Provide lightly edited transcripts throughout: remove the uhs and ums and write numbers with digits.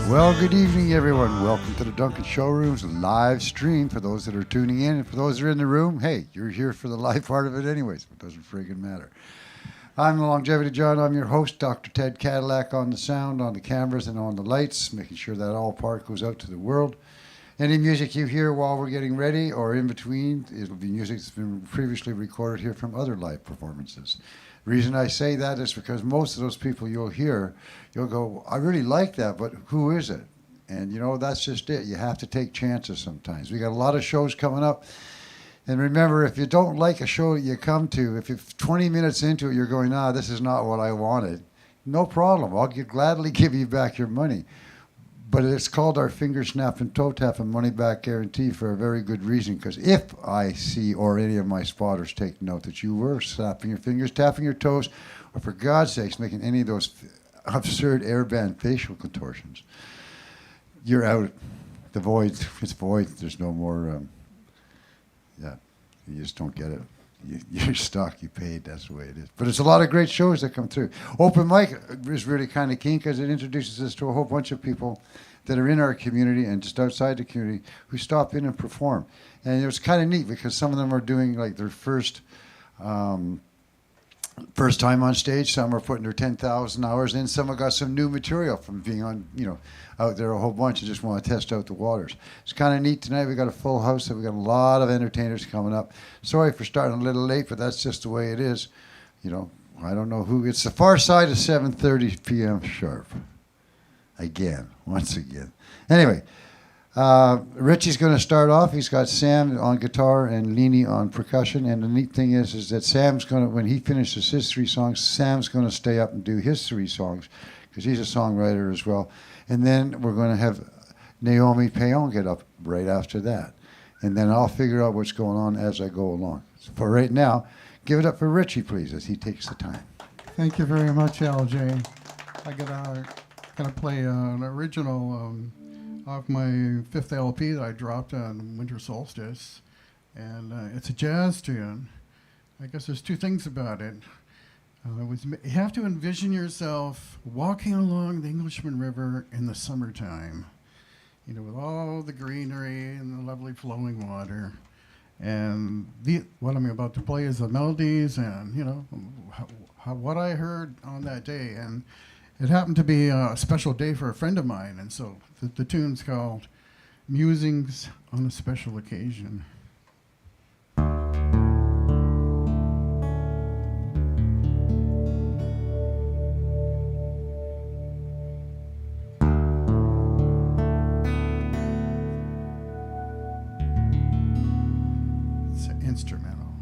Well, good evening, everyone. Welcome to the Duncan Showroom's live stream. For those that are tuning in, and for those that are in the room, hey, you're here for the live part of it anyways. It doesn't friggin' matter. I'm the Longevity John. I'm your host, Dr. Ted Cadillac, on the sound, on the cameras, and on the lights, making sure that all part goes out to the world. Any music you hear while we're getting ready or in between, it'll be music that's been previously recorded here from other live performances. The reason I say that is because most of those people you'll hear, you'll go, I really like that, but who is it? And, you know, that's just it. You have to take chances sometimes. We got a lot of shows coming up. And remember, if you don't like a show that you come to, if you're 20 minutes into it, you're going, this is not what I wanted, no problem. I'll gladly give you back your money. But it's called our finger snap and toe tap and money back guarantee for a very good reason. Because if I see, or any of my spotters take note that you were snapping your fingers, tapping your toes, or for God's sakes making any of those absurd airband facial contortions, you're out. The void, it's void. There's no more, you just don't get it. You're stuck, you paid, that's the way it is. But it's a lot of great shows that come through. Open mic is really kind of keen because it introduces us to a whole bunch of people that are in our community and just outside the community who stop in and perform. And it was kind of neat because some of them are doing like their first time on stage. Some are putting their 10,000 hours in. Some have got some new material from being on, out there a whole bunch and just want to test out the waters. It's kind of neat tonight. We got a full house and we got a lot of entertainers coming up. Sorry for starting a little late, but that's just the way it is. I don't know who. It's the far side of 7:30 p.m. sharp. Once again. Anyway, Richie's going to start off. He's got Sam on guitar and Leanie on percussion. And the neat thing is that Sam's going to, when he finishes his 3 songs, Sam's going to stay up and do his 3 songs because he's a songwriter as well. And then we're going to have Naomi Payon get up right after that. And then I'll figure out what's going on as I go along. So for right now, give it up for Richie, please, as he takes the time. Thank you very much, LJ. I gotta play an original off my 5th LP that I dropped on Winter Solstice. And it's a jazz tune. I guess there's 2 things about it. You have to envision yourself walking along the Englishman River in the summertime, with all the greenery and the lovely flowing water. And what I'm about to play is the melodies and, what I heard on that day. And it happened to be a special day for a friend of mine. And so the tune's called Musings on a Special Occasion. Instrumental.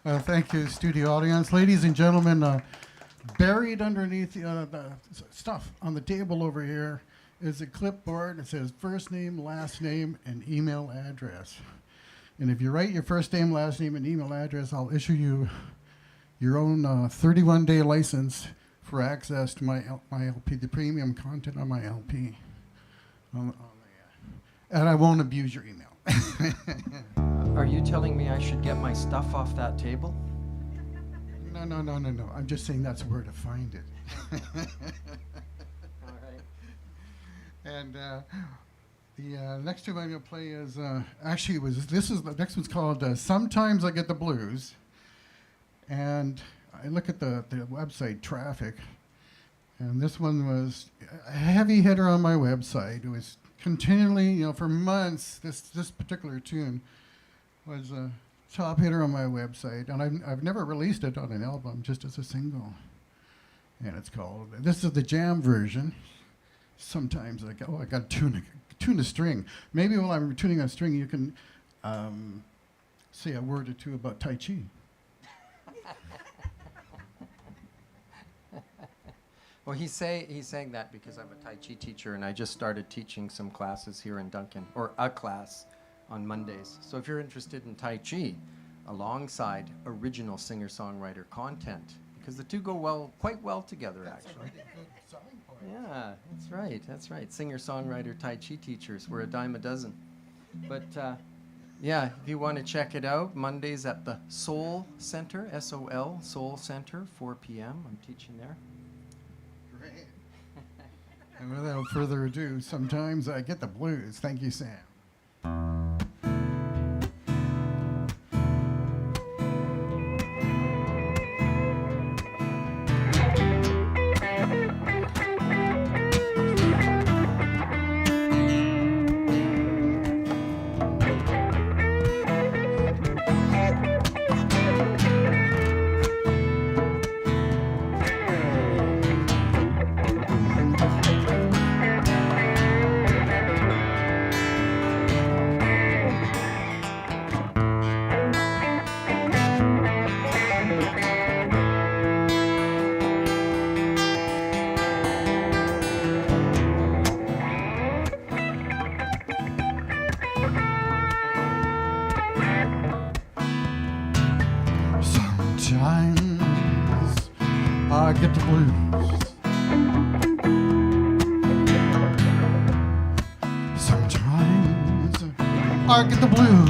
Thank you, studio audience. Ladies and gentlemen, buried underneath the stuff on the table over here is a clipboard. It says first name, last name, and email address. And if you write your first name, last name, and email address, I'll issue you your own 31-day license for access to my LP, the premium content on my LP. And I won't abuse your email. Are you telling me I should get my stuff off that table? No. I'm just saying that's where to find it. All right. And the next tune I'm going to play is the next one's called Sometimes I Get the Blues. And I look at the website traffic, and this one was a heavy hitter on my website. It was continually, for months, this particular tune was a top hitter on my website, and I've never released it on an album, just as a single. And it's called, this is the jam version. Sometimes I got to tune a string. Maybe while I'm tuning a string, you can say a word or two about Tai Chi. Well, he's saying that because I'm a Tai Chi teacher, and I just started teaching some classes here in Duncan, or a class on Mondays. So if you're interested in Tai Chi, alongside original singer-songwriter content, because the two go quite well together, actually. That's a really good selling point. Yeah, that's right. Singer-songwriter Tai Chi teachers, we're a dime a dozen. But yeah, if you want to check it out, Mondays at the Soul Center, S-O-L, Soul Center, 4 p.m. I'm teaching there. Great. And without further ado, sometimes I get the blues. Thank you, Sam. Sometimes I get the blues. Sometimes I get the blues.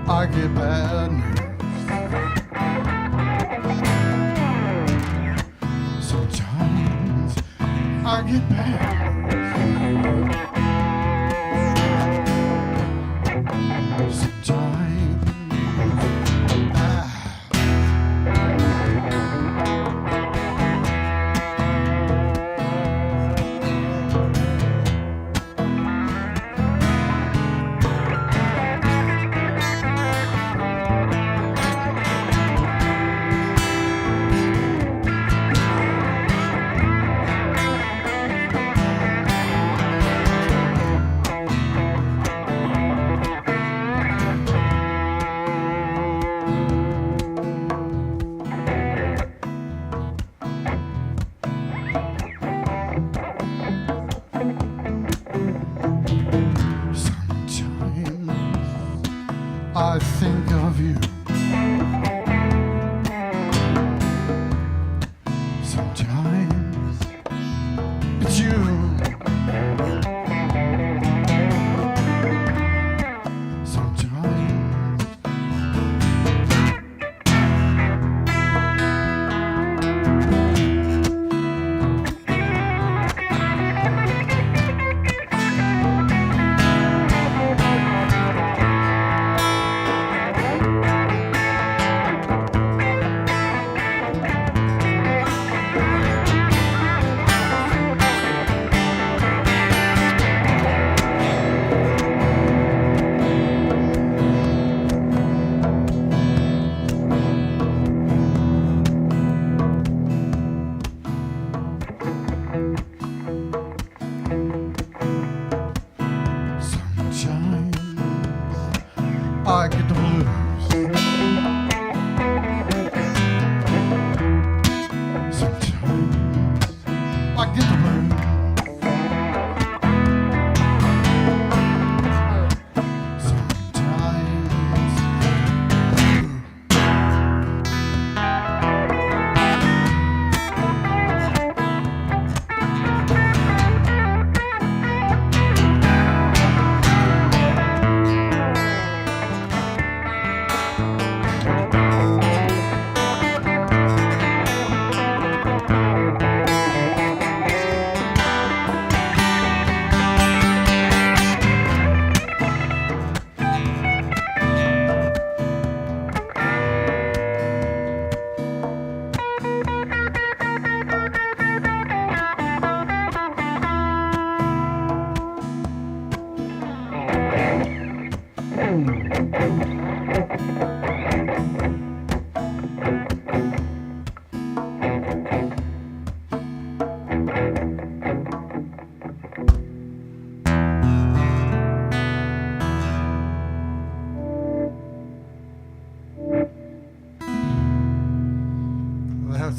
I get bad nerves. Sometimes I get bad nerves. Sometimes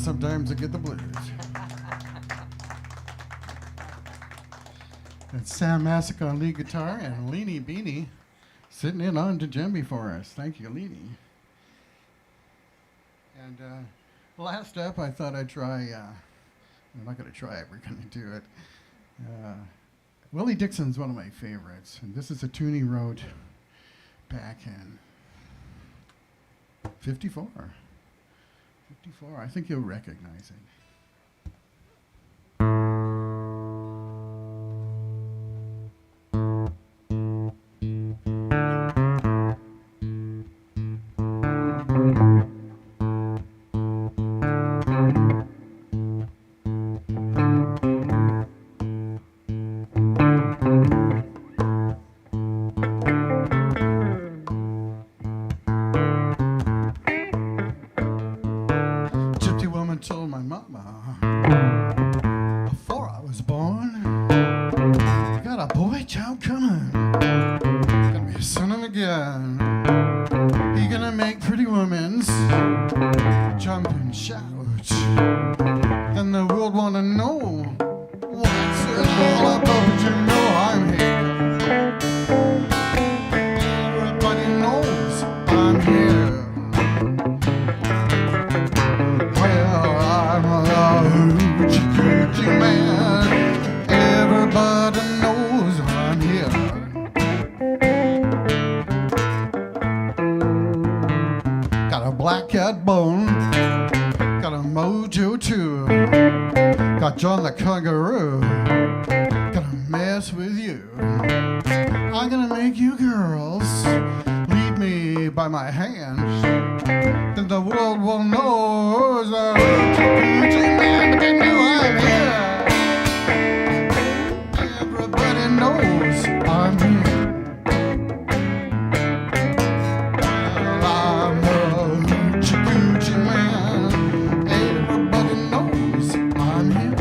sometimes I get the blues. It's Sam Massick on lead guitar and Leanie Beanie sitting in on djembe for us. Thank you, Leanie. And last up, I thought I'd try, I'm not going to try it, we're going to do it. Willie Dixon's one of my favorites, and this is a tune he wrote back in 54. 54, I think you'll recognize it. Told my mama before I was born, I got a boy child coming, gonna be a son of a gun. He gonna make pretty women's jump and shout. Then the world wanna know what's it all about. You know I'm here. Everybody knows I'm here. Man, everybody knows I'm here. Got a black cat bone, got a mojo too, got John the kangaroo, gonna mess with you. I'm gonna make you girls lead me by my hand, then the world will know that man, but they know I'm here. Everybody knows I'm here. Well, I'm a hoochie coochie man. Everybody knows I'm here.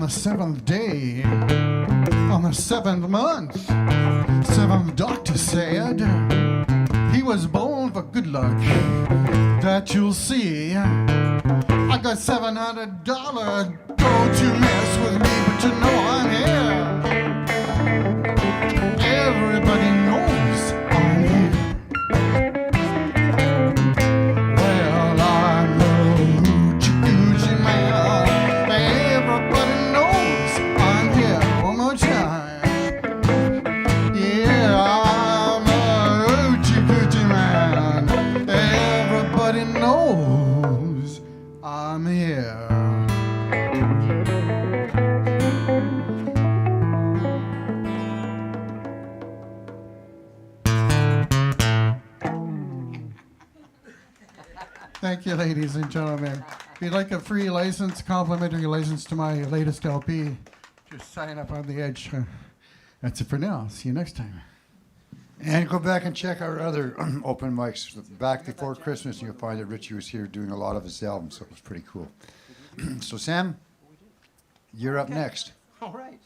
Seventh day, on the 7th month, 7th doctor said he was born for good luck, that you'll see. I got $700, don't you mess with me, but you know I'm here. Everybody knows I'm here. Well, I'm the hoochie coochie man. Everybody knows I'm here. One more time. Yeah, I'm a hoochie coochie man. Everybody knows I'm here. Thank you, ladies and gentlemen. If you'd like a free license, complimentary license to my latest LP, just sign up on the edge. That's it for now. See you next time. And go back and check our other open mics back before Christmas, and you'll find that Richie was here doing a lot of his albums, so it was pretty cool. So, Sam, you're up next. All right.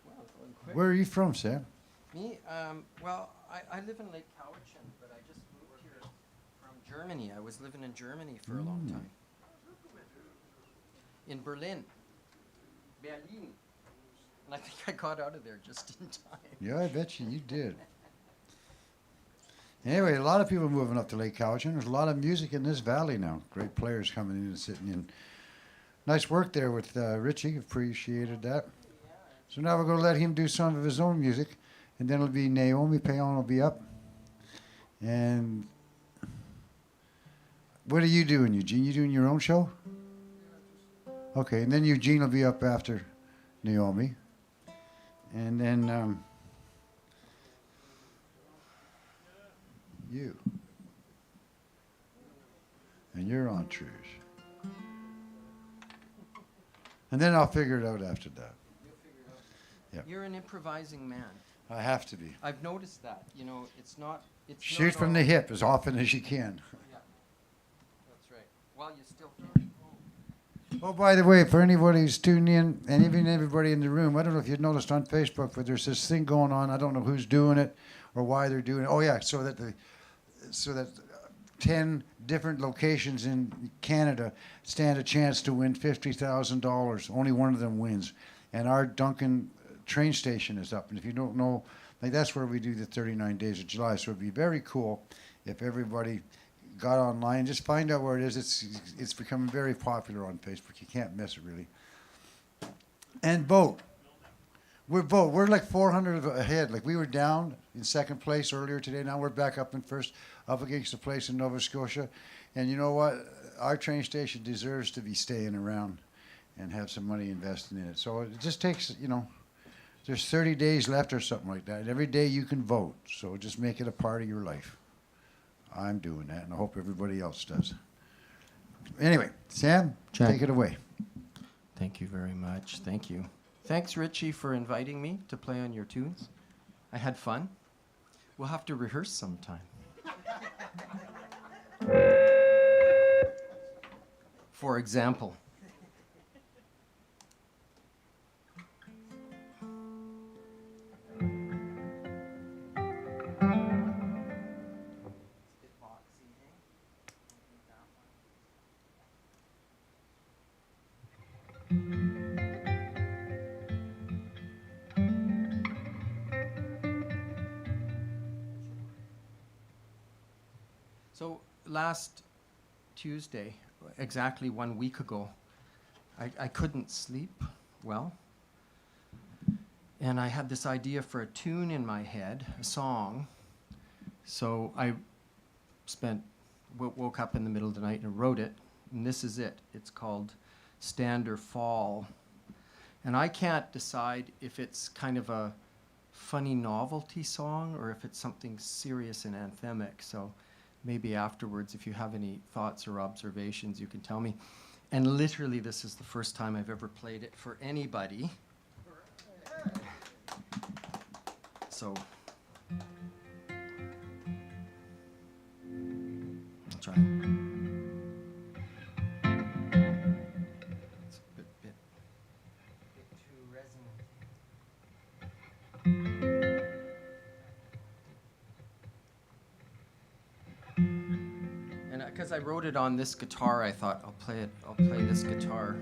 Well, going quick. Where are you from, Sam? Me? Well, I live in Lake Cowichan, but I just moved here from Germany. I was living in Germany for a long time. In Berlin. Berlin. And I think I got out of there just in time. Yeah, I bet you did. Anyway, a lot of people moving up to Lake Cowichan. There's a lot of music in this valley now. Great players coming in and sitting in. Nice work there with Richie. Appreciated that. So now we're going to let him do some of his own music. And then it'll be Naomi Payon will be up. And what are you doing, Eugene? You doing your own show? Okay, and then Eugene will be up after Naomi. And then you. And you're on Trish. And then I'll figure it out after that. You'll figure it out. Yep. You're an improvising man. I have to be. I've noticed that. You know, it's not. It's Shoot not from all- the hip as often as you can. Yeah, that's right. While you still can. Oh, by the way, for anybody who's tuned in, and even everybody in the room, I don't know if you've noticed on Facebook, but there's this thing going on. I don't know who's doing it or why they're doing it. Oh yeah, so that 10 different locations in Canada stand a chance to win $50,000. Only one of them wins, and our Duncan train station is up. And if you don't know, like that's where we do the 39 Days of July. So it'd be very cool if everybody got online, just find out where it is. It's becoming very popular on Facebook. You can't miss it, really. And vote. We're like 400 ahead. Like we were down in second place earlier today. Now we're back up in first, up against the place in Nova Scotia. And you know what? Our train station deserves to be staying around and have some money invested in it. So it just takes, you know, there's 30 days left or something like that. And every day you can vote. So just make it a part of your life. I'm doing that, and I hope everybody else does. Anyway, Sam, Jack. take it away. Thank you very much. Thank you. Thanks, Richie, for inviting me to play on your tunes. I had fun. We'll have to rehearse sometime. For example. So last Tuesday, exactly 1 week ago, I couldn't sleep well. And I had this idea for a tune in my head, a song. So I woke up in the middle of the night and wrote it. And this is it. It's called Stand or Fall. And I can't decide if it's kind of a funny novelty song or if it's something serious and anthemic. So maybe afterwards, if you have any thoughts or observations, you can tell me. And literally, this is the first time I've ever played it for anybody. So, I'll try. It's a bit too resonant. And because I wrote it on this guitar, I thought I'll play this guitar.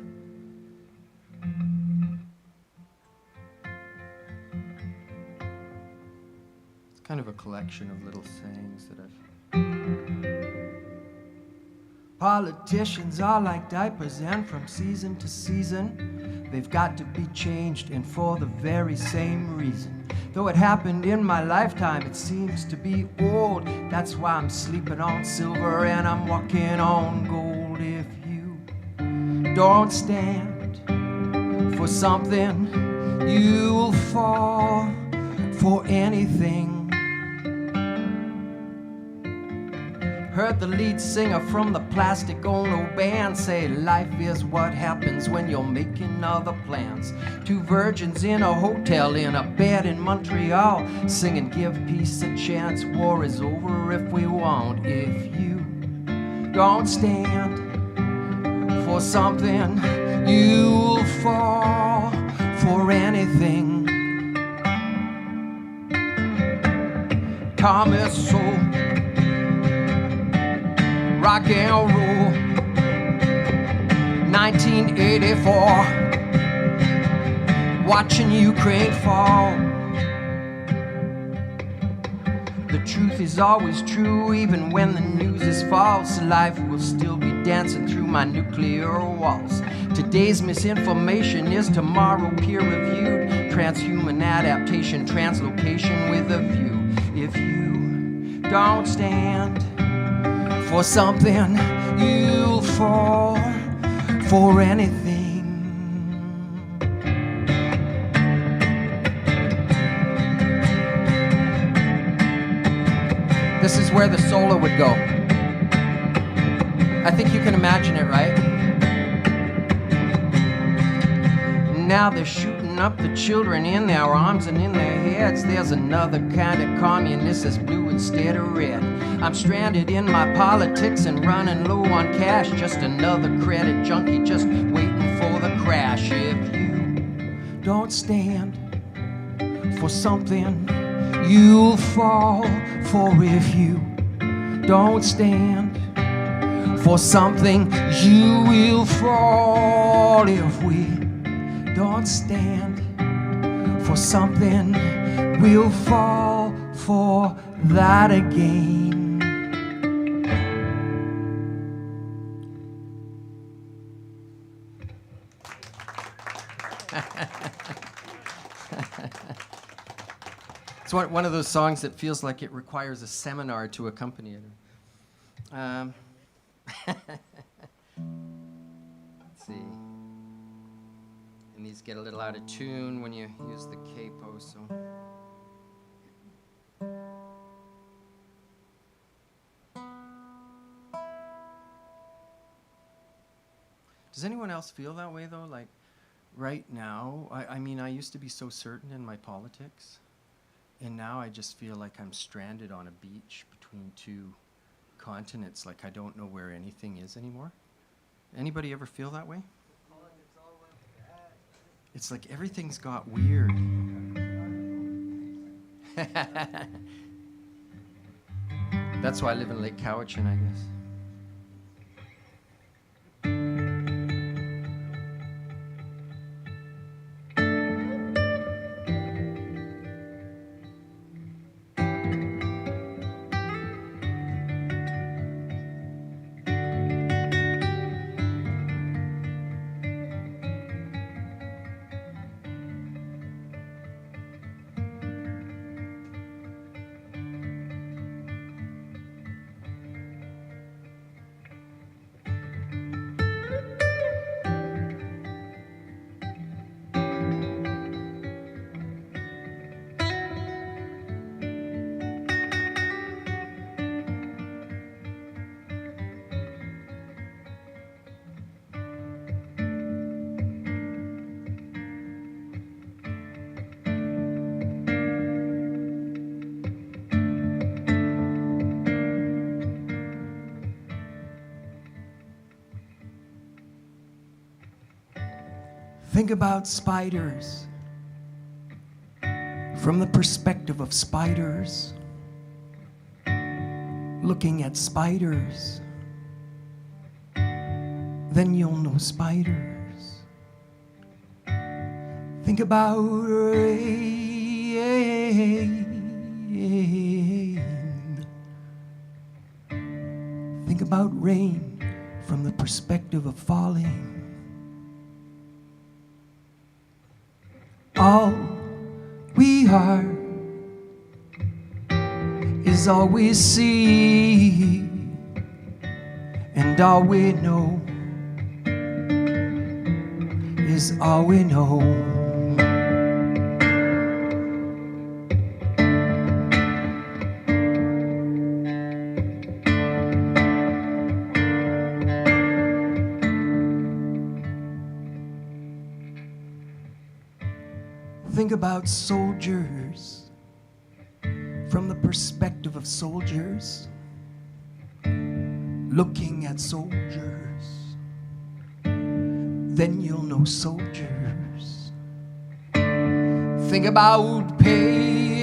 It's kind of a collection of little sayings that I've. Politicians are like diapers, and from season to season, they've got to be changed, and for the very same reason. Though it happened in my lifetime, it seems to be old. That's why I'm sleeping on silver and I'm walking on gold. If you don't stand for something, you'll fall for anything. Heard the lead singer from the Plastic Ono band say life is what happens when you're making other plans. Two virgins in a hotel in a bed in Montreal, singing give peace a chance, war is over if we want. If you don't stand for something, you'll fall for anything. Come is so rock and roll, 1984, watching Ukraine fall. The truth is always true, even when the news is false. Life will still be dancing through my nuclear walls. Today's misinformation is tomorrow peer-reviewed. Transhuman adaptation, translocation with a view. If you don't stand for something, you'll fall for anything. This is where the solo would go. I think you can imagine it, right? Now they're shooting up the children in their arms and in their heads. There's another kind of communist that's blue instead of red. I'm stranded in my politics and running low on cash. Just another credit junkie just waiting for the crash. If you don't stand for something, you'll fall. For if you don't stand for something, you will fall. If we don't stand for something, we'll fall for that again. It's one of those songs that feels like it requires a seminar to accompany it. Let's see. And these get a little out of tune when you use the capo, so. Does anyone else feel that way, though? Like, right now, I mean, I used to be so certain in my politics, and now I just feel like I'm stranded on a beach between two continents, like I don't know where anything is anymore. Anybody ever feel that way? It's like everything's got weird. That's why I live in Lake Cowichan, I guess. Think about spiders from the perspective of spiders, looking at spiders, then you'll know spiders. Think about rain. Think about rain from the perspective of falling. All we are is all we see, and all we know is all we know. Think about soldiers from the perspective of soldiers, looking at soldiers, then you'll know soldiers. Think about pain.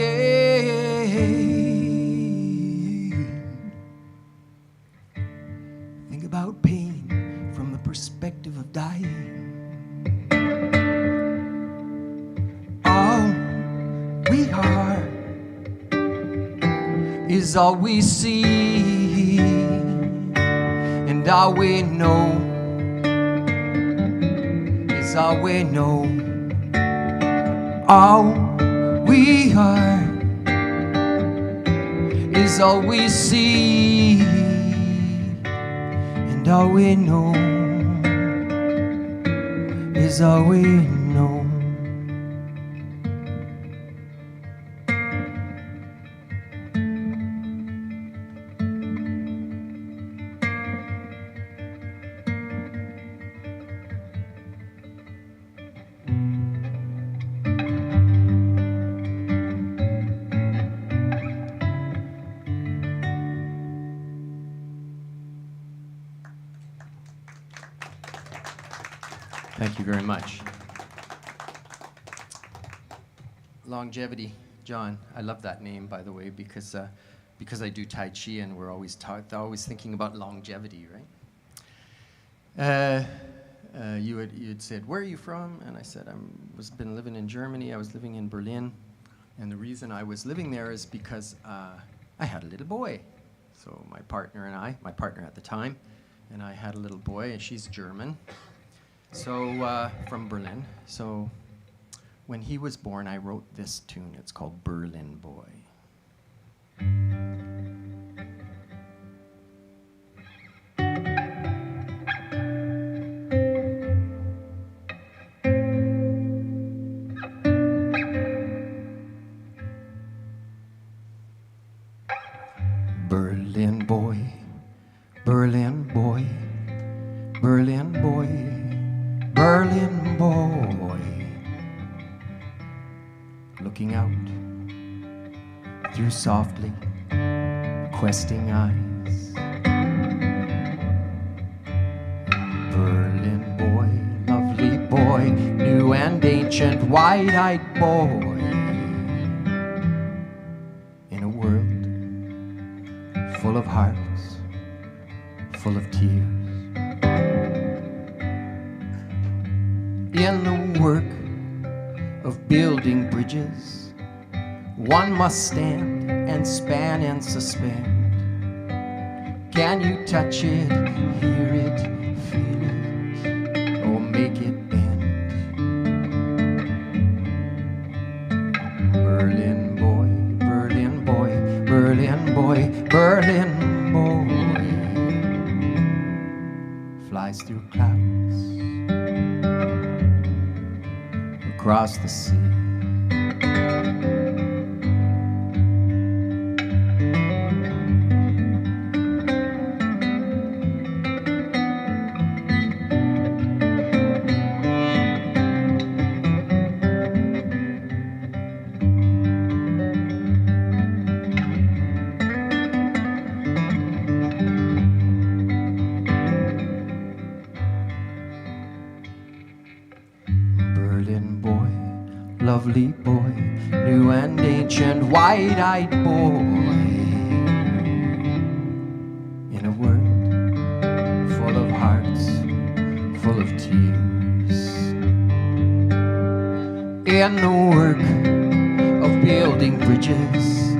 Think about pain from the perspective of dying. We are is all we see, and all we know is all we know. All we are is all we see, and all we know is all we know. Thank you very much. Longevity, John. I love that name, by the way, because I do Tai Chi, and we're always thinking about longevity, right? You had said, where are you from? And I said, been living in Germany. I was living in Berlin. And the reason I was living there is because I had a little boy. So my partner at the time, and I had a little boy, and she's German. So, from Berlin. So when he was born, I wrote this tune. It's called Berlin Boy. Berlin boy, Berlin boy, Berlin boy, Berlin boy, looking out through softly questing eyes. Berlin boy, lovely boy, new and ancient, wide-eyed boy, in a world full of hearts, full of tears. In the work of building bridges, one must stand and span and suspend. Can you touch it, hear it, feel it, or make it bend? Berlin boy, Berlin boy, Berlin boy, Berlin boy, flies through clouds across the sea. Lovely boy, new and ancient, wide-eyed boy, in a world full of hearts, full of tears. In the work of building bridges,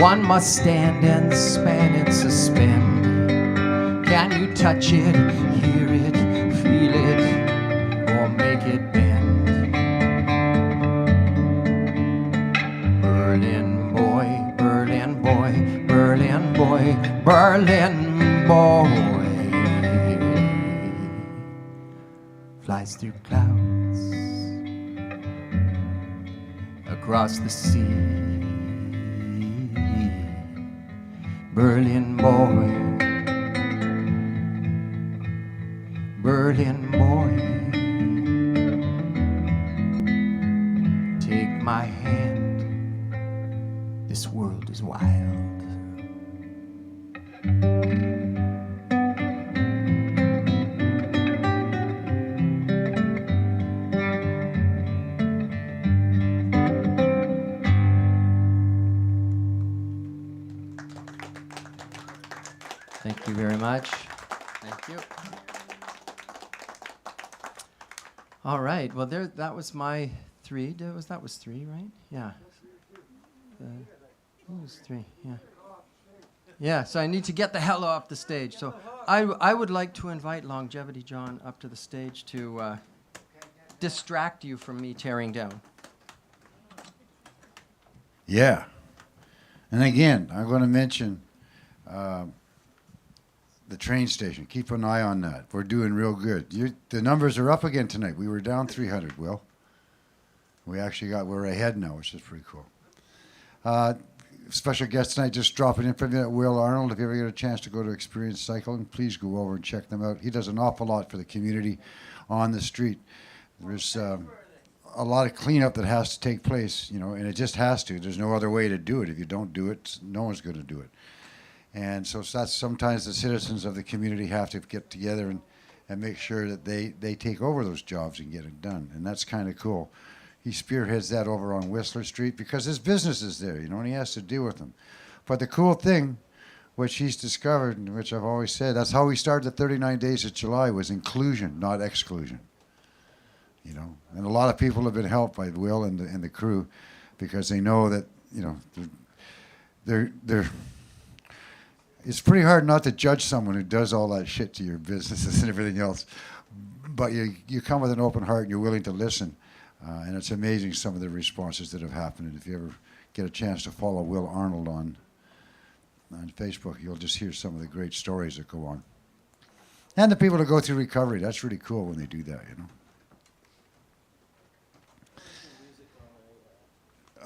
one must stand and span and suspend. Can you touch it, hear it, feel it, or make it bend? Berlin boy, Berlin boy, Berlin boy, Berlin boy, flies through clouds across the sea. Berlin boy, Berlin boy, take my hand. This world is wild. Thank you very much. Thank you. All right. Well, that was my three. That was three, right? Yeah. It was three, yeah. Yeah, so I need to get the hell off the stage. So I would like to invite Longevity John up to the stage to distract you from me tearing down. Yeah. And again, I'm going to mention the train station. Keep an eye on that. We're doing real good. The numbers are up again tonight. We were down 300, Will. We're ahead now, which is pretty cool. Special guest tonight, just dropping in from that, Will Arnold. If you ever get a chance to go to Experience Cycling, please go over and check them out. He does an awful lot for the community on the street. There's a lot of cleanup that has to take place, and it just has to. There's no other way to do it. If you don't do it, no one's going to do it. And so that's sometimes the citizens of the community have to get together and make sure that they take over those jobs and get it done. And that's kind of cool. He spearheads that over on Whistler Street because his business is there, you know, and he has to deal with them. But the cool thing, which he's discovered, and which I've always said, that's how we started the 39 Days of July, was inclusion, not exclusion. You know, and a lot of people have been helped by Will and the crew because they know that, you know, they're it's pretty hard not to judge someone who does all that shit to your businesses and everything else. But you come with an open heart and you're willing to listen. And it's amazing some of the responses that have happened. And if you ever get a chance to follow Will Arnold on Facebook, you'll just hear some of the great stories that go on. And the people that go through recovery, that's really cool when they do that, you know.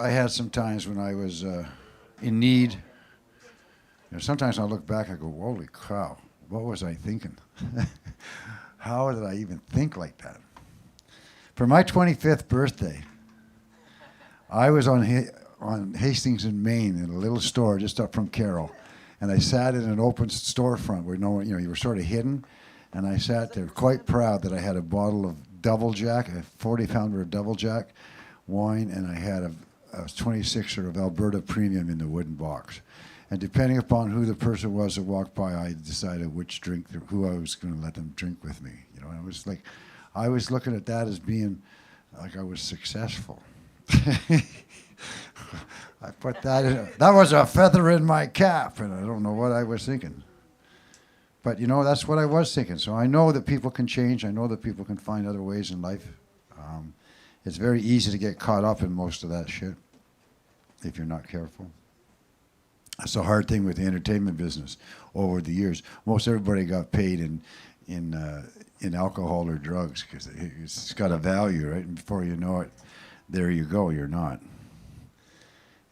I had some times when I was in need. You know, sometimes I look back, I go, holy cow, what was I thinking? How did I even think like that? For my 25th birthday, I was on Hastings in Maine in a little store just up from Carroll, and I sat in an open storefront where no one, you know, you were sort of hidden, and I sat there quite proud that I had a bottle of Double Jack, a 40-pounder of Double Jack wine, and I had a 26er of Alberta Premium in the wooden box. And depending upon who the person was that walked by, I decided which drink, who I was going to let them drink with me. You know, it was like, I was looking at that as being like I was successful. I put that in. That was a feather in my cap, and I don't know what I was thinking. But, you know, that's what I was thinking. So I know that people can change. I know that people can find other ways in life. It's very easy to get caught up in most of that shit if you're not careful. That's the hard thing with the entertainment business over the years. Most everybody got paid in alcohol or drugs because it's got a value, right? And before you know it, there you go, you're not.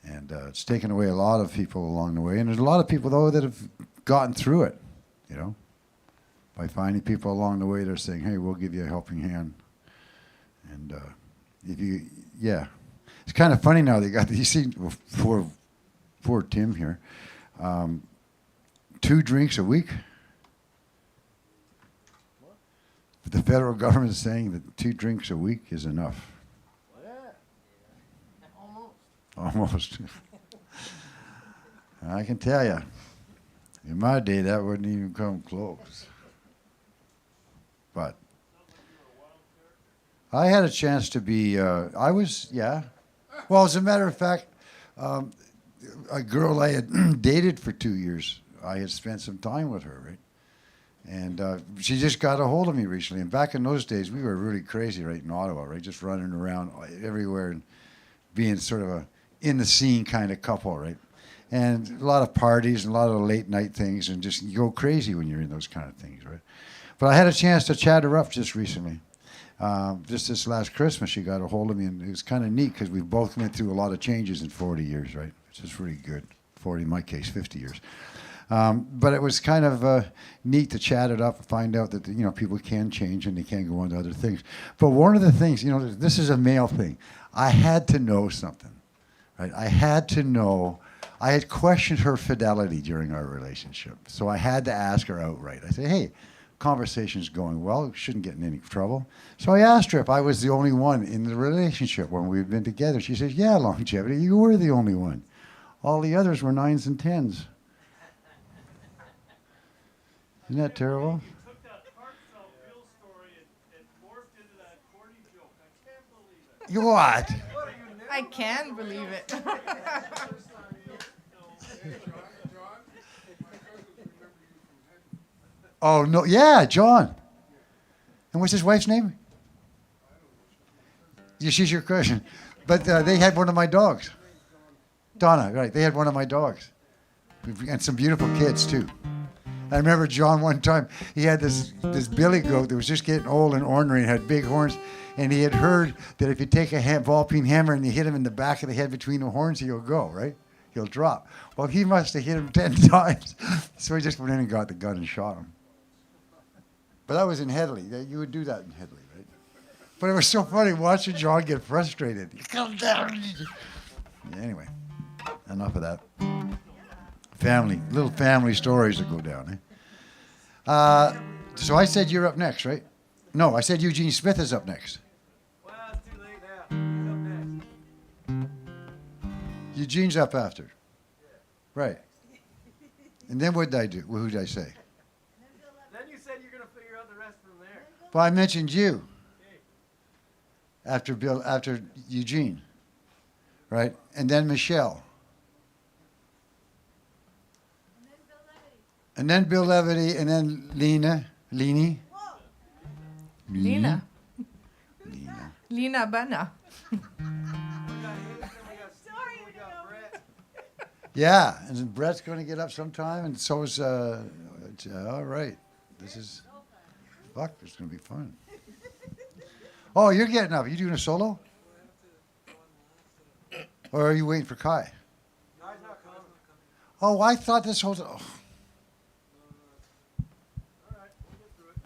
And it's taken away a lot of people along the way. And there's a lot of people, though, that have gotten through it, you know, by finding people along the way that are saying, hey, we'll give you a helping hand. And if you, yeah. It's kind of funny now, they got, you see, poor Tim here, 2 drinks a week. The federal government is saying that 2 drinks a week is enough. Almost. I can tell you, in my day, that wouldn't even come close. But I had a chance to be, yeah. Well, as a matter of fact, a girl I had dated for 2 years, I had spent some time with her, right? And she just got a hold of me recently. And back in those days, we were really crazy, right, in Ottawa, right? Just running around everywhere and being sort of a in the scene kind of couple, right? And a lot of parties and a lot of late night things, and just you go crazy when you're in those kind of things, right? But I had a chance to chat her up just recently. Just this last Christmas, she got a hold of me, and it was kind of neat because we both went through a lot of changes in 40 years, right? Which is really good. 40, in my case, 50 years. But it was kind of neat to chat it up and find out that, you know, people can change and they can go on to other things. But one of the things, you know, this is a male thing. I had to know something, right? I had to know. I had questioned her fidelity during our relationship. So I had to ask her outright. I said, hey, conversation's going well. Shouldn't get in any trouble. So I asked her if I was the only one in the relationship when we've been together. She says, yeah, longevity, you were the only one. All the others were 9s and 10s. Isn't that terrible? You took that heartfelt real story and morphed into that corny joke. I can't believe it. You what? I can believe it. Oh, no. Yeah, John. And what's his wife's name? Yeah, she's your cousin. But they had one of my dogs. Donna, right. They had one of my dogs. And some beautiful kids, too. I remember John one time, he had this billy goat that was just getting old and ornery and had big horns. And he had heard that if you take a ball-peen hammer and you hit him in the back of the head between the horns, he'll go, right? He'll drop. Well, he must have hit him 10 times. So he just went in and got the gun and shot him. But that was in Headley. You would do that in Headley, right? But it was so funny watching John get frustrated. Come down. Yeah, anyway, enough of that. Little family stories that go down, So I said you're up next, right? No, I said Eugene Smith is up next. Well, it's too late now. Who's up next? Eugene's up after. Right. And then what did I do? Who did I say? Then you said you're gonna figure out the rest from there. Well, I mentioned you Okay. after Eugene, right? And then Michelle. And then Bill Levity, and then Leanie. Lena. Lena. Lena Bana. We got Aiden, we got Brett. Yeah, and then Brett's going to get up sometime, and so is, all right. This is, fuck, it's going to be fun. Oh, you're getting up. Are you doing a solo? Or are you waiting for Kai? Guy's not coming. Oh, I thought this whole, oh. All right, we'll get through it.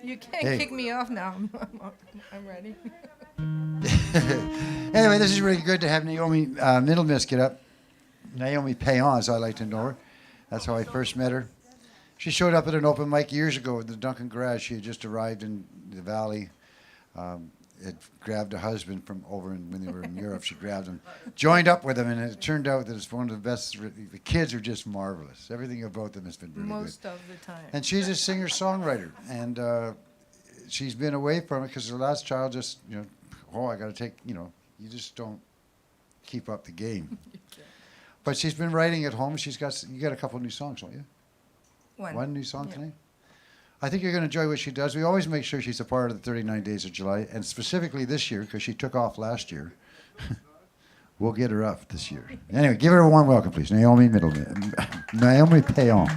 You can't Hey. kick me off now. I'm ready. Anyway, this is really good to have Naomi Middlemiss get up. Naomi Payon, as I like to know her. That's how I first met her. She showed up at an open mic years ago at the Duncan Garage. She had just arrived in the Valley. Had grabbed a husband from over when they were in Europe. She grabbed him, joined up with him, and it turned out that it's one of the best. The kids are just marvelous. Everything about them has been really Most good. of the time. And she's a singer-songwriter, and she's been away from it because her last child just, I got to take, you just don't keep up the game. But she's been writing at home. You got a couple new songs, don't you? One new song Yeah. tonight? I think you're going to enjoy what she does. We always make sure she's a part of the 39 Days of July, and specifically this year, because she took off last year. We'll get her up this year. Anyway, give her a warm welcome, please. Naomi Middleman. Naomi Payon.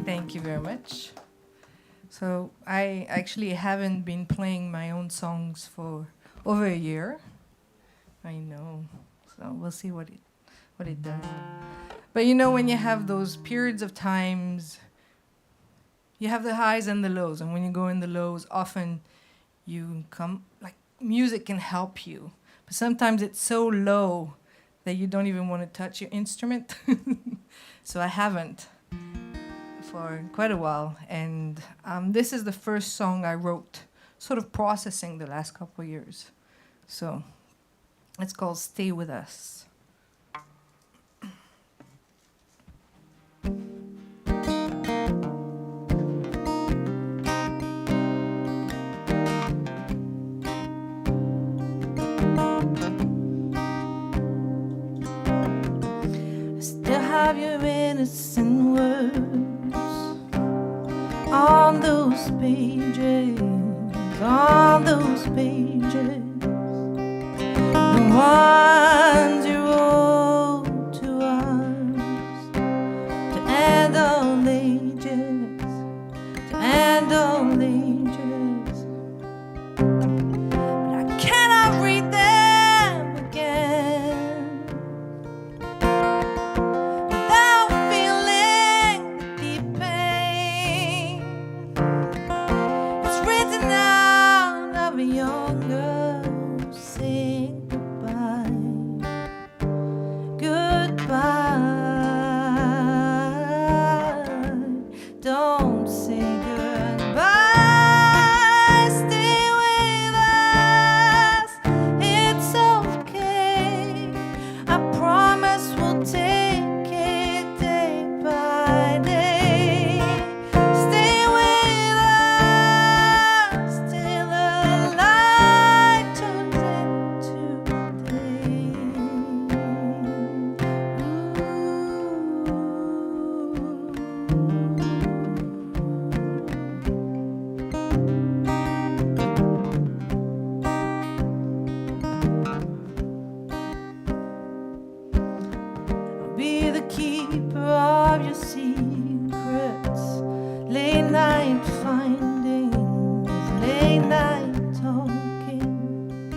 Thank you very much. So I actually haven't been playing my own songs for over a year. I know. So we'll see what it does. But when you have those periods of times, you have the highs and the lows, and when you go in the lows, often music can help you. But sometimes it's so low that you don't even want to touch your instrument. So I haven't for quite a while. And this is the first song I wrote, sort of processing the last couple of years. So it's called Stay With Us. Still have your innocent words on those pages, the ones you wrote to us, to end all ages, but I cannot read them again without feeling the deep pain. It's written out of a young girl saying goodbye, goodbye. Don't say goodbye. Stay with us. It's okay. I promise we'll take it day by day. Stay with us till the light turns into day. I'll be the keeper of your secrets, late night findings, late night talking,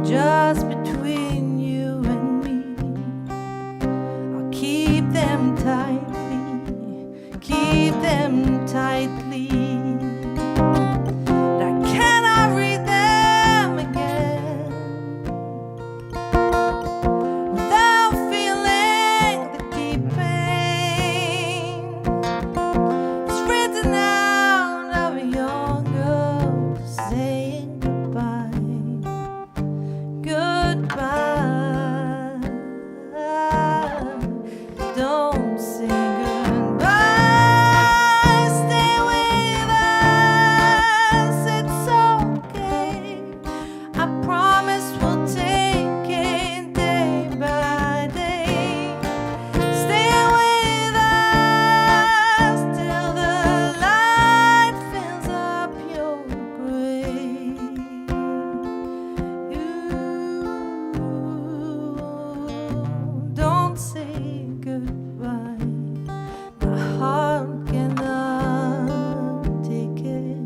just between you and me. I'll keep them tightly. But I cannot read them again without feeling the deep pain. Don't say goodbye. Stay with us. It's okay. I promise we'll take it day by day. Stay with us till the light fills up your grave. Don't say goodbye. My heart cannot take it.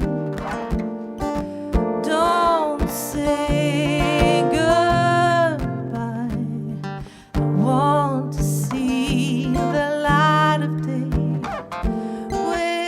Don't say goodbye. I want to see the light of day with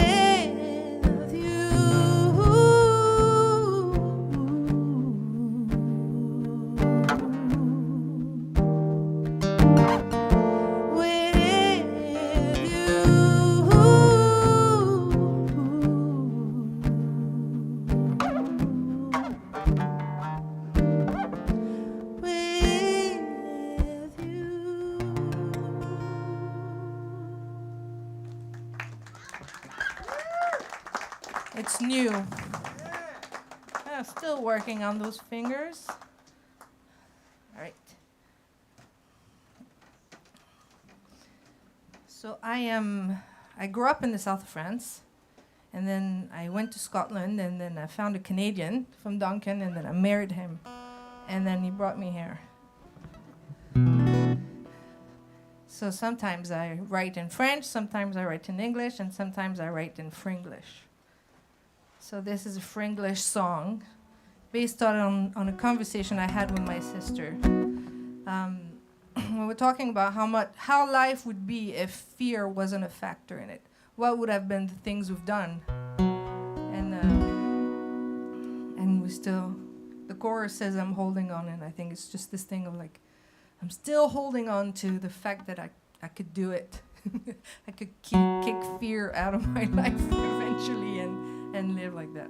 It's new. I'm still working on those fingers. All right. So I grew up in the south of France, and then I went to Scotland, and then I found a Canadian from Duncan, and then I married him, and then he brought me here. So sometimes I write in French, sometimes I write in English, and sometimes I write in Fringlish. So this is a Fringlish song based on a conversation I had with my sister. We were talking about how life would be if fear wasn't a factor in it. What would have been the things we've done? And we still, the chorus says I'm holding on, and I think it's just this thing of like, I'm still holding on to the fact that I could do it. I could kick fear out of my life eventually and live like that.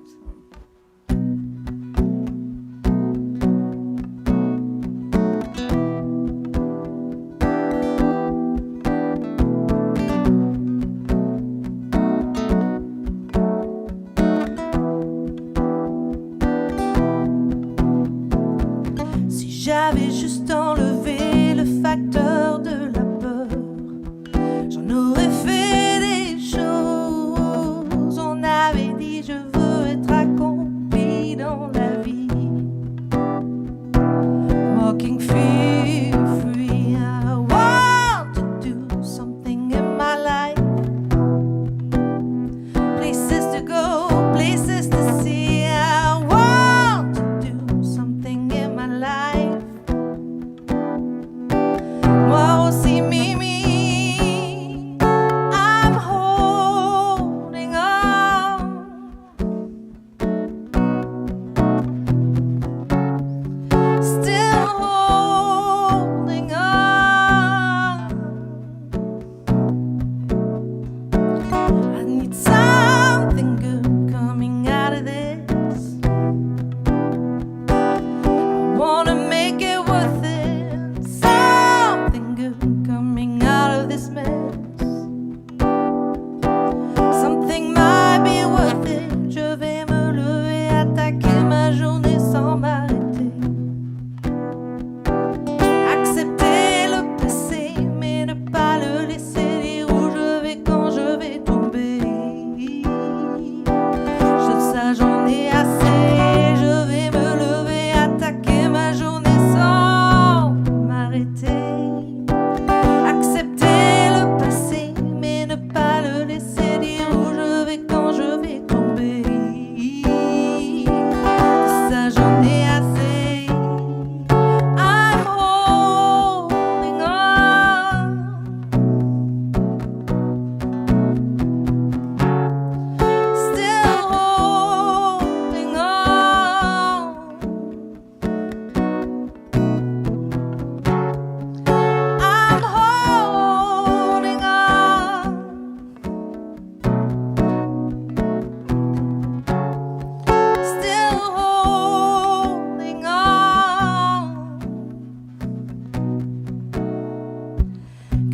Si j'avais juste enlevé le facteur de la peur, j'en aurais fait des choses. On avait dit je veux être à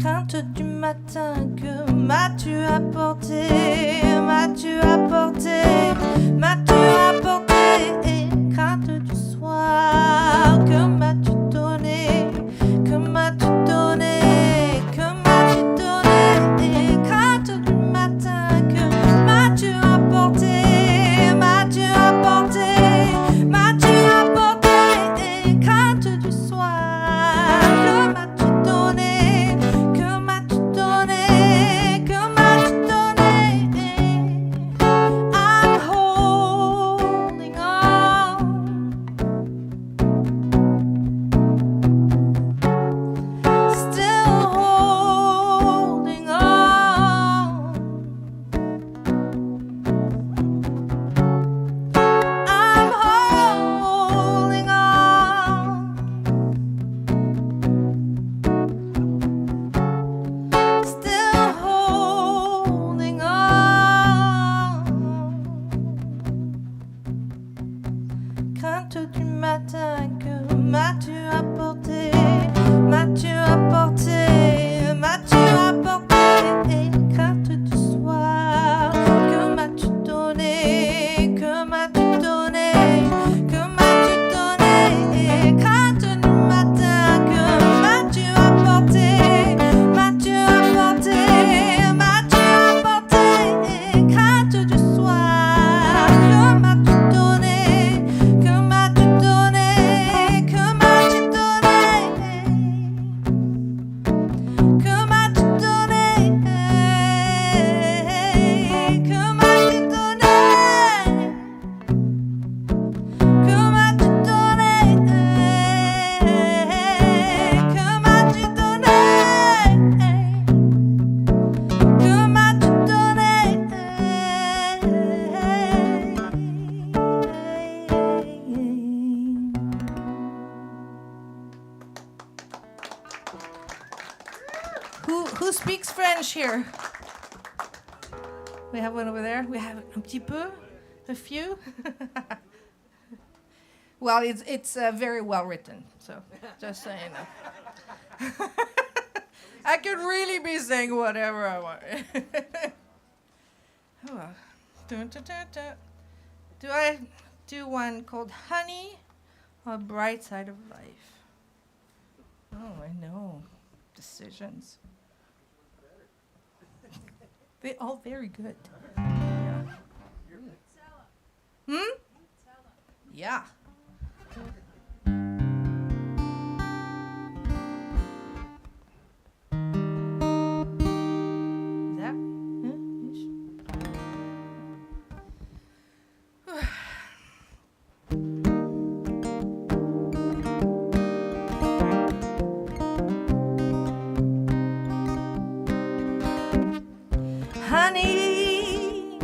Crainte du matin, que m'as-tu apporté? M'as-tu apporté? M'as-tu apporté? Crainte du soir, que m'as-tu donné? Que m'as-tu donné? Que m'as-tu donné? Crainte du matin, que m'as-tu apporté? M'as-tu apporté? M'as-tu apporté? Crainte du soir, que m'as-tu donné? Que m'as-tu donné? Que m'as-tu donné? I'm holding on. Still holding on. I'm holding on. Still holding on. Crainte du matin, que m'as-tu apporté? M'as-tu apporté? M'as-tu apporté? Crainte du soir, que m'as-tu donné? Que m'as-tu donné? Que m'as-tu donné? Crainte du matin, que m'as-tu apporté? M'as-tu apporté? M'as-tu apporté? Crainte du soir, que m'as-tu donné? Que m'as-tu donné? Que m'as-tu donné? Que m'as-tu donné? Que m'as-tu donné? Que m'as-tu donné? Que m'as-tu donné? Who speaks French here? We have one over there. We have un petit peu, a few. Well, it's very well written, so just so you know. I could really be saying whatever I want. Oh, well. Dun, dun, dun, dun. Do I do one called Honey or Bright Side of Life? Oh, I know. Decisions. They're all very good. Yeah. Hmm? Yeah. Is that? Honey,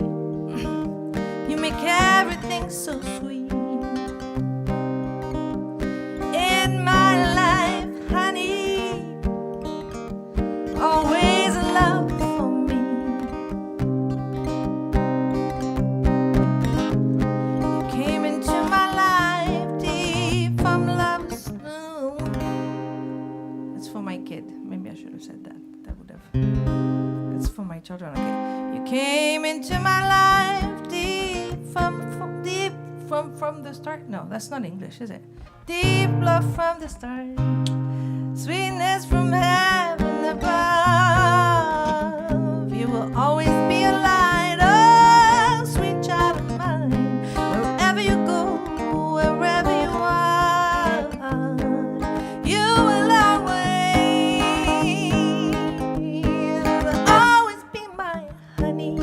you make everything so sweet in my life, honey. Always a love for me. You came into my life deep from love's snow. That's for my kid. Maybe I should have said that. That would have. It's for my children. Okay. You came into my life deep from the start. No, that's not English, is it? Deep love from the start. Sweetness from heaven above. You will always be a light, oh, sweet child of mine. Wherever you go, wherever you are, you will always be my honey.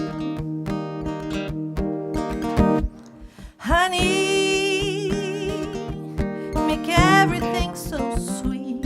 Honey, make everything so sweet.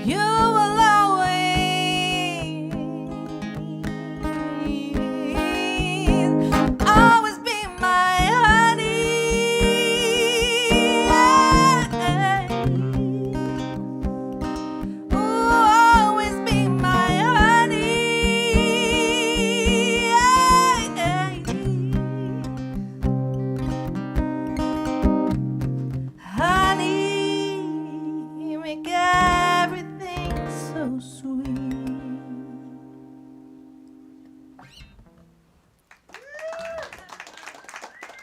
You will always be my honey. Always be my honey, you make everything so sweet.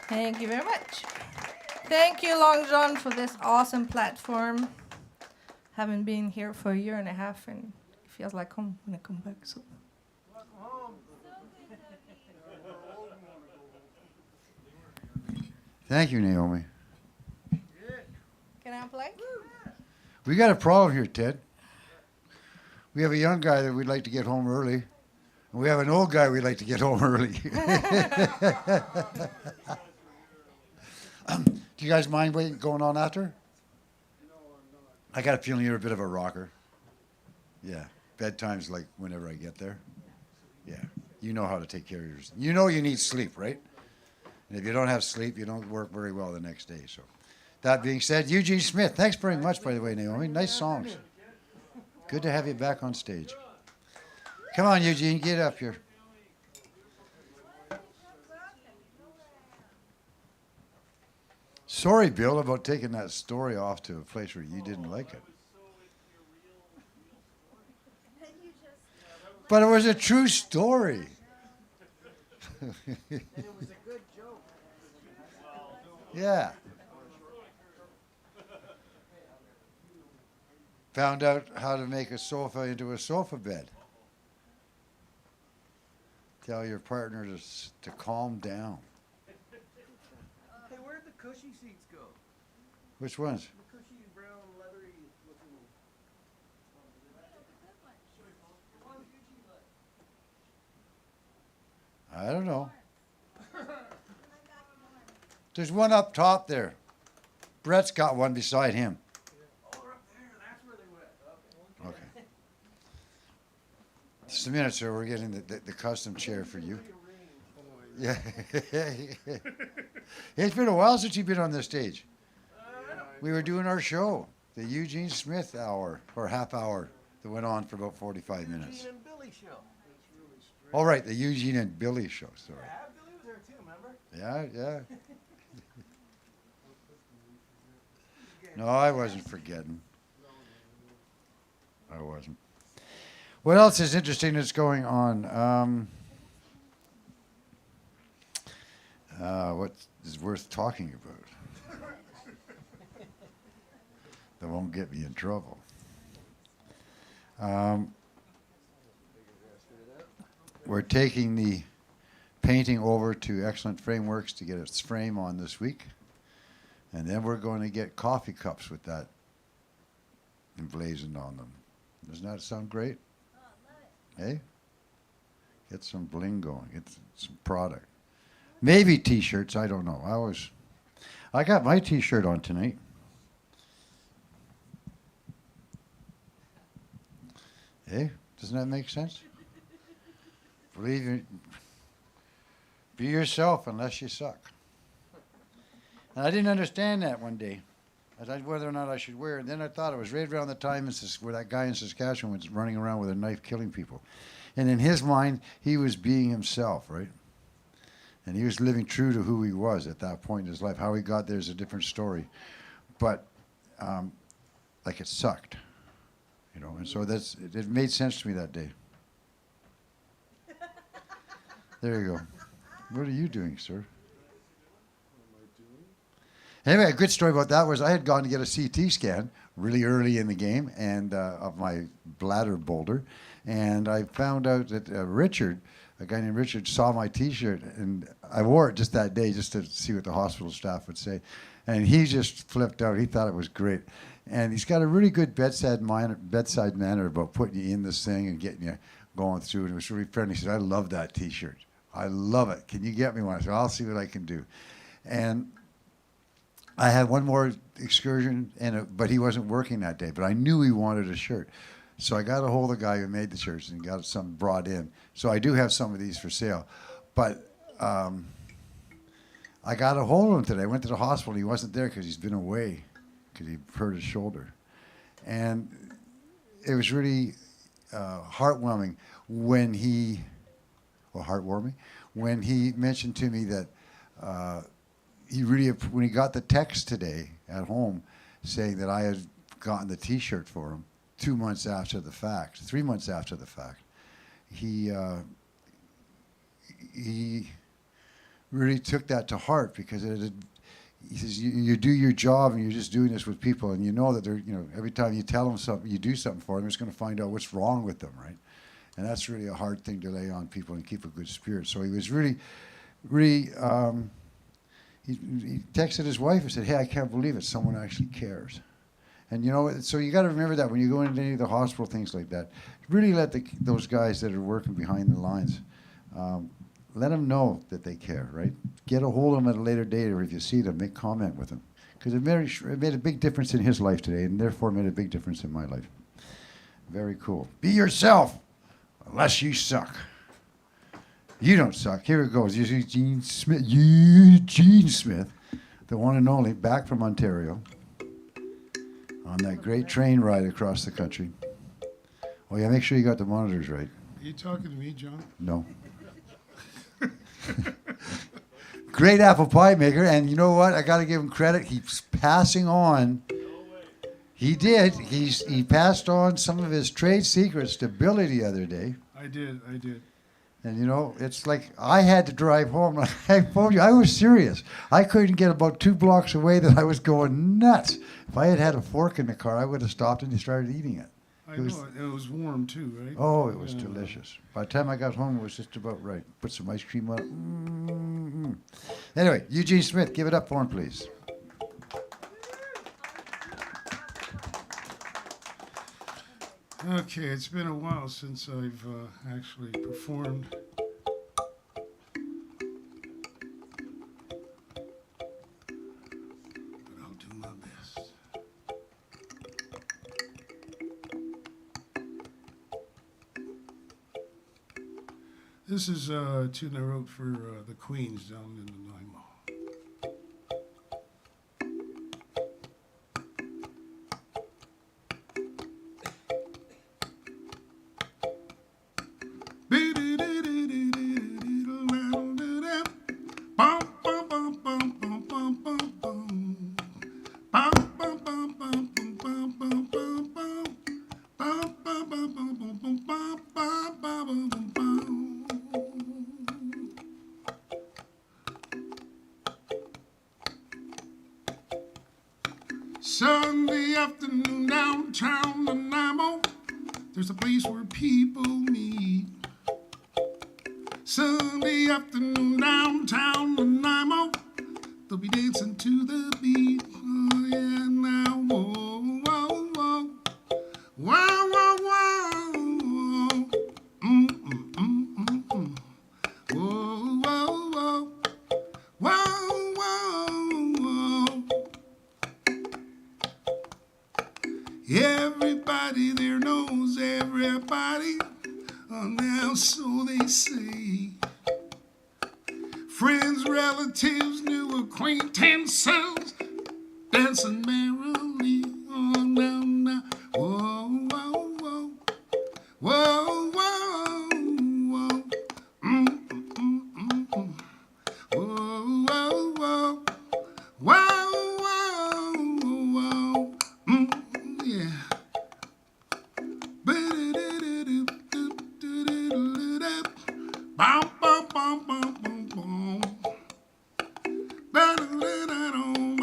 Thank you very much. Thank you, Long John, for this awesome platform. Haven't been here for a year and a half, and it feels like home when I come back. So. Thank you, Naomi. Can I play? We got a problem here, Ted. We have a young guy that we'd like to get home early. And we have an old guy we'd like to get home early. Do you guys mind waiting, going on after? I got a feeling you're a bit of a rocker. Yeah. Bedtime's like whenever I get there. Yeah. You know how to take care of yours. You know you need sleep, right? And if you don't have sleep, you don't work very well the next day. So, that being said, Eugene Smith, thanks very much, by the way, Naomi. Nice songs. Good to have you back on stage. Come on, Eugene, get up here. Sorry, Bill, about taking that story off to a place where you didn't like it. But it was a true story. And it was a good joke. Yeah. Found out how to make a sofa into a sofa bed. Tell your partner to calm down. Hey, where'd the cushy seats go? Which ones? The cushy brown leathery looking. I don't know. There's one up top there. Brett's got one beside him. Oh, they're up there. That's where they went. Okay. Okay. Just a minute, sir. We're getting the custom chair for you. Yeah. It's been a while since you've been on this stage. We were doing our show, the Eugene Smith hour, or half hour, that went on for about 45 minutes. Eugene and Billy show. All right, the Eugene and Billy show, sorry. Yeah, Billy was there too, remember? Yeah. No, I wasn't forgetting. I wasn't. What else is interesting that's going on? What is worth talking about? That won't get me in trouble. We're taking the painting over to Excellent Frameworks to get its frame on this week. And then we're going to get coffee cups with that emblazoned on them. Doesn't that sound great? Hey? Get some bling going. Get some product. Maybe T-shirts. I don't know. I got my T-shirt on tonight. Hey? Doesn't that make sense? Be yourself unless you suck. And I didn't understand that one day. I thought whether or not I should wear it. And then I thought it was right around the time where that guy in Saskatchewan was running around with a knife killing people. And in his mind, he was being himself, right? And he was living true to who he was at that point in his life. How he got there is a different story. But, like, it sucked. You know, and so it made sense to me that day. There you go. What are you doing, sir? Anyway, a good story about that was I had gone to get a CT scan really early in the game and of my bladder boulder, and I found out that Richard, a guy named Richard, saw my T-shirt, and I wore it just that day just to see what the hospital staff would say, and he just flipped out. He thought it was great, and he's got a really good bedside manner about putting you in this thing and getting you going through, and it was really friendly. He said, "I love that T-shirt. I love it. Can you get me one?" I said, "I'll see what I can do," and I had one more excursion, but he wasn't working that day. But I knew he wanted a shirt. So I got a hold of the guy who made the shirts and got some brought in. So I do have some of these for sale. But I got a hold of him today. I went to the hospital. He wasn't there because he's been away because he hurt his shoulder. And it was really heartwarming when he mentioned to me that when he got the text today at home saying that I had gotten the T-shirt for him 2 months after the fact, 3 months after the fact, he really took that to heart because he says you do your job and you're just doing this with people and you know that they're every time you tell them something, you do something for them, it's going to find out what's wrong with them, right? And that's really a hard thing to lay on people and keep a good spirit. So he was really he texted his wife and said, "Hey, I can't believe it. Someone actually cares." And so you got to remember that when you go into any of the hospital things like that, really let those guys that are working behind the lines, let them know that they care, right? Get a hold of them at a later date, or if you see them, make comment with them, because it made a big difference in his life today, and therefore made a big difference in my life. Very cool. Be yourself, unless you suck. You don't suck. Here it goes. Eugene Smith, the one and only, back from Ontario, on that great train ride across the country. Oh yeah, make sure you got the monitors right. Are you talking to me, John? No. Great apple pie maker, and you know what? I got to give him credit. He's passing on. He did. He passed on some of his trade secrets to Billy the other day. I did. And it's like I had to drive home. I told you, I was serious. I couldn't get about 2 blocks away that I was going nuts. If I had had a fork in the car, I would have stopped and started eating it. I know. It was warm too, right? Oh, it was delicious. By the time I got home, it was just about right. Put some ice cream on it. Mm-hmm. Anyway, Eugene Smith, give it up for him, please. Okay, it's been a while since I've actually performed. But I'll do my best. This is a tune I wrote for the Queens down in the Nine Mall. Sunday afternoon downtown Nanaimo, there's a place where people meet. Sunday afternoon downtown Nanaimo, they'll be dancing to the beat. Oh yeah, now whoa, whoa, whoa, whoa, whoa, whoa, whoa, whoa, whoa, whoa, whoa. Everybody there knows everybody, now so they say. Friends, relatives, new acquaintances, dancing merrily on down now. Whoa, whoa, whoa, whoa, whoa, whoa, whoa, whoa, whoa, whoa, whoa, yeah. Bum, bum, bum, bum, bum, bum. Ba-da-da-da-dum,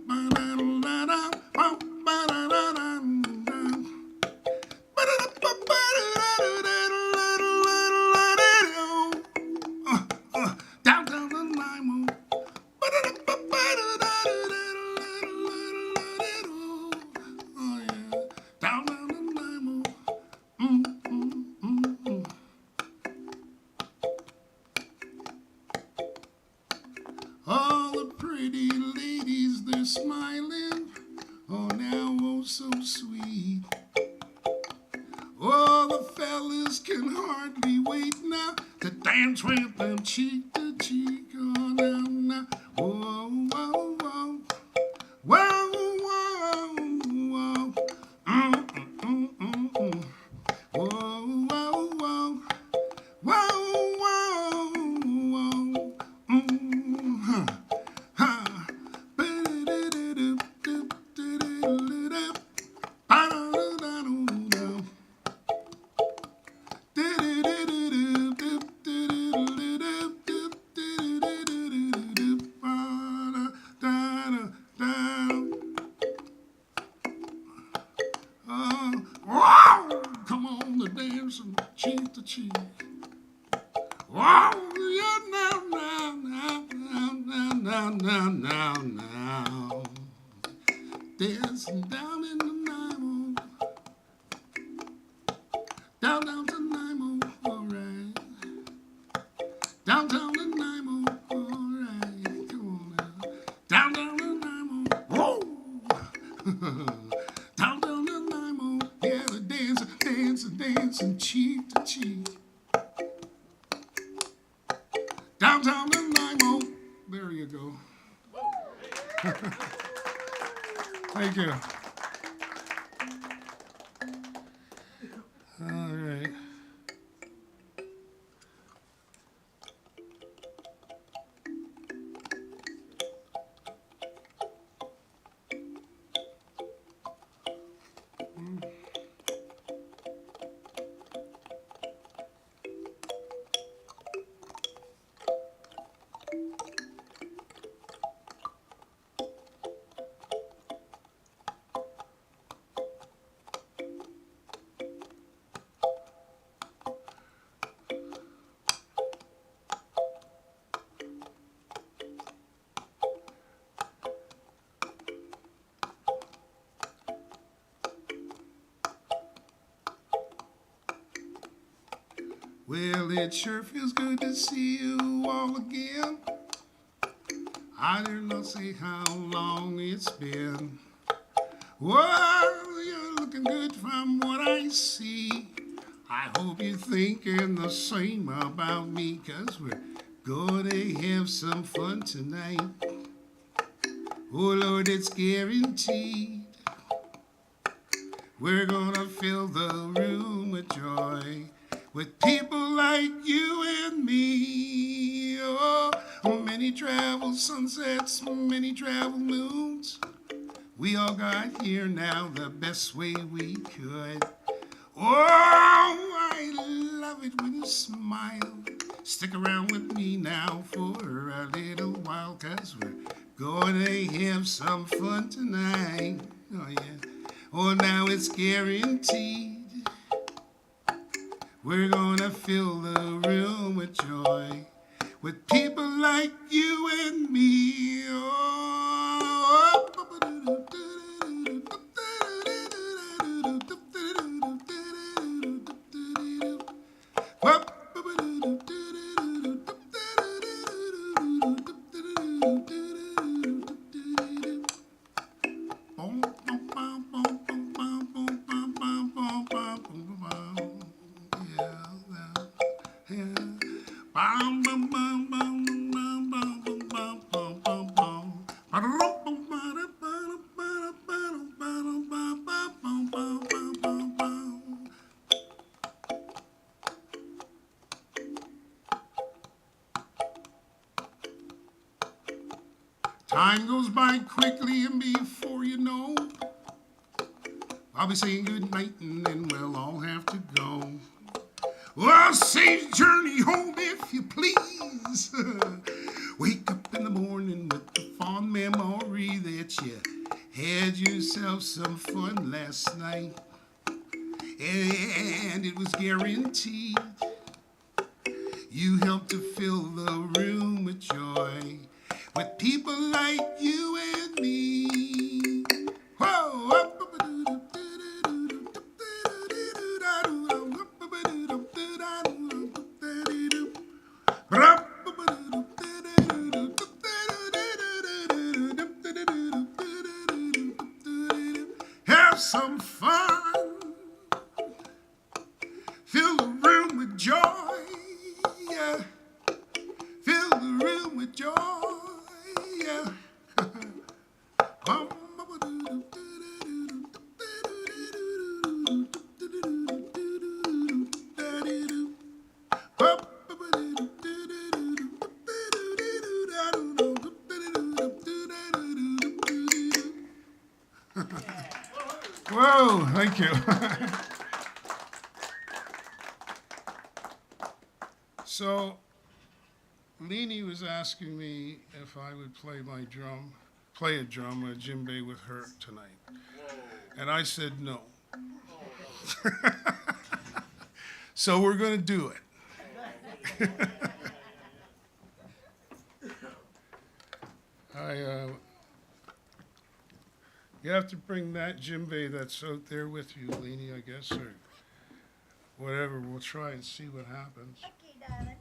ba-da-da-da-da. fellas can hardly wait now to dance with them cheek to cheek. Oh, now, now. Whoa, whoa, whoa. Whoa, whoa, whoa. Whoa, whoa, whoa. Whoa, whoa, whoa. Huh. Ha. Wow! Come on, the dance from cheek to cheek. Wow! Yeah, now. Dancing down in the Nemo. Down to Nemo, alright. Downtown to Nemo, alright. Come on now. Down to Nemo. Whoa! Down to Nemo. Yeah, the dancing cheek to cheek. Downtown to Nemo. There you go. Thank you. All right. Well, it sure feels good to see you all again. I dare not say how long it's been. Well, you're looking good from what I see. I hope you're thinking the same about me, 'cause we're gonna have some fun tonight. Oh Lord, it's guaranteed. We're gonna fill the room with joy, with people like you and me. Oh, many travel sunsets, many travel moons. We all got here now the best way we could. Oh, I love it when you smile. Stick around with me now for a little while, 'cause we're gonna have some fun tonight. Oh yeah. Oh, now it's guaranteed. We're gonna fill the room with joy, with people like you and me. Time goes by quickly, and before you know, I'll be saying good night, and then we'll all have to go. Well, safe journey home, if you please. Wake up in the morning with the fond memory that you had yourself some fun last night, and it was guaranteed. You helped to fill the room with joy, with people like you and me. Whoa. Have some fun. Fill thank you. So, Leanie was asking me if I would play a drum, a djembe with her tonight. And I said no. So we're going to do it. You have to bring that djembe that's out there with you, Leanie, I guess, or whatever. We'll try and see what happens. Okay, darling.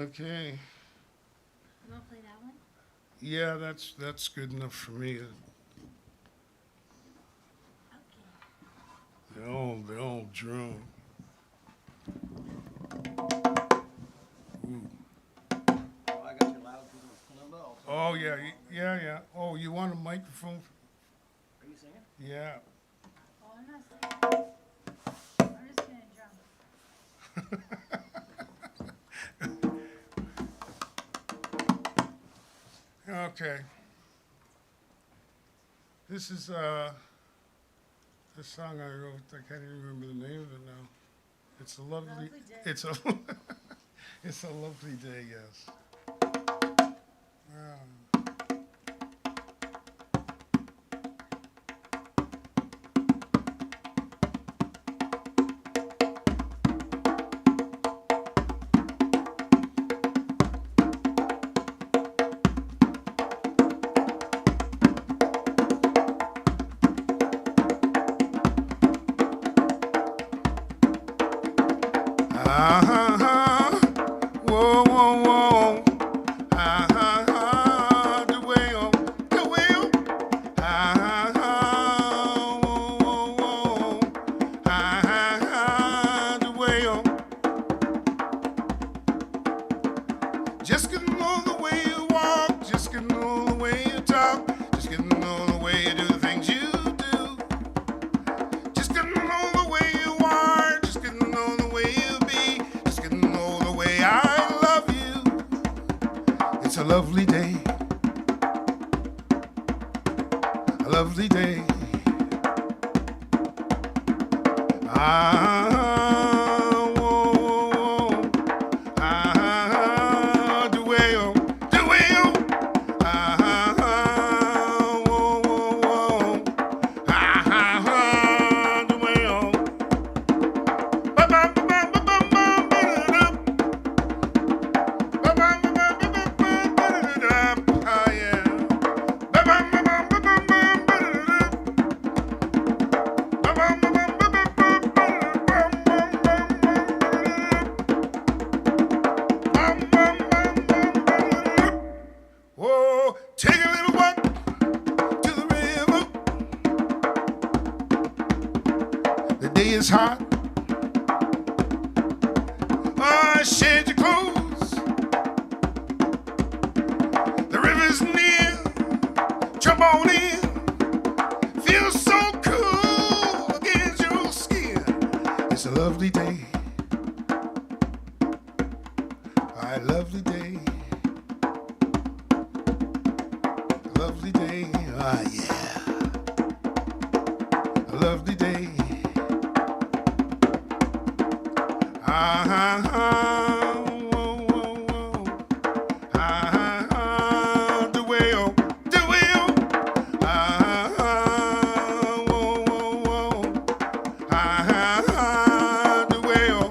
Okay. You want to play that one? Yeah, that's good enough for me. Okay. The old drum. Ooh. Oh, I got your loud little also. Oh yeah, yeah. Oh, you want a microphone? Are you singing? Yeah. Oh, I'm not singing. I'm just gonna drum. Okay. This is this song I wrote. I can't even remember the name of it now. It's a lovely. Lovely day. It's a. It's a lovely day. Yes. Yeah. Whoa, whoa, whoa. The way on, the way on. Whoa, whoa, whoa. The way on. Just getting on the way you walk, just getting on the way you talk, just getting on the way you do the things you do. Just getting on the way you are, just getting on the way you be, just getting on the way I love you. It's a lovely day, a lovely day. Whoa, whoa, whoa. The way on, the way on. Whoa, whoa, whoa. The way on. Whoa, take a little walk to the river. The day is hot. Shed your clothes. The river's near. Jump on in. Feels so cool against your skin. It's a lovely day. A lovely day. A lovely day. Ah, yeah. A lovely day. Whoa, whoa, whoa. The way on, the way on. Whoa, whoa, whoa. The way on.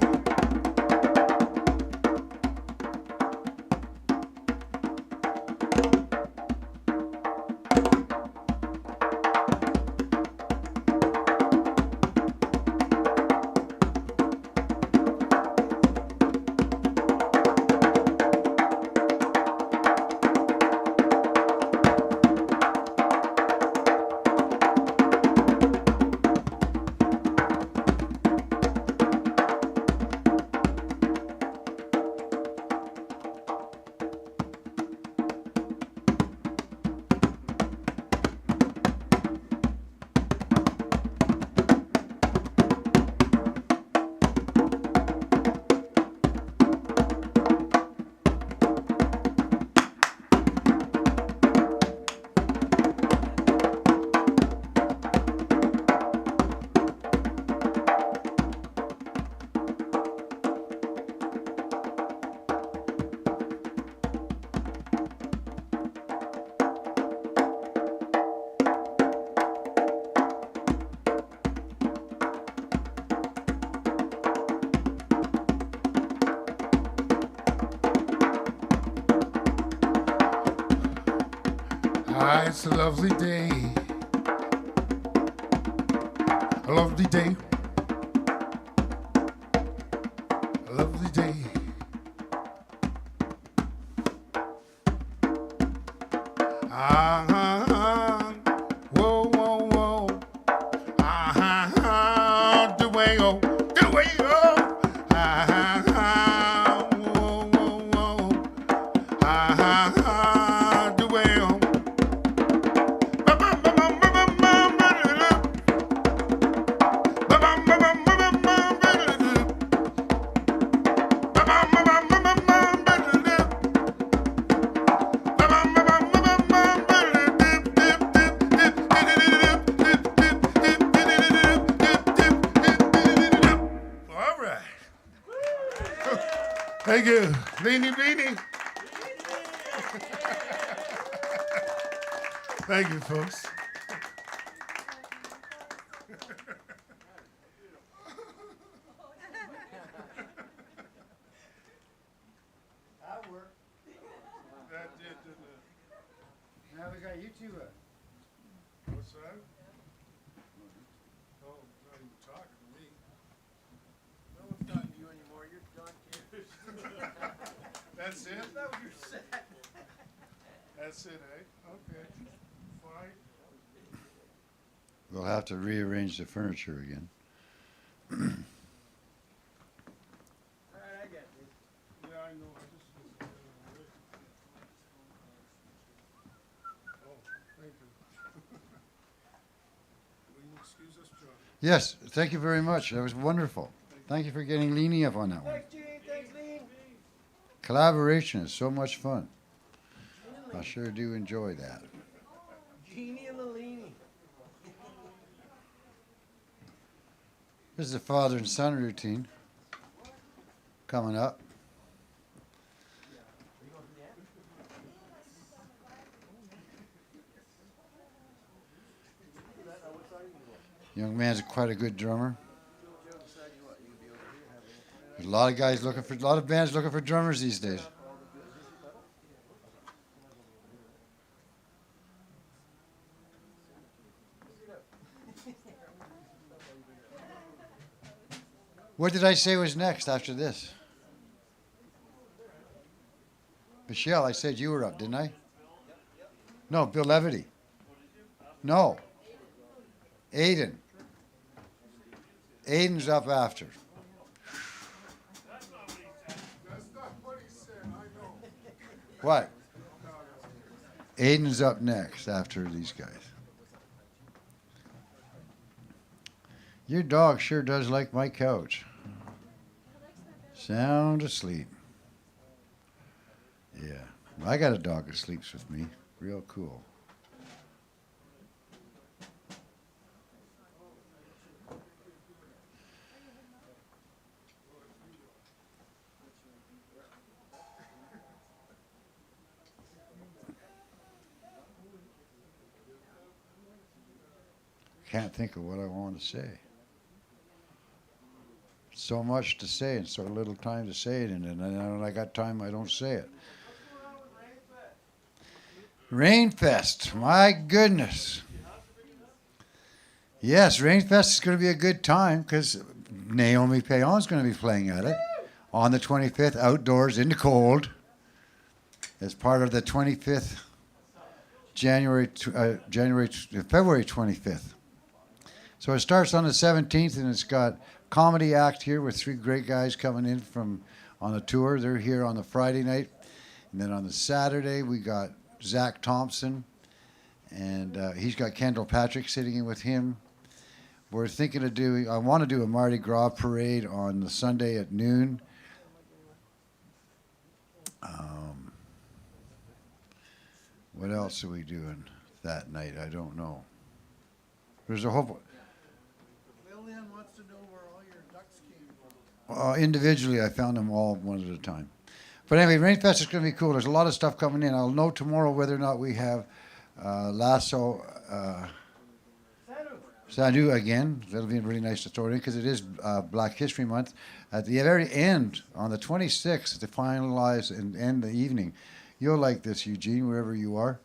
Ah, it's a lovely day. A lovely day. A lovely day. Ah, whoa, whoa, whoa. Ah, the way go, the way go. Ah, whoa, whoa, whoa. Ah, the way go. All right. Thank you, Leanie Beanie. Thank you, folks. That worked. That did, didn't it? Now we got you two. What's that? Oh, not even talking to me. No one's talking to you anymore. You're done, kid. That's it? That was your set. That's it, eh? Okay. Fine. We'll have to rearrange the furniture again. All right, I got this. Yeah, I know. I just was, oh, thank you. Will you excuse us, John? Yes, thank you very much. That was wonderful. Thank you for getting Leanie up on that one. Thanks, Gene. Thanks, Lean. Collaboration is so much fun. I sure do enjoy that. Genie and the Leanie. This is the father and son routine coming up. Young man's quite a good drummer. There's a lot of guys looking for, a lot of bands looking for drummers these days. What did I say was next after this? Michelle, I said you were up, didn't I? No, Bill Levity. No. Aiden. Aiden's up after. That's not what he said, I know. What? Aiden's up next after these guys. Your dog sure does like my couch. Sound asleep. Yeah. I got a dog that sleeps with me. Real cool. Can't think of what I want to say. So much to say and so little time to say it in, and then when I got time, I don't say it. Rainfest, my goodness. Yes, Rainfest is going to be a good time because Naomi Payon's going to be playing at it on the 25th, outdoors in the cold, as part of the 25th February 25th. So it starts on the 17th, and it's got comedy act here with three great guys coming in from on a tour. They're here on the Friday night, and then on the Saturday we got Zach Thompson, and he's got Kendall Patrick sitting in with him. We're thinking of doing. I want to do a Mardi Gras parade on the Sunday at noon. What else are we doing that night? I don't know. There's a whole. Lillian wants to know where all your ducks came from. Individually, I found them all one at a time. But anyway, Rainfest is going to be cool. There's a lot of stuff coming in. I'll know tomorrow whether or not we have Lasso Sanu again. That'll be really nice to throw it in because it is Black History Month. At the very end, on the 26th, to finalize and end the evening, you'll like this, Eugene, wherever you are.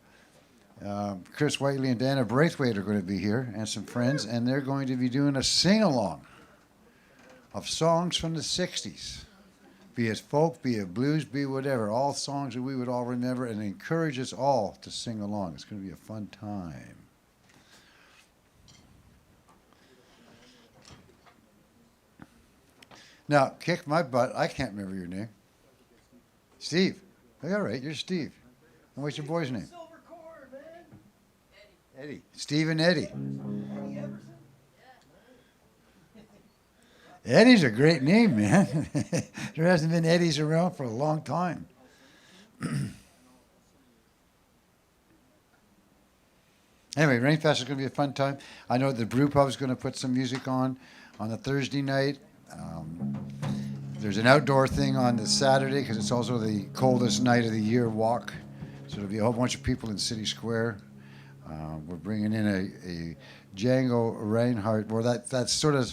Chris Whiteley and Dana Braithwaite are going to be here, and some friends, and they're going to be doing a sing-along of songs from the 60s. Be it folk, be it blues, be whatever. All songs that we would all remember, and encourage us all to sing along. It's going to be a fun time. Now, kick my butt. I can't remember your name. Steve. All right, you're Steve. And what's your boy's name? Silver cord, man. Eddie. Steve and Eddie. Eddie Everson. Eddie's a great name, man. There hasn't been Eddies around for a long time. Anyway, Rainfest is going to be a fun time. I know the Brew Pub's going to put some music on the Thursday night. There's an outdoor thing on the Saturday because it's also the coldest night of the year walk. So there'll be a whole bunch of people in City Square. We're bringing in a Django Reinhardt, or that's sort of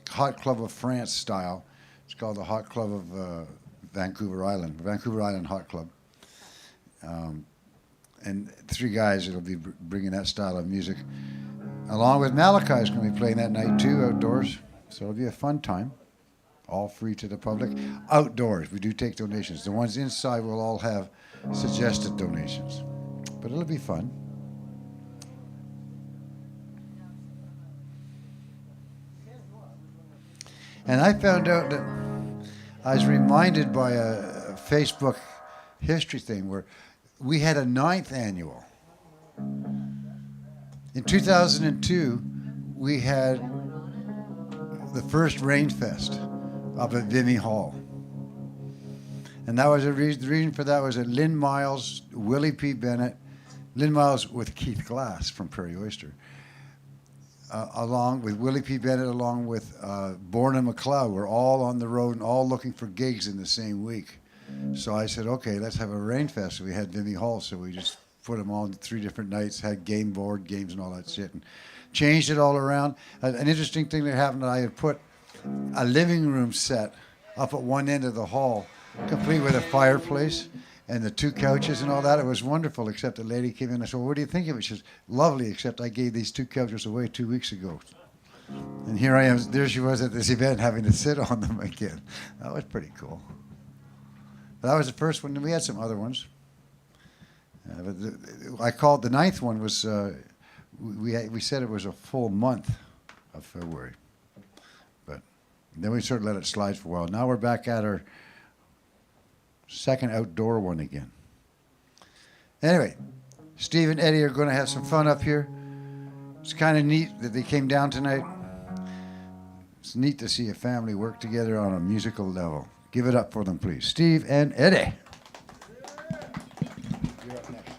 Hot Club of France style. It's called the Hot Club of Vancouver Island Hot Club. And three guys that'll be bringing that style of music. Along with Malachi's going to be playing that night too, outdoors. So it'll be a fun time. All free to the public. Outdoors, we do take donations. The ones inside will all have suggested donations. But it'll be fun. And I found out that I was reminded by a Facebook history thing where we had a 9th annual. In 2002, we had the first Rainfest up at Vimy Hall. And that was the reason for that was that Lynn Miles, Willie P. Bennett, Lynn Miles with Keith Glass from Prairie Oyster, along with Willie P. Bennett, along with Borna McLeod, were all on the road and all looking for gigs in the same week. So I said, okay, let's have a Rainfest. So we had Vimy Hall, so we just put them on 3 different nights, had game board games and all that shit, and changed it all around. An interesting thing that happened, I had put a living room set up at one end of the hall, complete with a fireplace and the 2 couches and all that. It was wonderful, except the lady came in and I said, well, what do you think of it? She says, lovely, except I gave these 2 couches away 2 weeks ago. And here I am, there she was at this event having to sit on them again. That was pretty cool. But that was the first one, and we had some other ones. I called the 9th one was, we said it was a full month of February. But then we sort of let it slide for a while. Now we're back at our second outdoor one again. Anyway, Steve and Eddie are going to have some fun up here. It's kind of neat that they came down tonight. It's neat to see a family work together on a musical level. Give it up for them, please. Steve and Eddie. You're up next.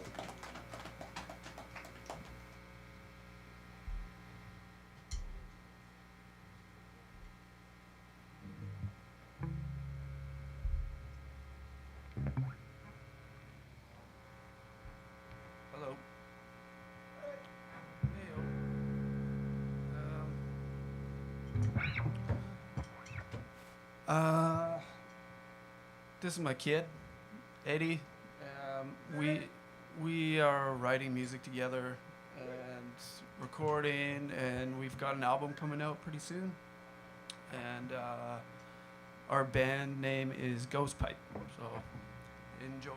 Hello. This is my kid, Eddie. We are writing music together and recording, and we've got an album coming out pretty soon. And our band name is Ghost Pipe. So enjoy.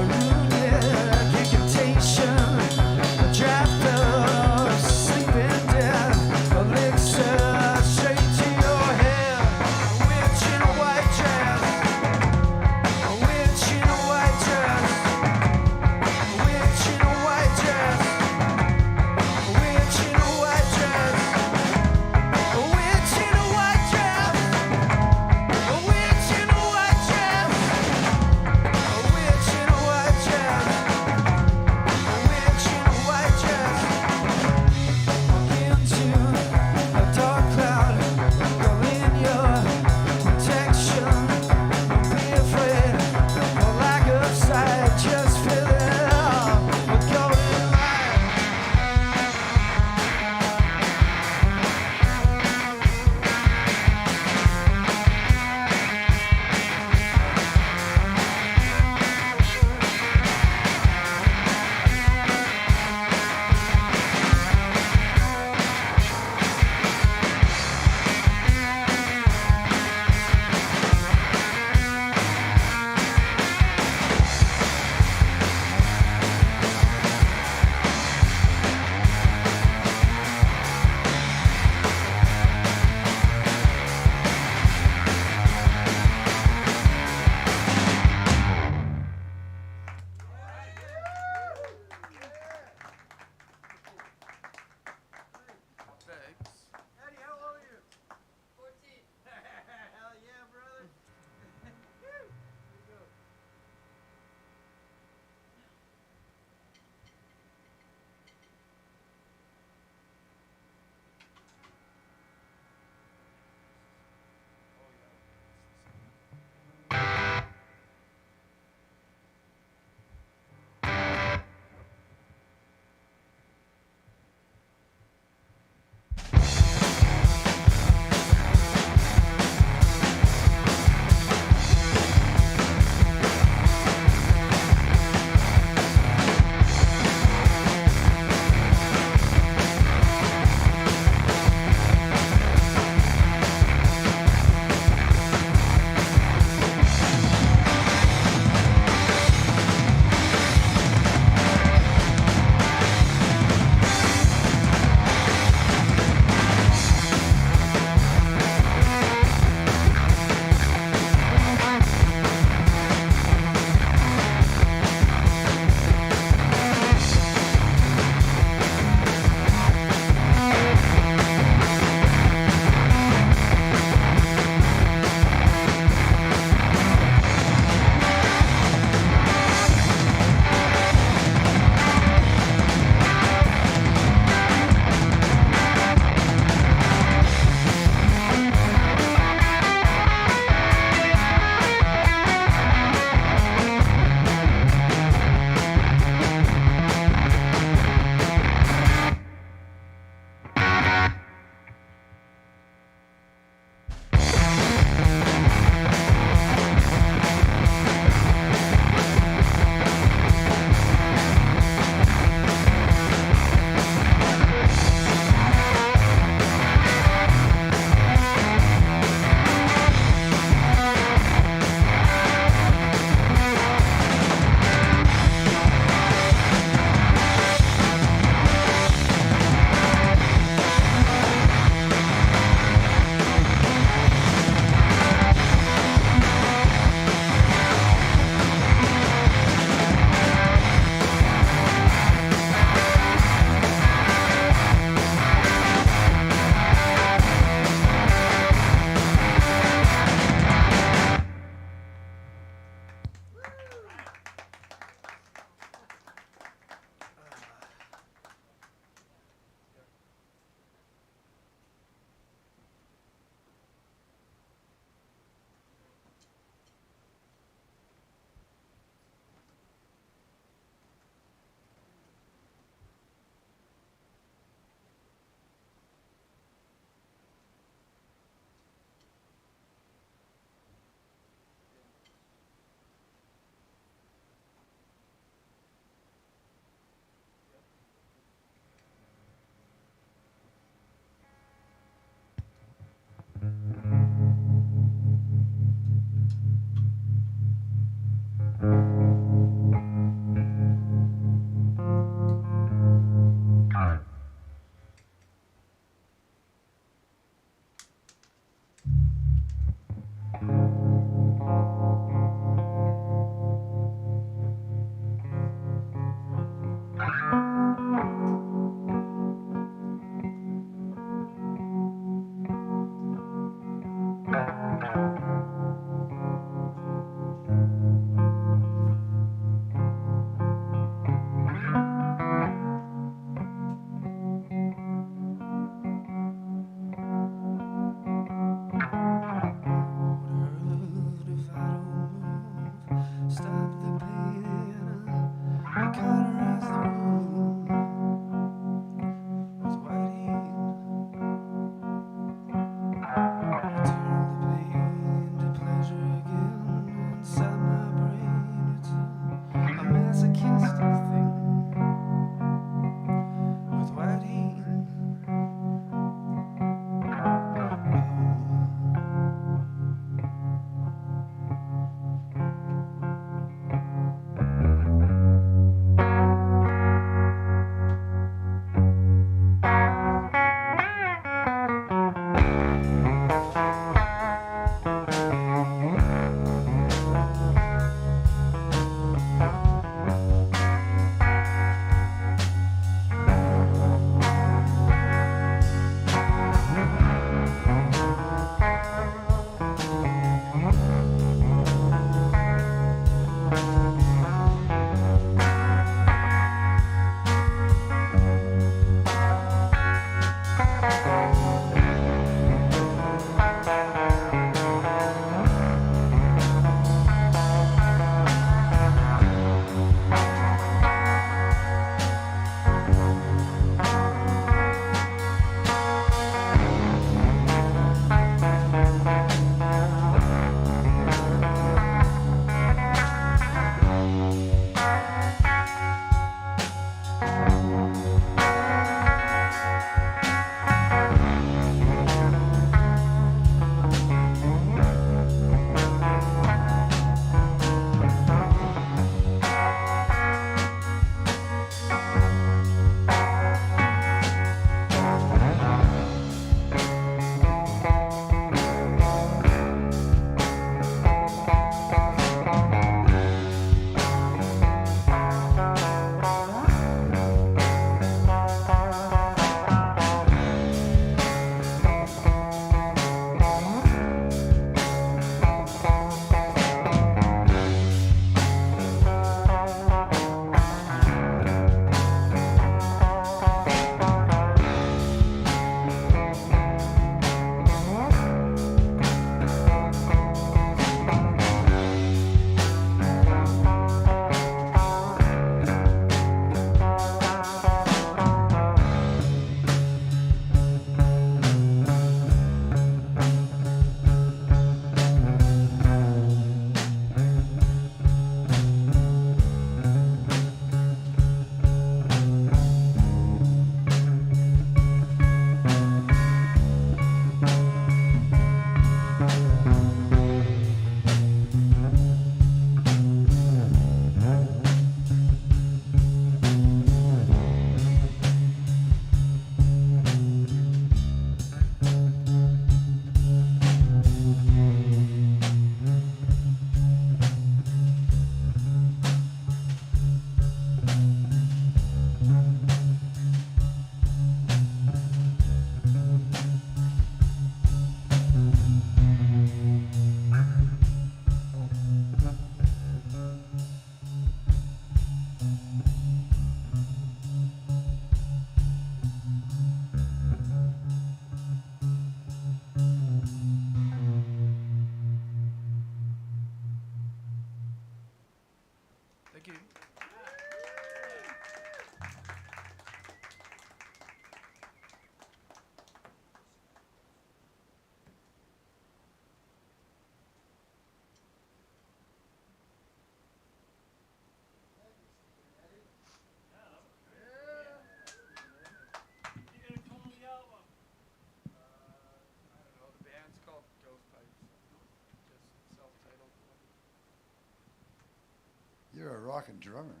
rocking drummer.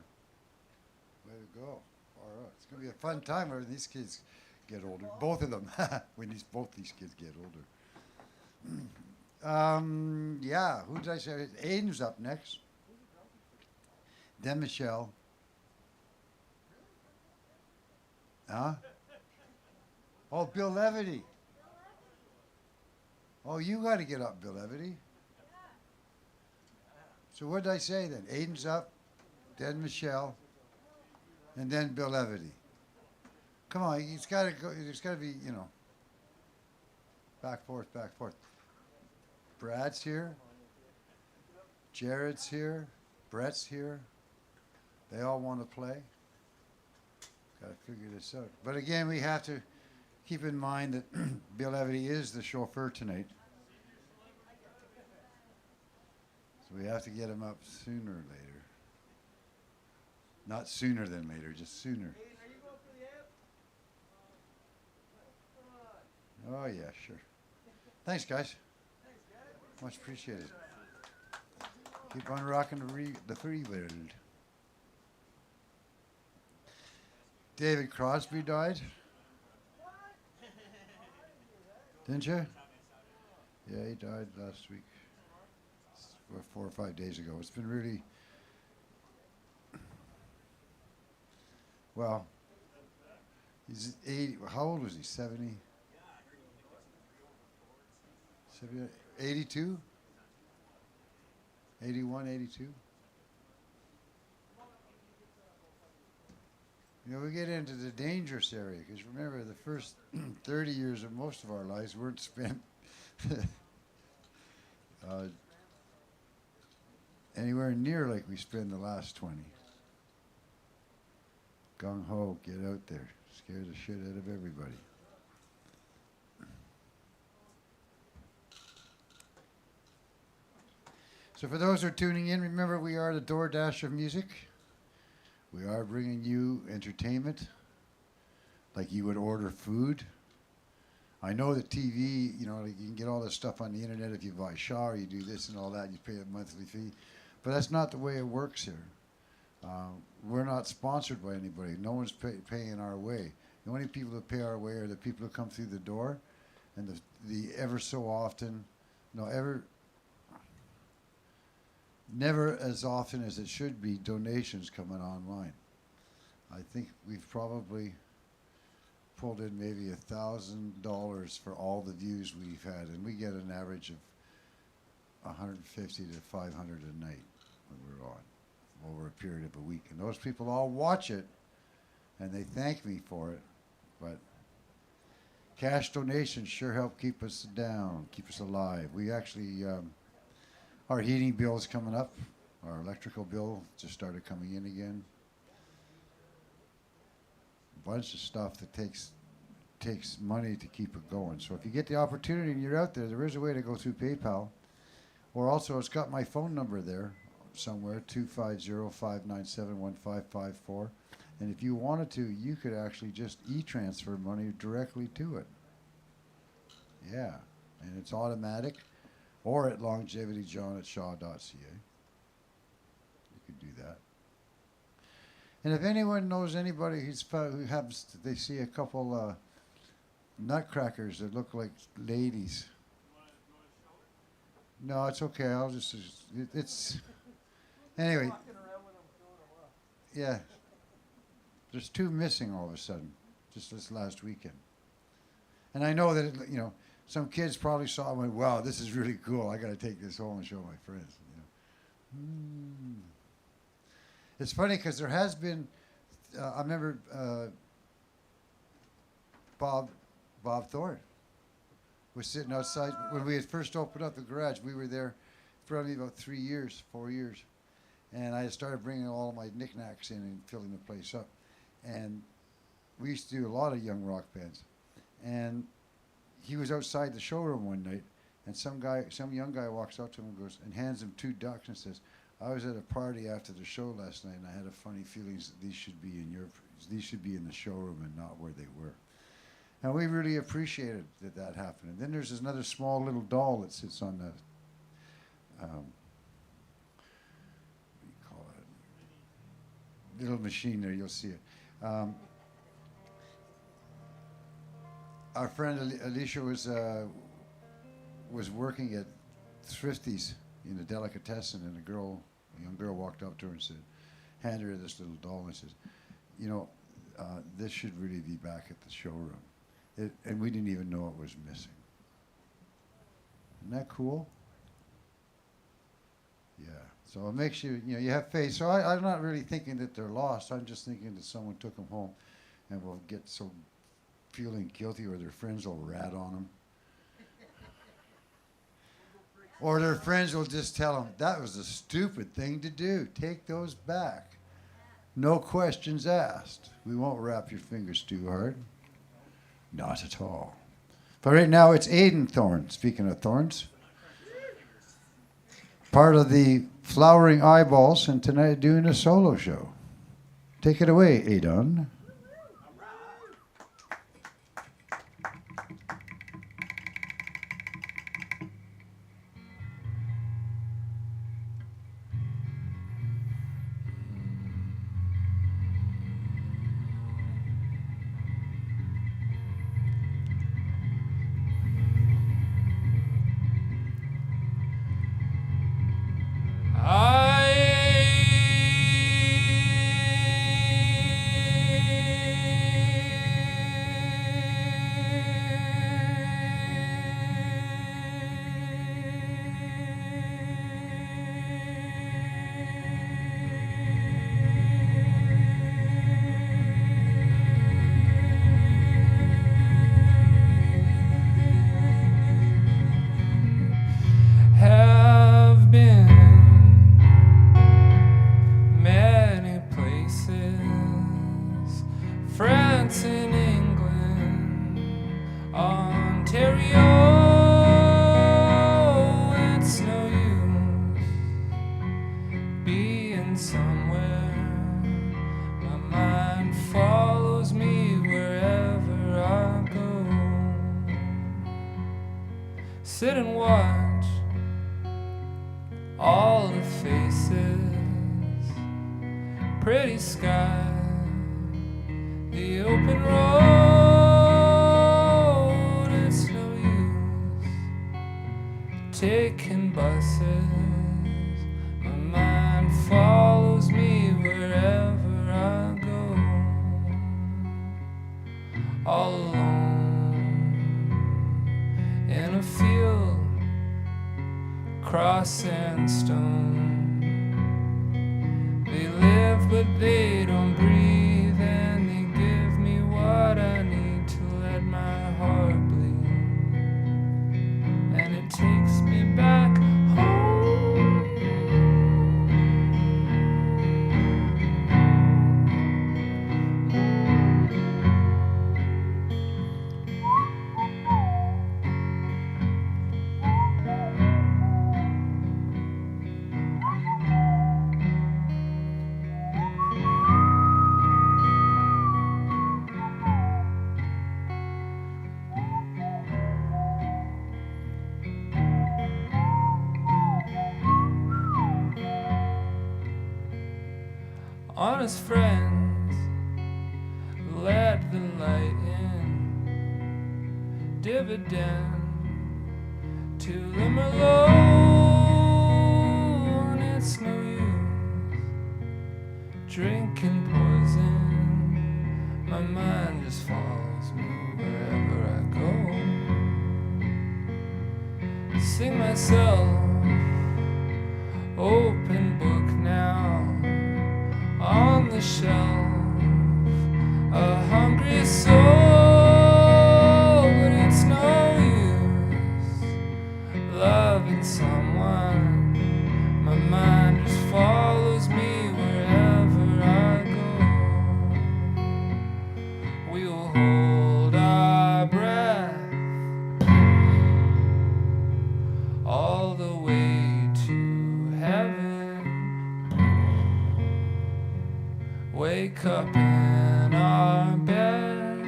Way to go. All right. It's going to be a fun time when these kids get older. Both of them. Both these kids get older. Yeah, who did I say? Aiden's up next. Then Michelle. Huh? Oh, Bill Levity. Oh, you got to get up, Bill Levity. So what did I say then? Aiden's up, then Michelle, and then Bill Levity. Come on, it's got to go. There's got to be, back forth, back forth. Brad's here. Jared's here. Brett's here. They all want to play. Got to figure this out. But again, we have to keep in mind that Bill Levity is the chauffeur tonight. So we have to get him up sooner or later. Not sooner than later, just sooner. Oh, yeah, sure. Thanks, guys. Much appreciated. Keep on rocking the free world. David Crosby died. Didn't you? Yeah, he died last week. 4 or 5 days ago. It's been really, well, he's 80, how old was he, 70? 82? 81, 82? We get into the dangerous area, because remember, the first 30 years of most of our lives weren't spent anywhere near like we spend the last 20. Gung ho, get out there. Scare the shit out of everybody. So for those who are tuning in, remember we are the DoorDash of music. We are bringing you entertainment like you would order food. I know that TV, you can get all this stuff on the internet if you buy Shaw, you do this and all that, you pay a monthly fee. But that's not the way it works here. We're not sponsored by anybody. No one's paying our way. The only people that pay our way are the people who come through the door, and the ever so often, never as often as it should be, donations coming online. I think we've probably pulled in maybe $1,000 for all the views we've had, and we get an average of 150 to 500 a night when we're on over a period of a week. And those people all watch it, and they thank me for it. But cash donations sure help keep us down, keep us alive. We actually, our heating bill is coming up. Our electrical bill just started coming in again. A bunch of stuff that takes money to keep it going. So if you get the opportunity and you're out there, there is a way to go through PayPal. Or also, it's got my phone number there somewhere, 250-597-1554. And if you wanted to, you could actually just e-transfer money directly to it. Yeah, and it's automatic. Or at longevityjohn@shaw.ca. You could do that. And if anyone knows anybody who happens to, they see a couple nutcrackers that look like ladies. No, it's okay. I'll just, it's, anyway. Yeah. There's 2 missing all of a sudden, just this last weekend. And I know that, some kids probably saw it and went, wow, this is really cool. I got to take this home and show my friends. It's funny because there has been, I remember Bob Thorne was sitting outside when we had first opened up the garage. We were there probably about 4 years. And I started bringing all of my knickknacks in and filling the place up. And we used to do a lot of young rock bands. And he was outside the showroom one night, and some young guy walks up to him and goes and hands him 2 ducks and says, I was at a party after the show last night, and I had a funny feeling that these should be in the showroom and not where they were. And we really appreciated that happened. And then there's another small little doll that sits on the, what do you call it? little machine there. You'll see it. Our friend Alicia was working at Thrifty's in a delicatessen, and a young girl walked up to her and said, handed her this little doll and says, you know, this should really be back at the showroom. And we didn't even know it was missing. Isn't that cool? Yeah. So it makes you, you have faith. So I'm not really thinking that they're lost. I'm just thinking that someone took them home and will get so feeling guilty, or their friends will rat on them. Or their friends will just tell them, that was a stupid thing to do. Take those back. No questions asked. We won't wrap your fingers too hard. Not at all. But right now it's Aiden Thorne, speaking of thorns. Part of the Flowering Eyeballs, and tonight doing a solo show. Take it away, Aiden. Sit and watch all the faces, pretty sky, the open road. It's no use taking buses. My mind follows me wherever I go. All alone in a field, cross and stone. They live but they don't breathe, and they give me what I need to let my heart bleed. And it takes me back home. Honest friends, let the light in. Dividend to them alone. It's no use drinking poison. My mind just follows me wherever I go. Sing myself open book now. On the shelf, a hungry soul, but it's no use loving someone. My mind just follows me wherever I go. We'll hold our breath all the way to heaven. Wake up in our bed.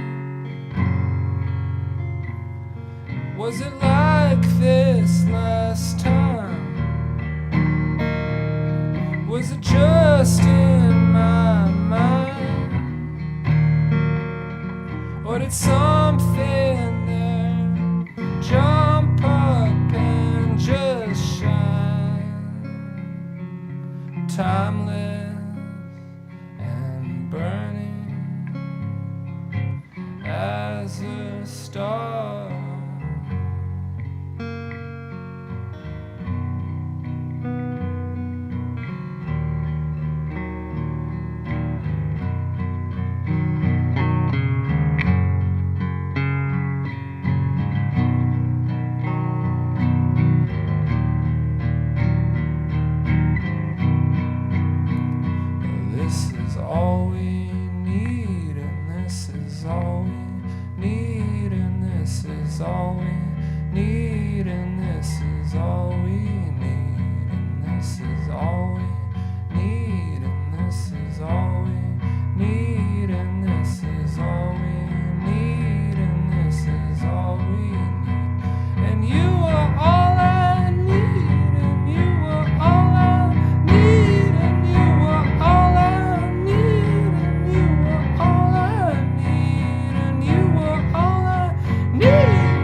Was it like this last time? Was it just in my mind? with something there. Jump up and just shine. Timeless and burning as a star. This is all we need, and this is all we need, and this is all we need, and this is all we need, and this is all we need, and this is all we need, and this is all we need, and this is all we need, and you are all I need, and you are all I need, and you are all I need, and you are all I need, and you are all I need,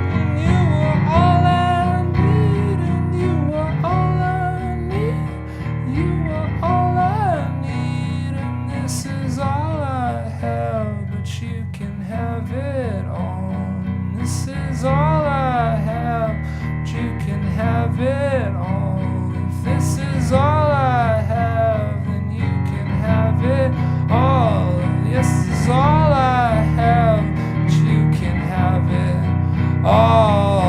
and you are all I need, and you are all I need, you are all I need, and this is all I have, but you can have it all. This is all I have, but you can have it all. If this is all I have, then you can have it all. This is all I have, but you can have it all.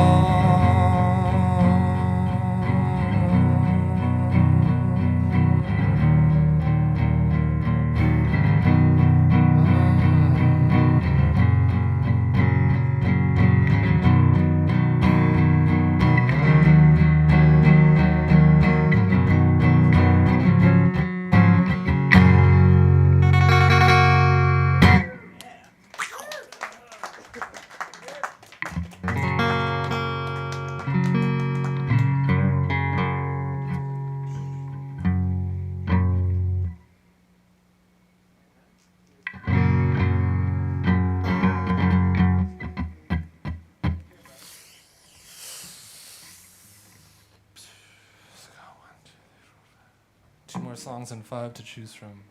Two more songs and 5 to choose from.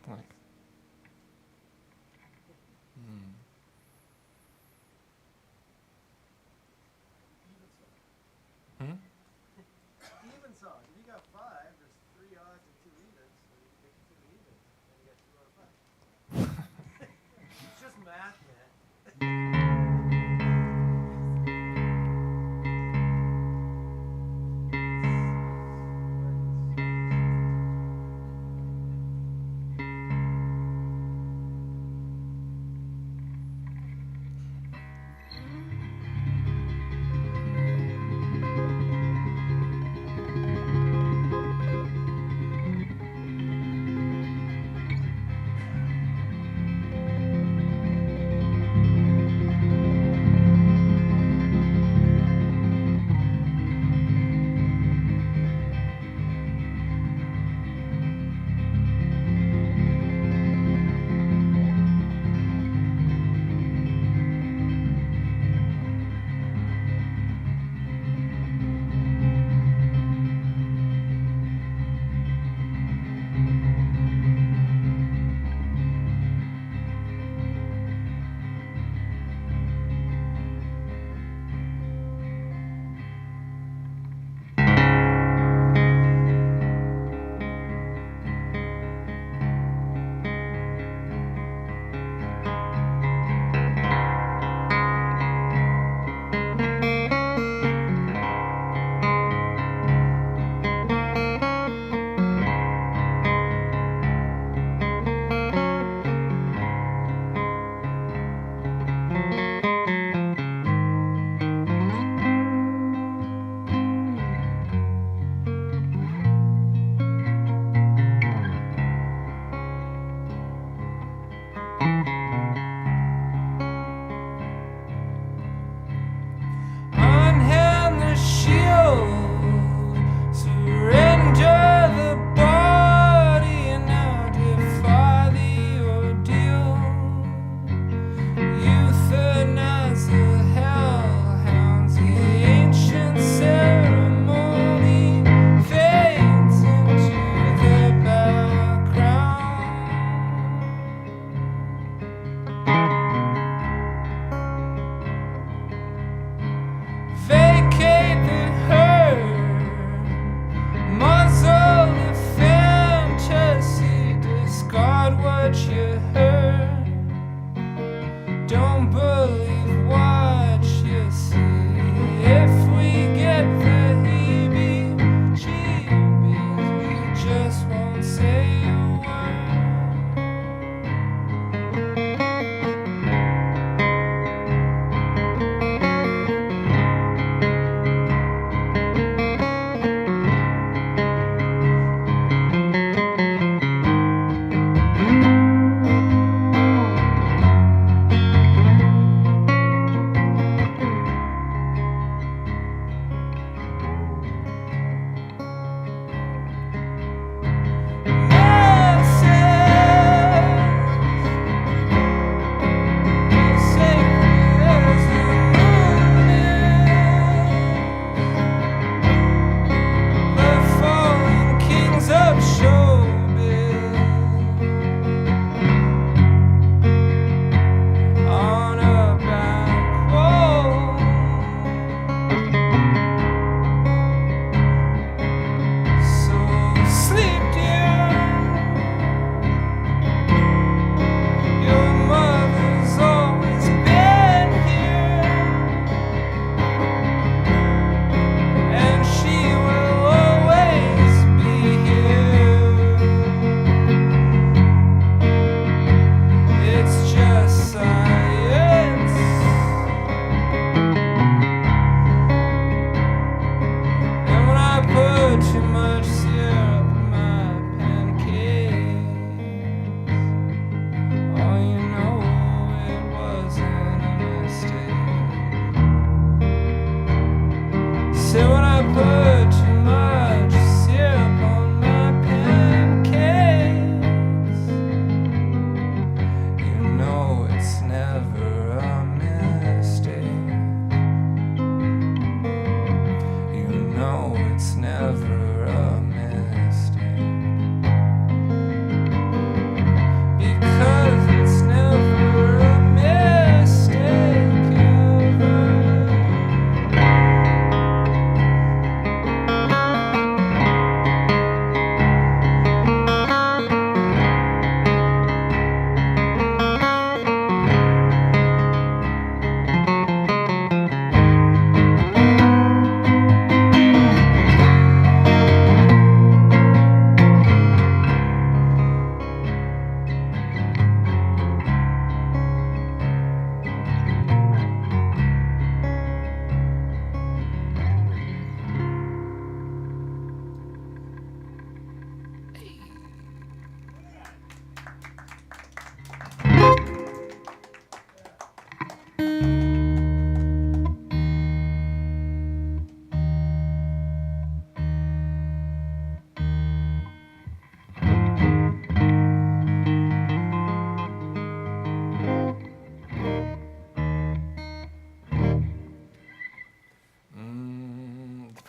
Like, Even song. If you got 5, there's 3 odds and 2 evens, so you pick 2 evens, and you get 2 out of 5. It's just math, man.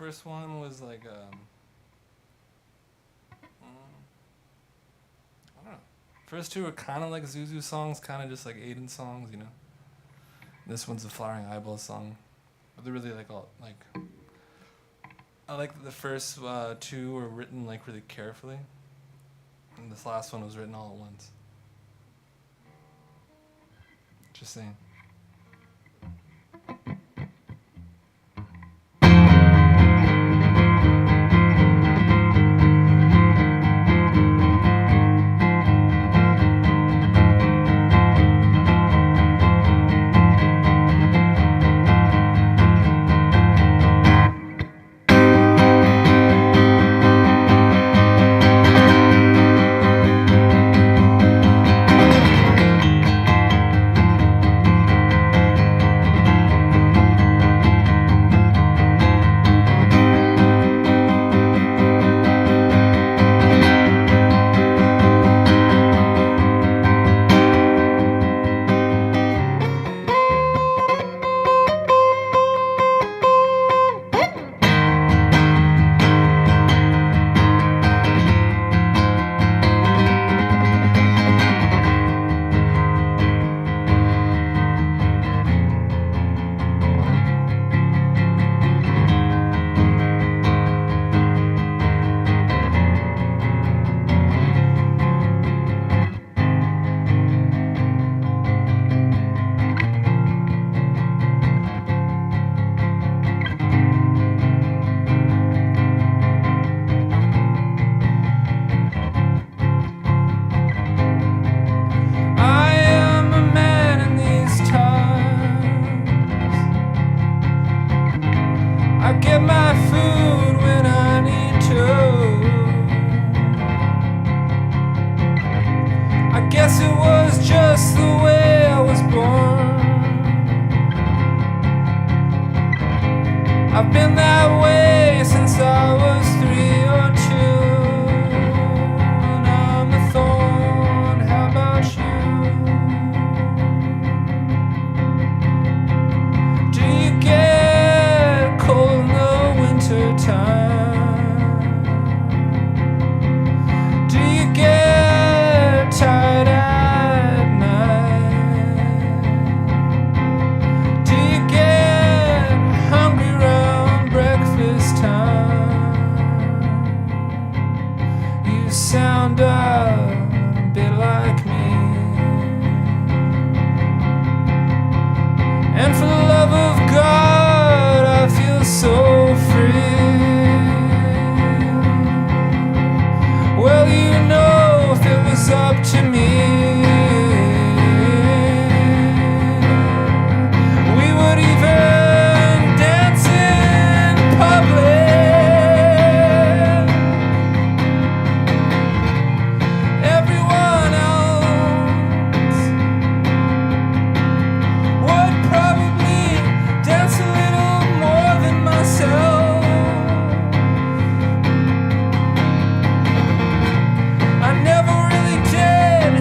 first one was like, I don't know. First two were kind of like Zuzu songs, kind of just like Aiden songs, you know. This one's a Flowering Eyeball song. But they're really like all like. I like the first two were written like really carefully, and this last one was written all at once. Just saying. I've been that way since I was 3 or 2, and I'm a thorn. How about you? Do you get cold in the winter time? Do you get tired at night? Do you get hungry round breakfast time? You sound a bit like me. And for the love of God, I feel so free. Well, you know, if it was up to me, we would even dance in public. Everyone else would probably dance a little more than myself. I never really did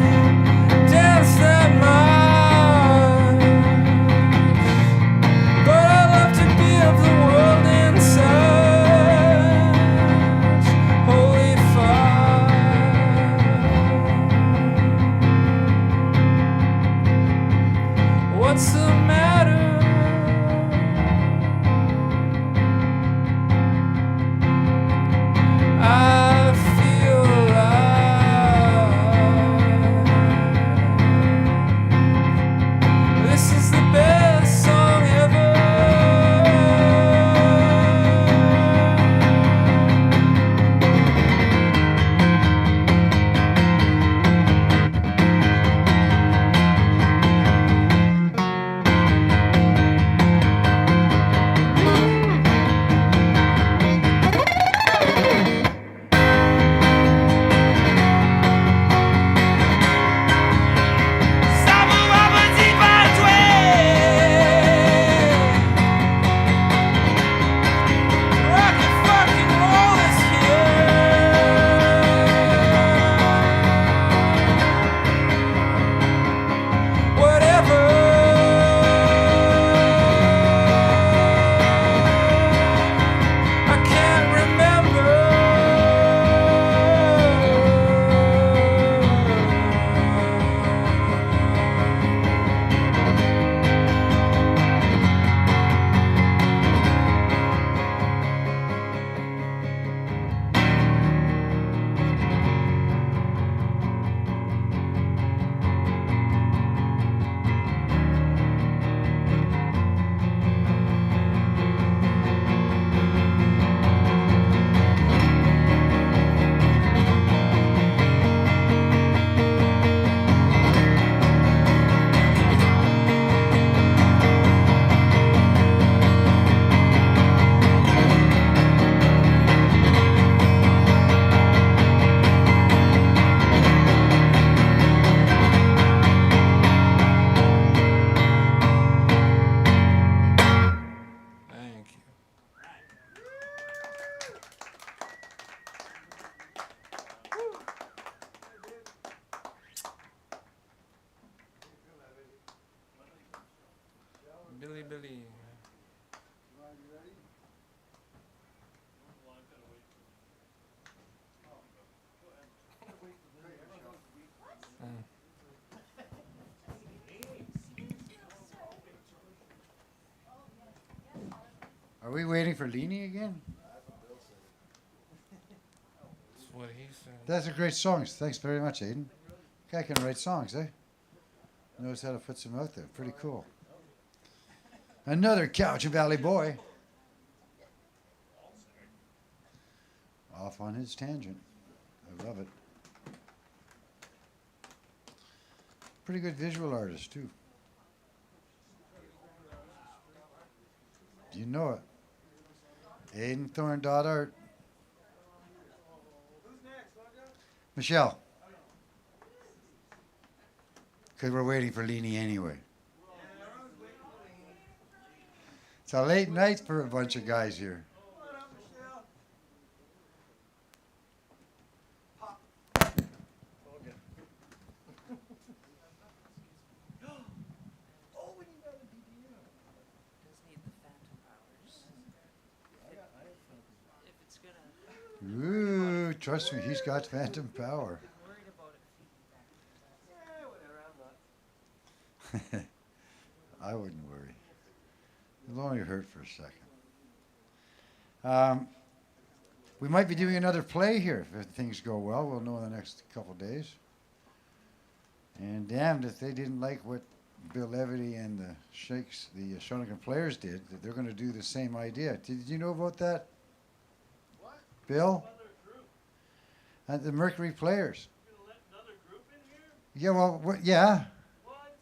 Billy Billy. Are we waiting for Leanie again? That's what he said. That's a great song. Thanks very much, Aiden. Guy can write songs, eh? Knows how to put some out there. Pretty cool. Another Couch Valley boy. Off on his tangent. I love it. Pretty good visual artist, too. You know it. Aiden Thorne art. Michelle. Because we're waiting for Leanie anyway. It's a late night for a bunch of guys here. Ooh, trust me, he's got phantom power. I wouldn't worry. It'll only hurt for a second. We might be doing another play here if things go well. We'll know in the next couple of days. And damned if they didn't like what Bill Levity and the Shakes, the Shawnigan Players did, that they're going to do the same idea. Did you know about that? What? Bill? Another group? And the Mercury Players. You gonna let another group in here? Yeah, well, yeah. What?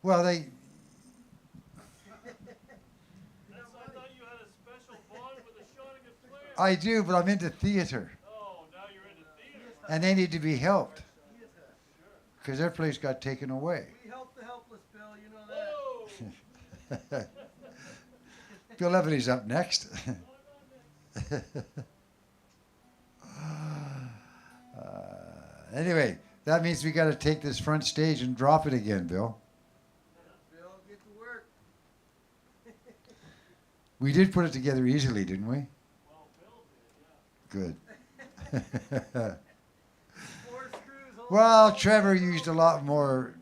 Well, they... I thought you had a special bond with the Shawnigan Players. I do, but I'm into theater. Oh, now you're into theater. And they need to be helped. Because their place got taken away. We help the helpless, Bill. You know that. Bill Levity's up next. Anyway, that means we got to take this front stage and drop it again, Bill. Bill, get to work. We did put it together easily, didn't we? Well, Bill did, yeah. Good. 4 screws. Well, Trevor used a lot more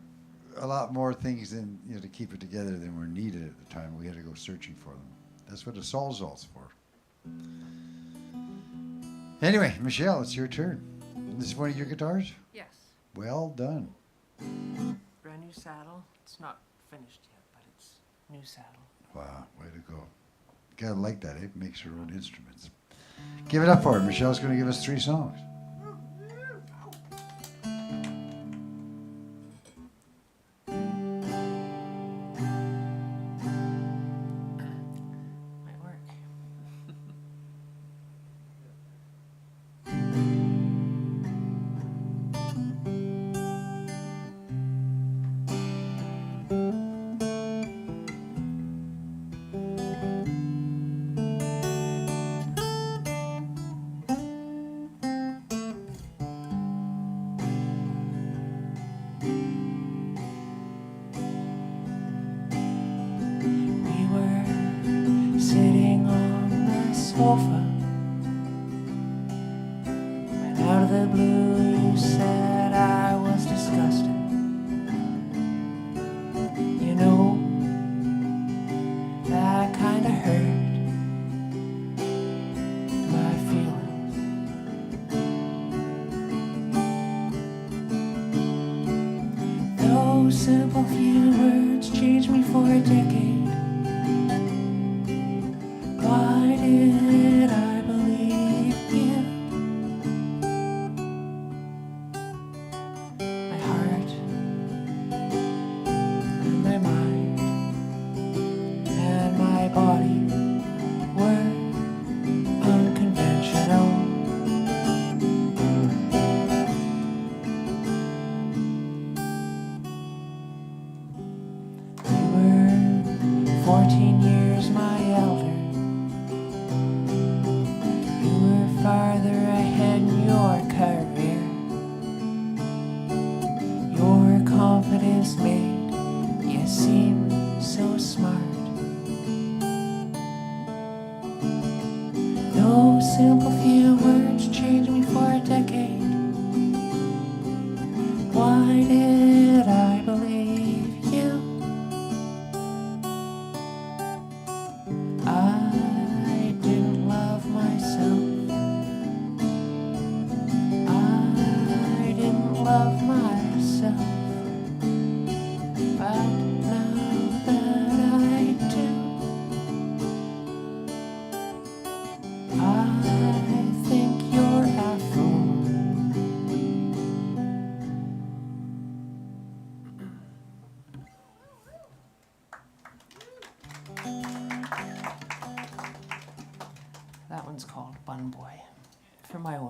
things than to keep it together than were needed at the time. We had to go searching for them. That's what a Sawzall's for. Anyway, Michelle, it's your turn. This is one of your guitars? Yes. Well done. Brand new saddle. It's not finished yet, but it's new saddle. Wow, way to go. Gotta like that, eh? Makes her own instruments. Give it up for her. Michelle's going to give us 3 songs. Might work. We were sitting on the sofa when out of the blue you said I was disgusting. You know, that kinda hurt my feelings. Those simple few words changed me for a decade. Why did I believe you? My heart and my mind and my body were unconventional. You were 14 years my elder. You were farther ahead in your career. Your confidence made you seem so smart.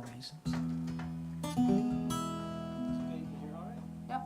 several reasons. Yep.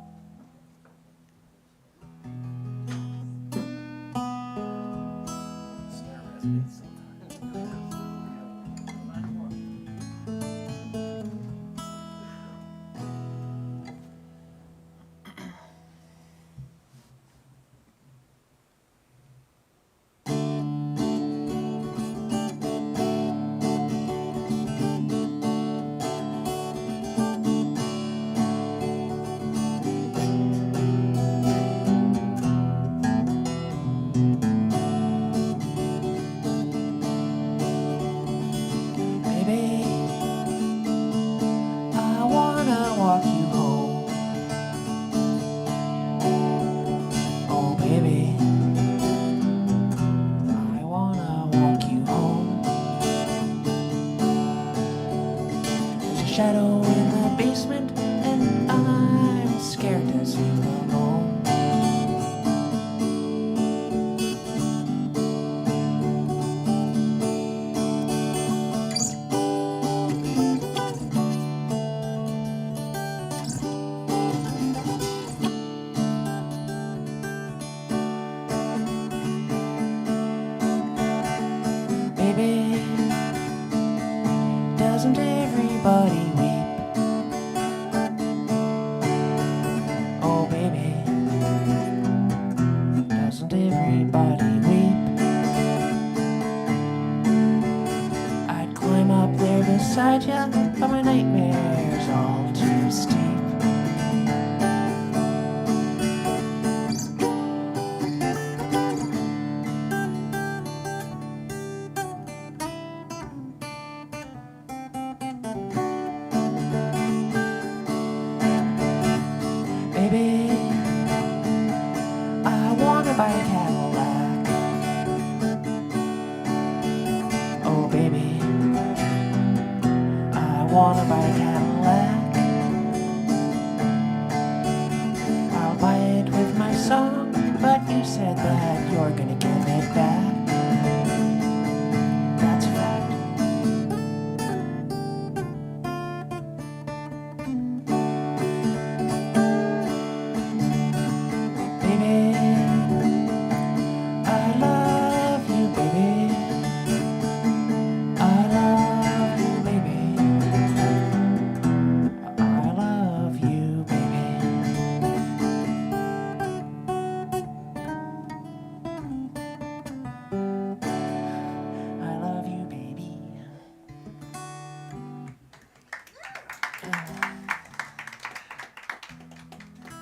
Shadow in the basement, and I'm scared to sleep alone. Baby, doesn't everybody weep? Oh baby, doesn't everybody weep? I'd climb up there beside ya, but my nightmare's all too steep. Baby, I wanna buy a Cadillac. Oh baby, I wanna buy a Cadillac. I'll buy it with my song, but you said that you're gonna give it back. That's a fact.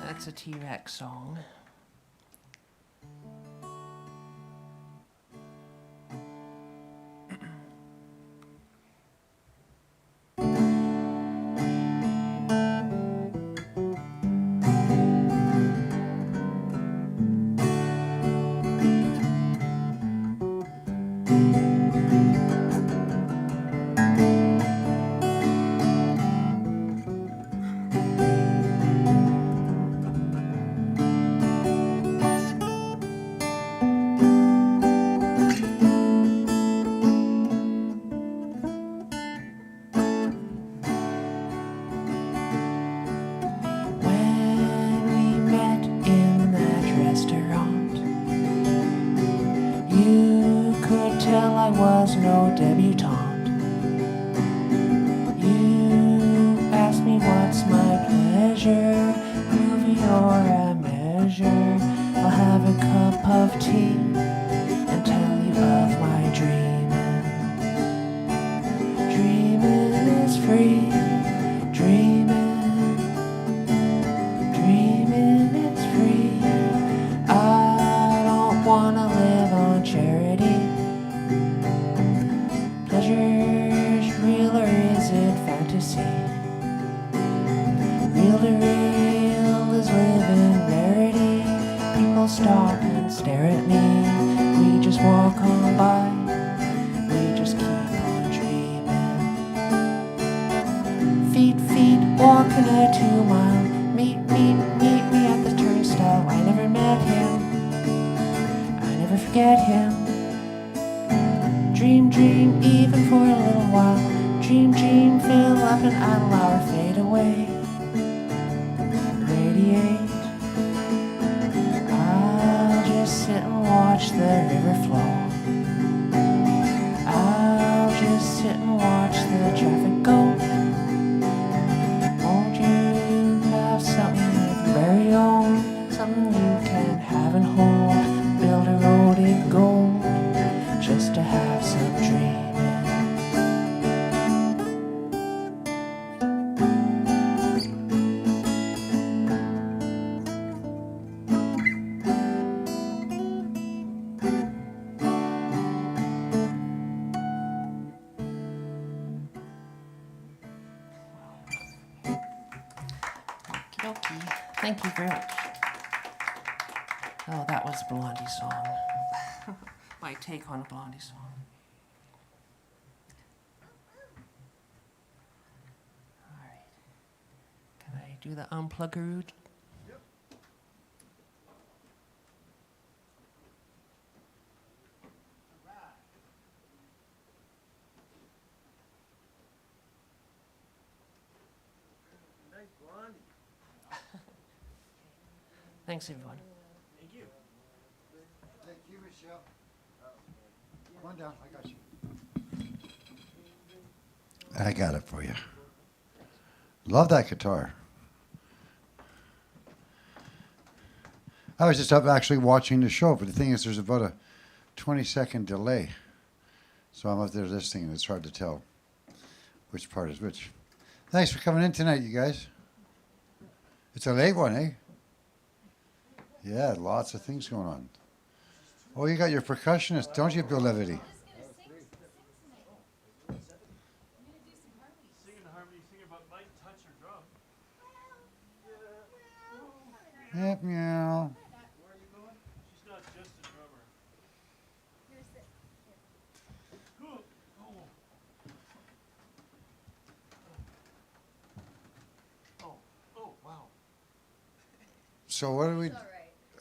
That's a T-Rex song. I was no debutante. You asked me what's my pleasure, movie or a measure. I'll have a cup of tea and tell you of my dreaming. Dreaming is free, dreaming, dreaming is free. I don't wanna live on charity. Pleasure's real or is it fantasy? Real to real is living rarity. People stop and stare at me. We just walk on by. We just keep on dreaming. Feet, walking a 2 mile. Meet me at the turnstile. I never met him. I never forget him. Dream, even for a little while. Dream, feel like happen, I'll allow her fade away. Radiate. I'll just sit and watch the river flow. I'll just sit and watch the traffic go. Won't you have something of your very own? Something you can have and hold. Build a road in gold just to have some dreaming. Okey-dokey. Thank you very much. Oh, that was a Blondie song. My take on a Blondie song. All right. Can I do the unpluggeroo? Yep. Nice blondie. Thanks, everyone. Thank you. Thank you, Michelle. Come on down, I got you. I got it for you. Love that guitar. I was just up actually watching the show, but the thing is there's about a 20-second delay. So I'm up there listening, and it's hard to tell which part is which. Thanks for coming in tonight, you guys. It's a late one, eh? Yeah, lots of things going on. Oh, you got your percussionist, don't you, Bill Levity? Singing harmony, singing about might touch your drum. Yep, meow. Where are you going? She's not just a drummer. Cool. Oh. Oh, wow. So what are we?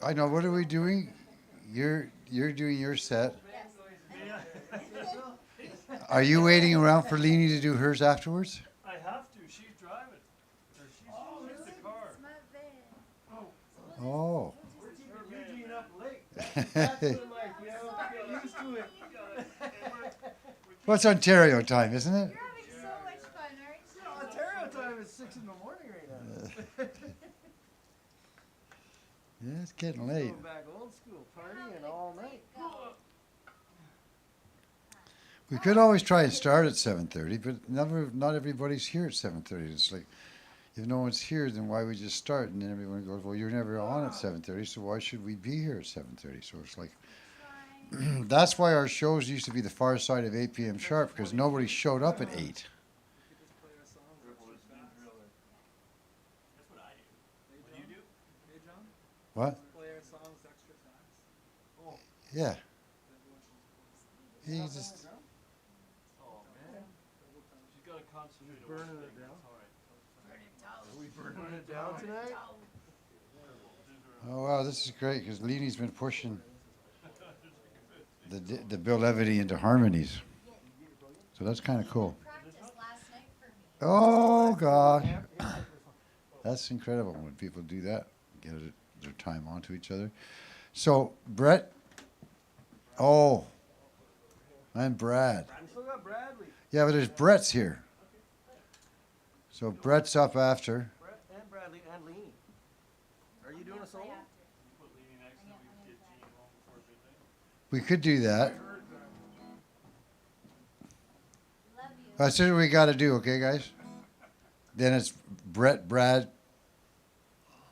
I know. What are we doing? You're doing your set. Are you waiting around for Leanie to do hers afterwards? I have to. She's driving. Or she's in the car. Oh. We're Eugene up late. That's what I'm like, you know, get used to it. Well, it's Ontario time, isn't it? You're having so much fun, aren't you? Ontario time is 6 in the morning right now. Yeah, it's getting late. Going back old school, partying all night. We could always try and start at 7:30, but not everybody's here at 7:30. It's like, if no one's here, then why we just start? And then everyone goes, well, you're never on at 7:30, so why should we be here at 7:30? So it's like, that's why our shows used to be the far side of 8 p.m. sharp, because nobody showed up at 8. What? Play our songs extra fast. Yeah. He just. Oh, man. She's got to concentrate on burning one it thing, down. that's all right. Are we burning it down tonight? Oh wow, this is great because Leanie's been pushing the Bill Levity into harmonies, so that's kind of cool. Oh gosh, that's incredible when people do that, get their time onto each other. So Brett, oh, I'm Brad. We still got Bradley. Yeah, but there's Brett's here. So Brett's up after. Brett and Bradley and Leanie. Are you doing a solo? Put Leanie next and we get Gene home before midnight. We could do that. That's what we got to do, okay, guys? Then it's Brett, Brad,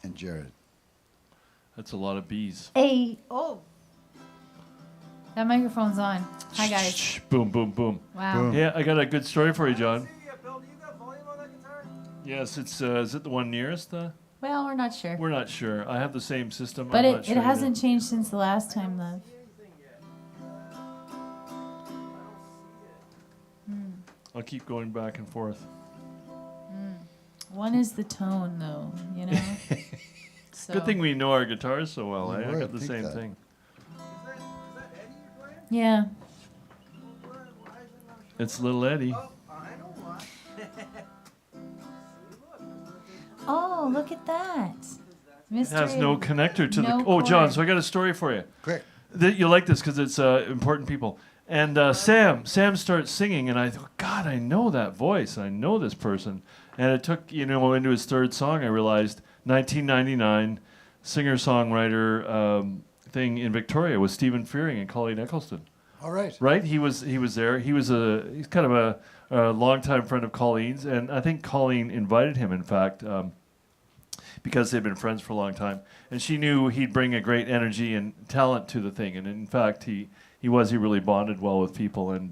and Jared. That's a lot of bees. Hey, oh. That microphone's on. Hi, guys. Shh, boom, boom, boom. Wow. Boom. Yeah, I got a good story for you, John. Bill, do you got volume on that guitar? Yes, it's is it the one nearest? Well, we're not sure. We're not sure. I have the same system. But I'm not it sure hasn't changed since the last time, love. I'll keep going back and forth. One is the tone, though, you know? So, Good thing we know our guitars so well. You Eh? I would got the think same that. thing. Is that Eddie you're playing? yeah. Why is it not? It's little Eddie. Oh, I know why. Oh, look at that. It Mystery. has no connector to no the. Oh, John, cord. so I got a story for you. Quick. You'll like this because it's important people. And Sam starts singing, and I thought, God, I know that voice. I know this person. And it took, into his third song, I realized 1999 singer-songwriter thing in Victoria with Stephen Fearing and Colleen Eccleston. All right. Right? He was there. He's kind of a longtime friend of Colleen's, and I think Colleen invited him, in fact, because they'd been friends for a long time. And she knew he'd bring a great energy and talent to the thing. And in fact, he really bonded well with people and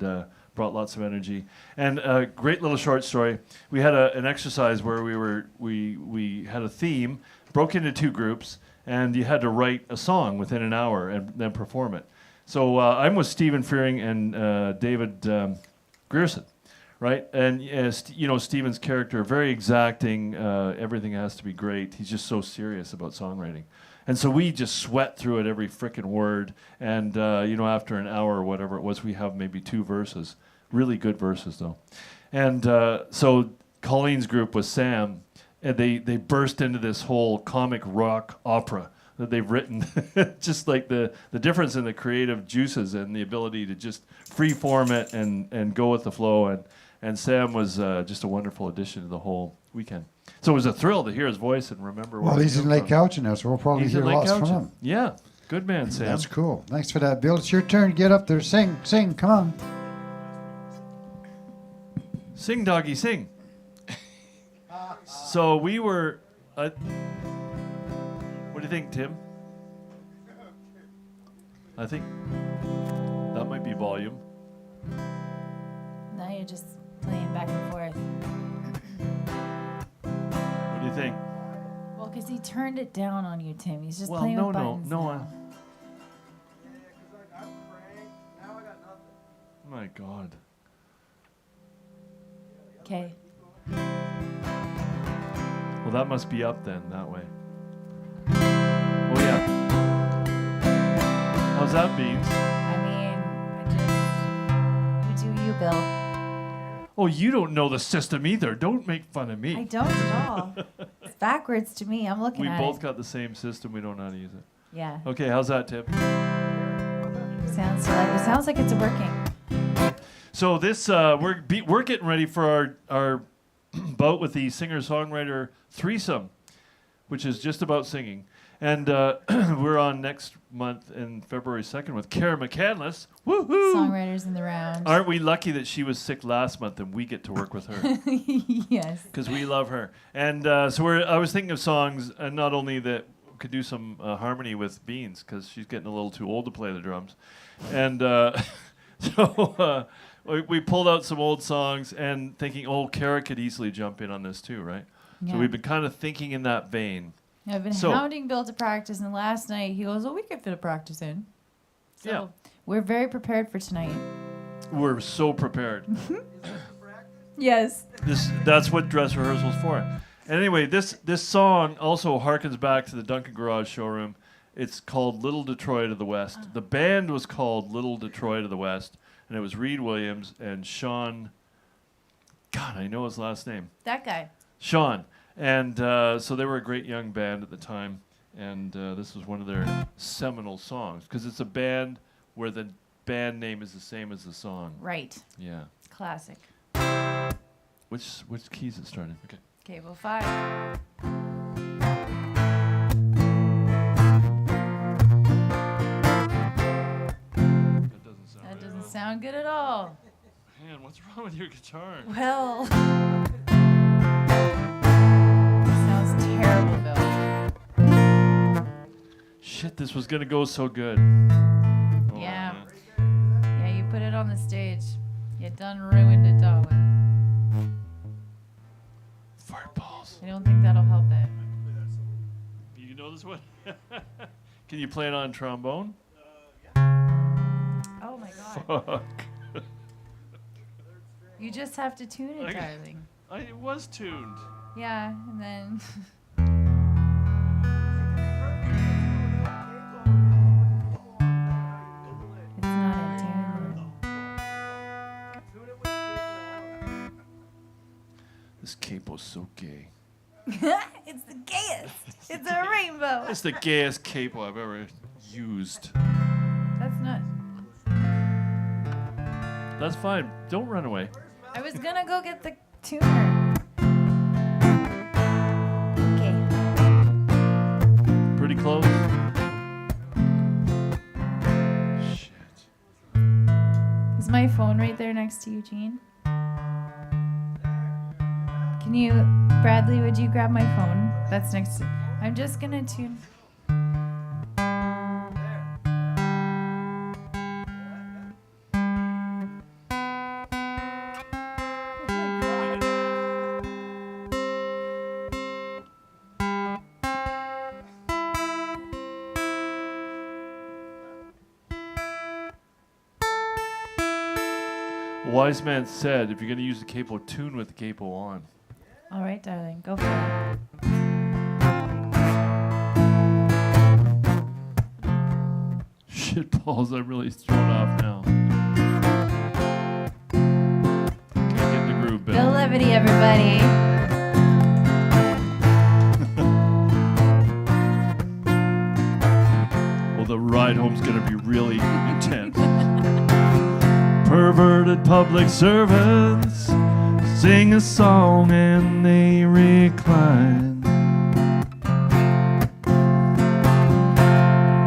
brought lots of energy. And a great little short story. We had an exercise where we had a theme, broke into two groups, and you had to write a song within an hour and then perform it. So I'm with Stephen Fearing and David Grierson. Right, and Stephen's character, very exacting. Everything has to be great. He's just so serious about songwriting, and so we just sweat through it every frickin' word. And after an hour or whatever it was, we have maybe 2 verses, really good verses though. And so Colleen's group was Sam, and they burst into this whole comic rock opera that they've written, just like the difference in the creative juices and the ability to just free form it and go with the flow. And Sam was just a wonderful addition to the whole weekend. So it was a thrill to hear his voice and remember where He's in Lake Couch now, so we'll probably He's hear in Lake lots from Couch. him. Yeah, good man, Sam. That's cool. Thanks for that, Bill. It's your turn. Get up there. Sing. Come on. Sing, doggy, sing. So we were... what do you think, Tim? I think that might be volume. Now you're just playing back and forth. What do you think? Well, because he turned it down on you, Tim. He's just Well, playing no, with buttons no. now. My God. Okay. Well, that must be up then, that way. Oh, yeah. How's that, Beans? I mean, you do you, Bill. Oh, you don't know the system either. Don't make fun of me. I don't at all. It's backwards to me. I'm looking We at both it. got the same system. We don't know how to use it. Yeah. Okay, how's that, Tip? Sounds like it's working. So this we're getting ready for our bout with the singer-songwriter threesome, which is just about singing. And we're on next month in February 2nd with Kara McCandless. Woohoo! Songwriters in the round. Aren't we lucky that she was sick last month and we get to work with her? Yes. Because we love her. And so I was thinking of songs, and not only that could do some harmony with Beans, because she's getting a little too old to play the drums. And so we pulled out some old songs and thinking, Kara could easily jump in on this too, right? Yeah. So we've been kind of thinking in that vein. I've been hounding Bill to practice, and last night he goes, we could fit a practice in. So Yeah. we're very prepared for tonight. We're so prepared. Yes. That's what dress rehearsal's for. And anyway, this song also harkens back to the Duncan Garage Showroom. It's called Little Detroit of the West. The band was called Little Detroit of the West, and it was Reed Williams and Sean. God, I know his last name. That guy. Sean. And so they were a great young band at the time, and this was one of their seminal songs, because it's a band where the band name is the same as the song. Right. Yeah. Classic. Which keys it started? Okay. Cable 5. That doesn't sound good at all. Man, what's wrong with your guitar? Well, sounds terrible, Bill. Shit, this was gonna go so good. Yeah. Yeah, you put it on the stage. You done ruined it, darling. Fart balls. I don't think that'll help it. You know this one? Can you play it on trombone? Oh my god. Fuck. You just have to tune it, darling. It was tuned. Yeah, and then it's not in tune. This capo's so gay. It's the gayest. It's a rainbow. It's the gayest capo I've ever used. That's not. That's fine. Don't run away. I was gonna go get the tuner. Okay. Pretty close. Shit. Is my phone right there next to Eugene? Can you, Bradley, would you grab my phone? That's next to. I'm just gonna tune. A wise man said, if you're going to use the capo, tune with the capo on. All right, darling, go for it. Shit balls, I'm really thrown off now. Can't get in the groove, Bill. Bill Levity, everybody. Well, the ride home's going to be really intense. Perverted public servants sing a song and they recline.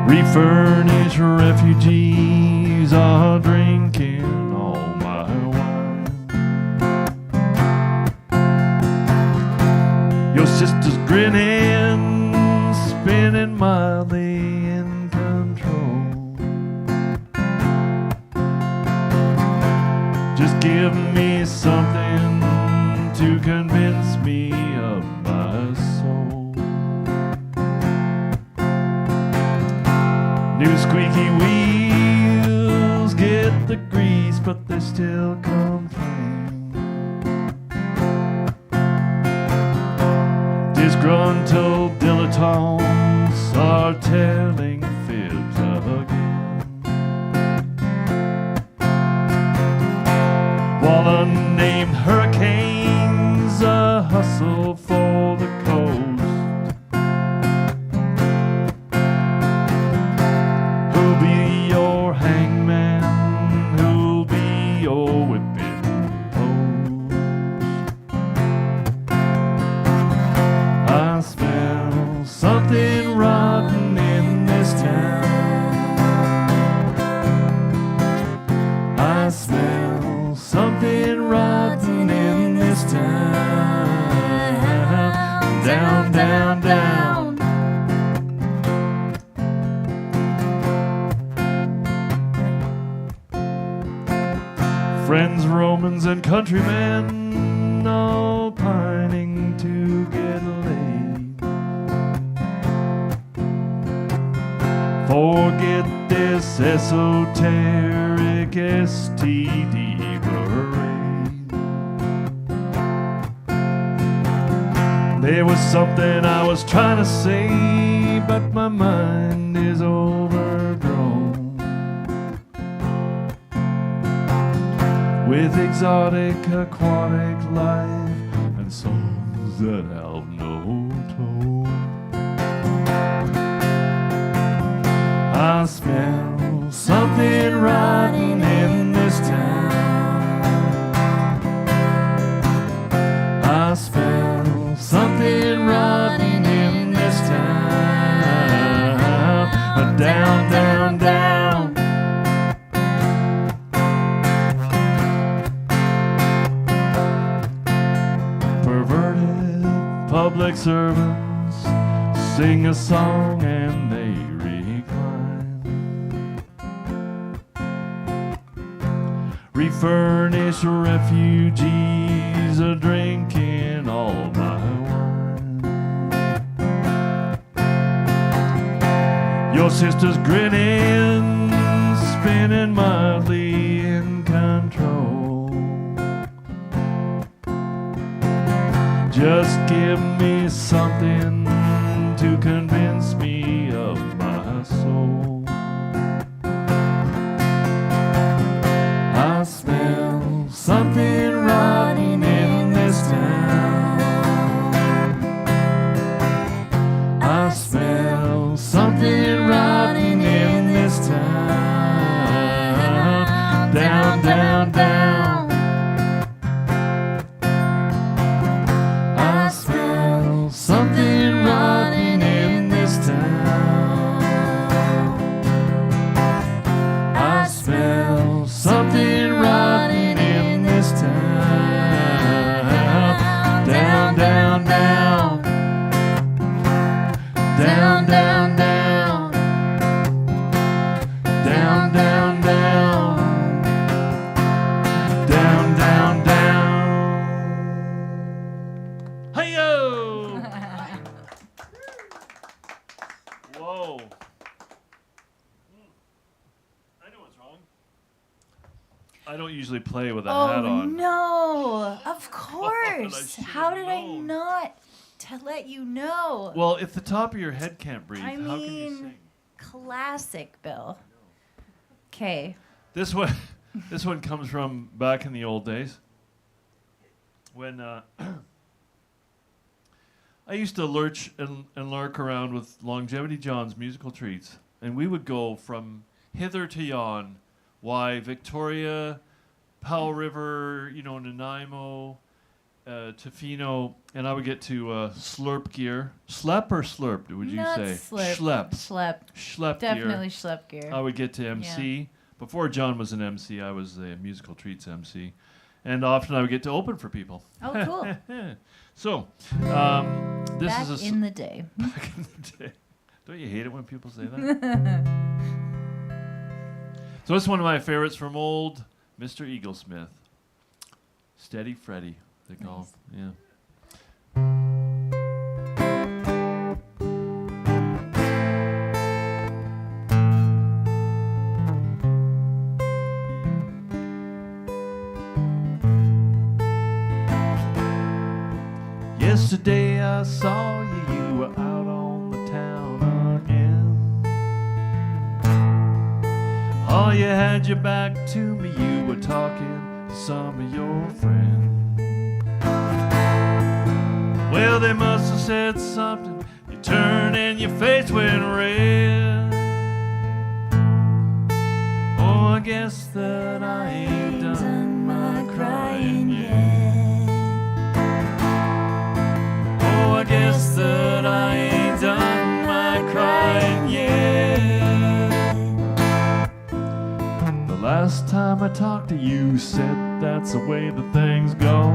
Refurnished refugees are drinking all my wine. Your sister's grinning, spinning mildly in control. Just give me something to convince me of my soul. New squeaky wheels get the grease, but they still complain. Disgruntled dilettantes are telling fibs again. While unnamed hurricanes hustle for the coast. Who'll be your hangman? Who'll be your whipping post? I smell something rotten in this town. I smell something rotten in this town. Down, down, down. Friends, Romans, and countrymen all pining to get laid. Forget this esoteric STD parade. There was something I was trying to say, but my mind is overgrown with exotic aquatic life and songs that have no tone. I smell something rotten in this town. I smell something rotten in this town. Down, down, down. Perverted public servants sing a song and they recline. Refurnished refugees are drinking all my wine. Your sister's grinning, spinning mildly in control. Just give me something to convince me of my soul. I smell something rotten in this town. I don't usually play with a Oh hat on. no! Of course. should How have did I known. not to let you know? Well, if the top of your head can't breathe, I how can you mean, sing? classic, Bill. Okay. This one, this one comes from back in the old days when I used to lurch and lurk around with Longevity John's musical treats, and we would go from hither to yon. Why Victoria, Powell River, Nanaimo, Tofino, and I would get to Slurp gear. Slep or slurp, would you Not say? slurp. Schlep. Schlep. Schlep Definitely gear. schlep gear. I would get to MC. Before John was an MC, I was the musical treats MC. And often I would get to open for people. Oh, cool. So, this Back is in the day. back in the day. Don't you hate it when people say that? So it's one of my favorites from old Mr. Eagle Smith. Steady Freddy, they call him. Yeah. Yesterday I saw you were out on the town again. Oh, you had your back to me, you were talking to some of your friends. Well, they must have said something, you turned and your face went red. Oh, I guess that I ain't done my crying yet. I guess that I ain't done my crying yet. The last time I talked to you, said that's the way the things go.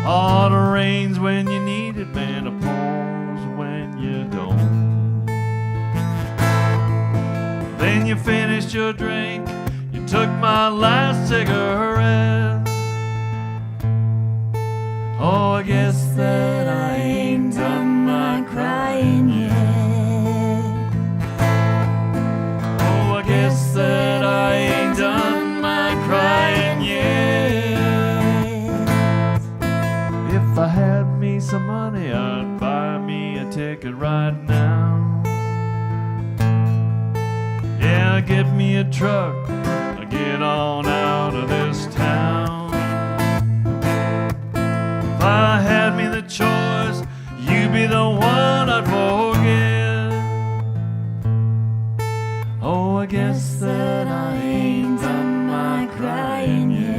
Hard rains when you need it, man, it pours when you don't. Then you finished your drink, you took my last cigarette. Oh, I guess that I ain't done my crying yet. Oh, I guess that I ain't done my crying yet. If I had me some money, I'd buy me a ticket right now. Yeah, get me a truck, I'll get on out of this town. If I had me the choice, you'd be the one I'd forget. Oh, I guess that I ain't done my crying yet.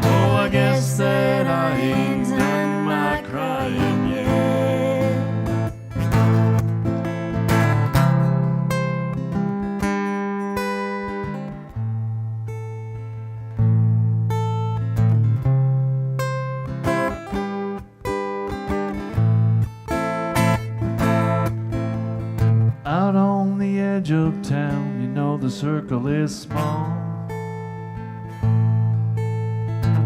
Oh, I guess that I ain't done my crying yet. Out on the edge of town, you know the circle is small.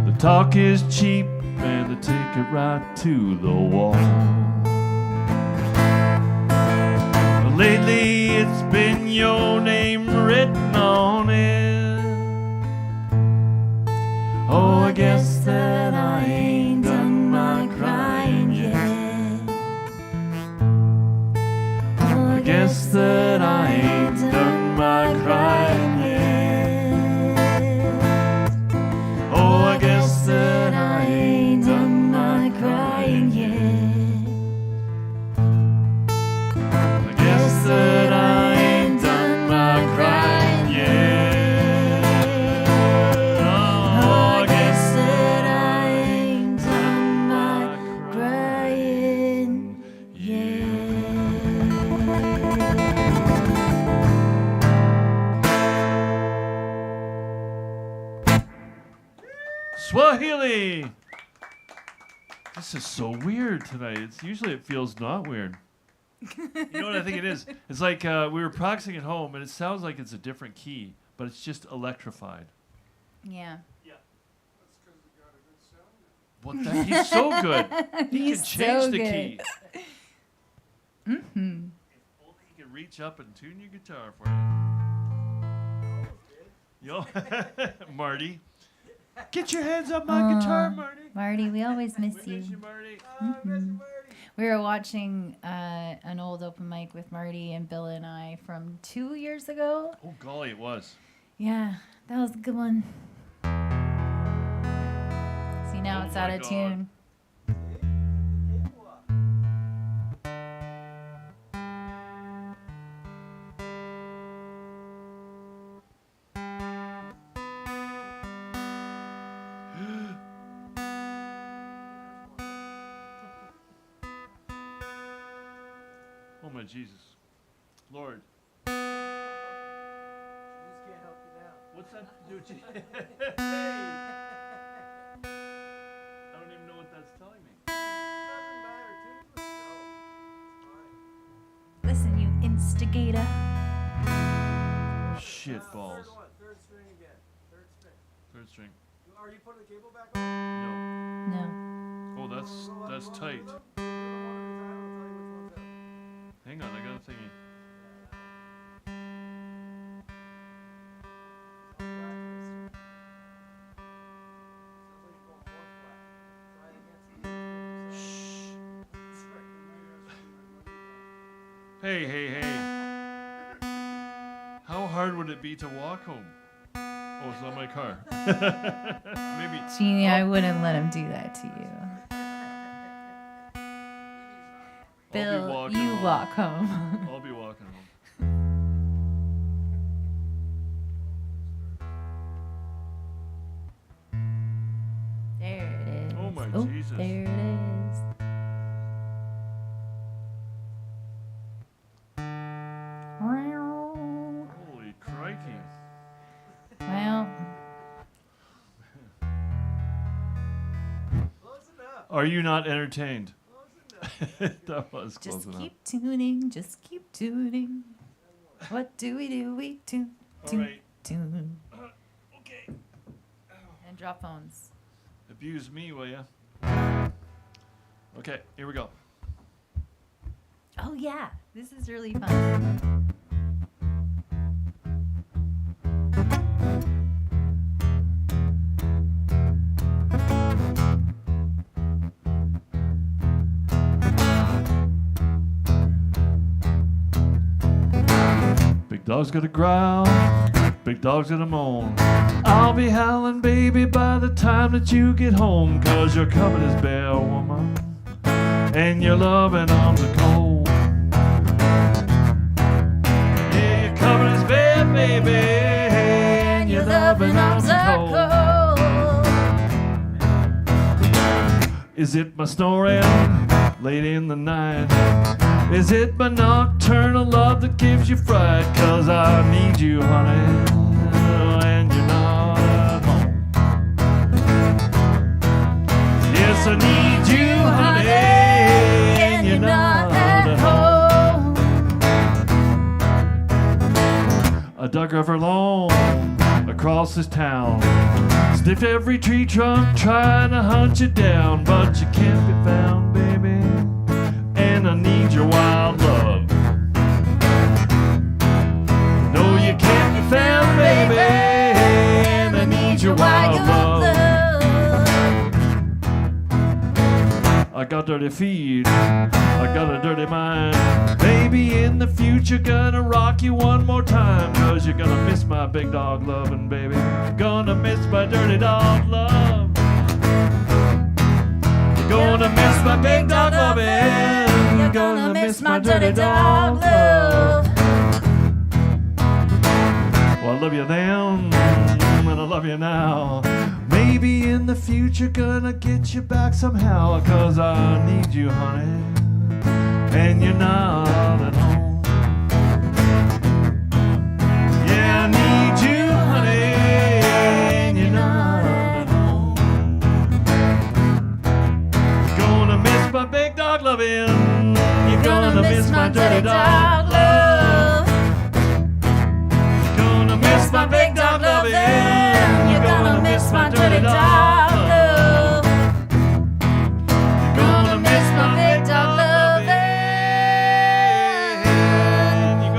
The talk is cheap and the ticket right to the wall. But lately it's been your name written on it. Oh, I guess that I ain't done my crying yet. I guess that I ain't done my crying yet. Oh, I guess that I ain't done my crying yet. I guess that I ain't done my crying yet. Oh, I guess that I ain't done my crying yet. Swahili! This is so weird tonight. It feels not weird. You know what I think it is? It's like we were practicing at home and it sounds like it's a different key, but it's just electrified. Yeah. What the? He's so good. He He's can change so the good. key. Mm-hmm. If only he could reach up and tune your guitar for you. Yo, Marty. Get your hands up my guitar, Marty. Marty, we always miss We you. miss you, Marty. We were watching an old open mic with Marty and Bill and I from 2 years ago. Oh, golly, it was. Yeah, that was a good one. See, now Oh it's my out of God. tune. Oh, my Jesus. Lord. You just can't help you now. What's that to do with you? I don't even know what that's telling me. Doesn't matter. Tune to a show. It's fine. Listen, you instigator. Shit balls. Third one. Third string again. Third string. Third string. Are you putting the cable back on? No. No. Oh, that's tight. Do them one at a time. I'll tell you which one's out. Hang on, I got a thingy. Hey. How hard would it be to walk home? Oh, it's not my car. Maybe. Jeannie, I wouldn't let him do that to you. Bill, walking you home. walk home. I'll be walking home. There it is. Oh, my Jesus. There it is. Holy crikey. Well, Close enough. Are you not entertained? Close enough. That was close just enough. keep tuning. Just keep tuning. What do? We tune, All tune, right. tune. Okay. And drop phones. Abuse me, will ya? Okay, here we go. Oh yeah, this is really fun. Big dog's gonna growl, big dog's gonna moan. I'll be howling, baby, by the time that you get home. 'Cause your cupboard is bare, woman, and your loving arms are cold. Yeah, your cupboard is bare, baby, and your loving arms are cold. Is it my snoring late in the night? Is it my nocturnal love that gives you fright? 'Cause I need you, honey, and you're not at home. Yes, I need you, honey, and you're not at home. I dug river long across this town, sniffed every tree trunk trying to hunt you down, but you can't be found, baby, and I need your wild love. No, you can't be found, baby, and I need your wild love. I got dirty feet, I got a dirty mind. Baby, in the future, gonna rock you one more time. 'Cause you're gonna miss my big dog loving, baby. Gonna miss my dirty dog love. You're gonna miss my big dog loving. You're gonna miss my dirty dog love. Well, I love you then, and I love you now. Maybe in the future, gonna get you back somehow. 'Cause I need you, honey, and you're not at home. Yeah, I need you, honey, and you're not at home. Gonna miss my big dog loving. You're gonna miss my dirty dog love. Gonna miss my big dog loving. You're gonna miss my dirty dog love. You're gonna miss my big dog loving. You're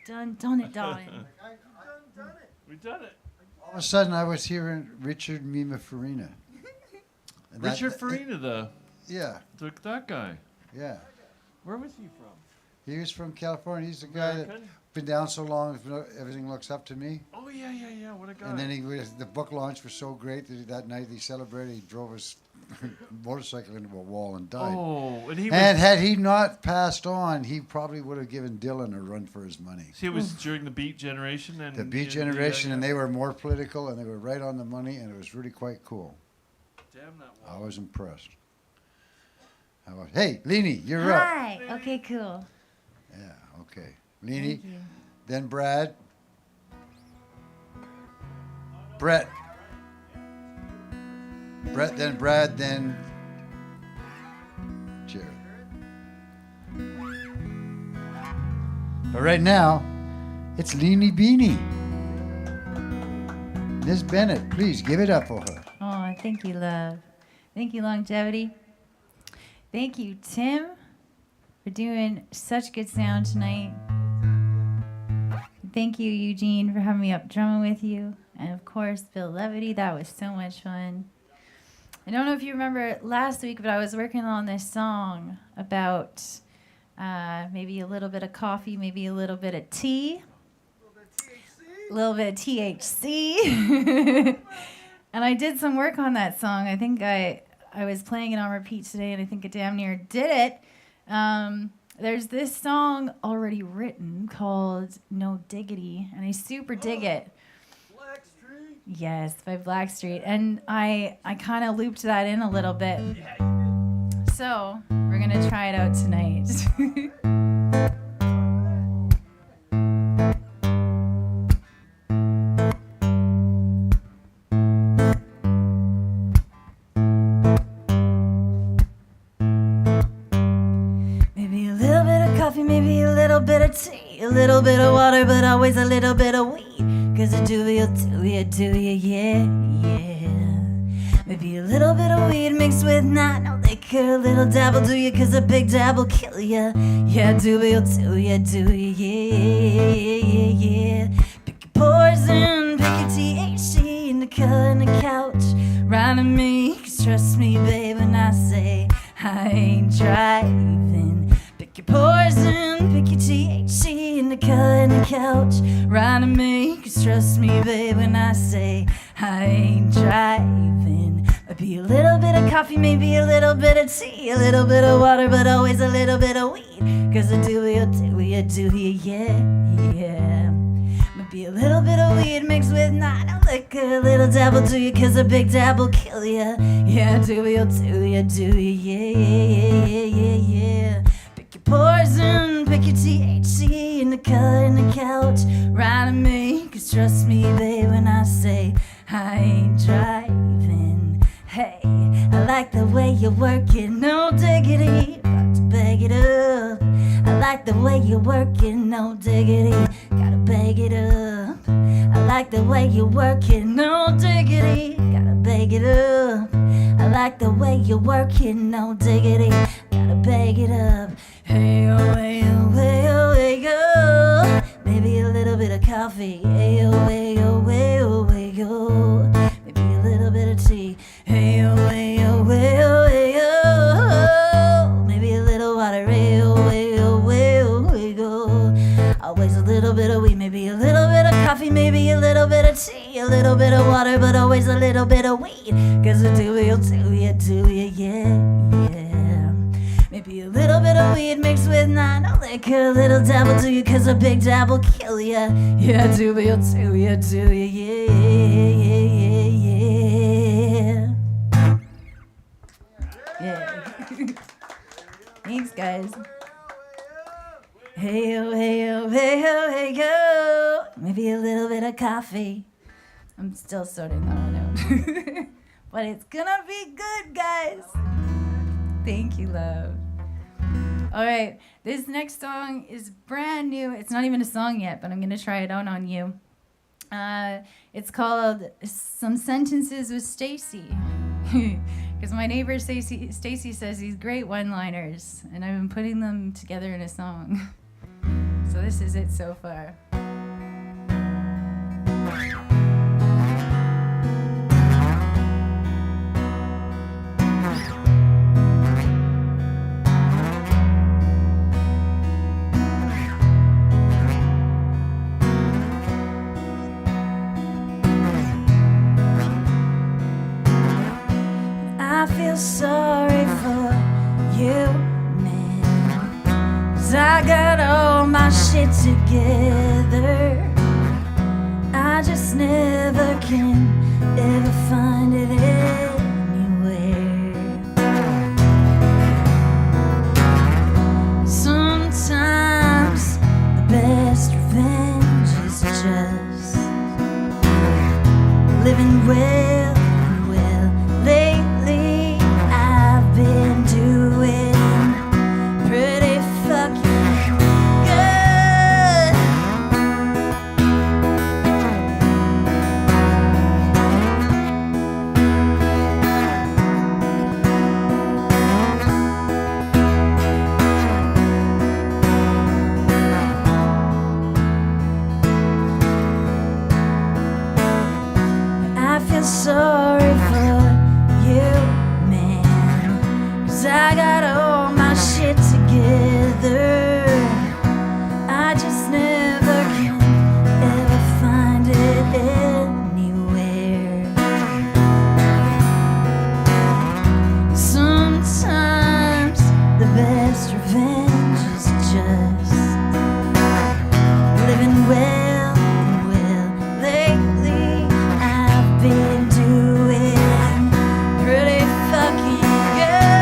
done it, darling. We done it. All of a sudden, I was hearing Richard Mima Farina. And Richard Farina, that guy. Yeah. Where was he from? He was from California. He's the guy that's American? been down so long, everything looks up to me. Oh yeah. What a guy. And then the book launch was so great that night he celebrated. He drove his motorcycle into a wall and died. Oh, and he was. And had he not passed on, he probably would have given Dylan a run for his money. See, it was during the Beat Generation and The Beat Generation, and they were more political, and they were right on the money, and it was really quite cool. Damn that I wall. was impressed. Hey, Leanie, you're up. Hi. Okay, cool. Yeah, okay. Leanie, Thank you. then Brad. Brett, then Brad, then Jared. But right now, it's Leanie Beanie. Miss Bennett, please give it up for her. Oh, thank you, love. Thank you, Longevity. Thank you, Tim, for doing such good sound tonight. Thank you, Eugene, for having me up drumming with you. And of course, Bill Levity. That was so much fun. I don't know if you remember last week, but I was working on this song about maybe a little bit of coffee, maybe a little bit of tea. A little bit of THC. And I did some work on that song. I think I was playing it on repeat today, and I think I damn near did it. There's this song already written called No Diggity, and I super dig it. Blackstreet. Yes, by Blackstreet. And I kind of looped that in a little bit. So we're going to try it out tonight. Maybe a little bit of tea, a little bit of water, but always a little bit of weed. Cause I do you, yeah, yeah. Maybe a little bit of weed mixed with not no liquor. A little dabble do you, cause a big dabble kill ya. Yeah, do you, yeah, yeah, yeah. Pick your poison, pick your THC in the color in the couch. Right on me, cause trust me, babe, when I say I ain't driving. Pick your poison, pick your THC in the color in the couch. Right on me, cause trust me, babe, when I say I ain't driving. Maybe a little bit of coffee, maybe a little bit of tea, a little bit of water, but always a little bit of weed. Cause I do you, yeah, yeah. Maybe a little bit of weed mixed with not no liquor. A little dabble do you, cause a big dabble kill ya. Yeah, do you, yeah, yeah, yeah. Pick your poison, pick your THC in the color in the couch. Right on me, cause trust me, babe, when I say I ain't driving. Hey, I like the way you work it, no diggity, about to bag it up. I like the way you work it, no diggity, gotta bag it up. I like the way you work it, no diggity, gotta bag it up. I like the way you work it, no diggity, gotta bag it up. Hey, oh, hey, oh, hey, oh, hey, oh. Maybe a little bit of coffee. Hey, oh, hey, oh, hey, oh, hey, oh. Maybe a little bit of tea. Hey, oh, hey, oh, hey, oh, hey, oh. Maybe a little water. Hey, oh, hey, oh, hey, oh, hey, oh. Always a little bit of weed. Maybe a little bit of coffee. Maybe a little bit of tea. A little bit of water, but always a little bit of weed. Cause I do you, yeah, yeah. Maybe a little bit of weed mixed with not no liquor. A little dabble do you, cause a big dabble kill ya. Yeah, do you, yeah, yeah, yeah. Thanks, guys. Hey, oh, hey, oh, hey, oh, hey, go. Maybe a little bit of coffee. I'm still sorting that one out. But it's gonna be good, guys. Thank you, love. All right, this next song is brand new. It's not even a song yet, but I'm going to try it out on you. It's called Some Sentences with Stacy. Because my neighbor Stacy says these great one-liners, and I've been putting them together in a song. So this is it so far. I feel sorry for you, man, 'cause I got all my shit together. I just never can ever find it anywhere. Sometimes the best revenge is just living well. Lately, I've been doing pretty fucking good. I feel sorry for you, man, 'cause I got all my shit together. I just never can ever find it anywhere. Sometimes the best revenge is just living well. Lately I've been doing pretty fucking good.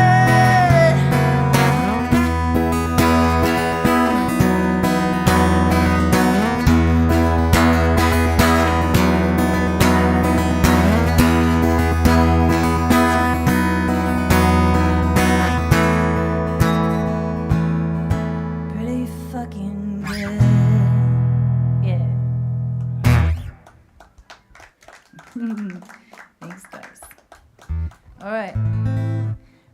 Pretty fucking good. Yeah. Thanks, guys. All right.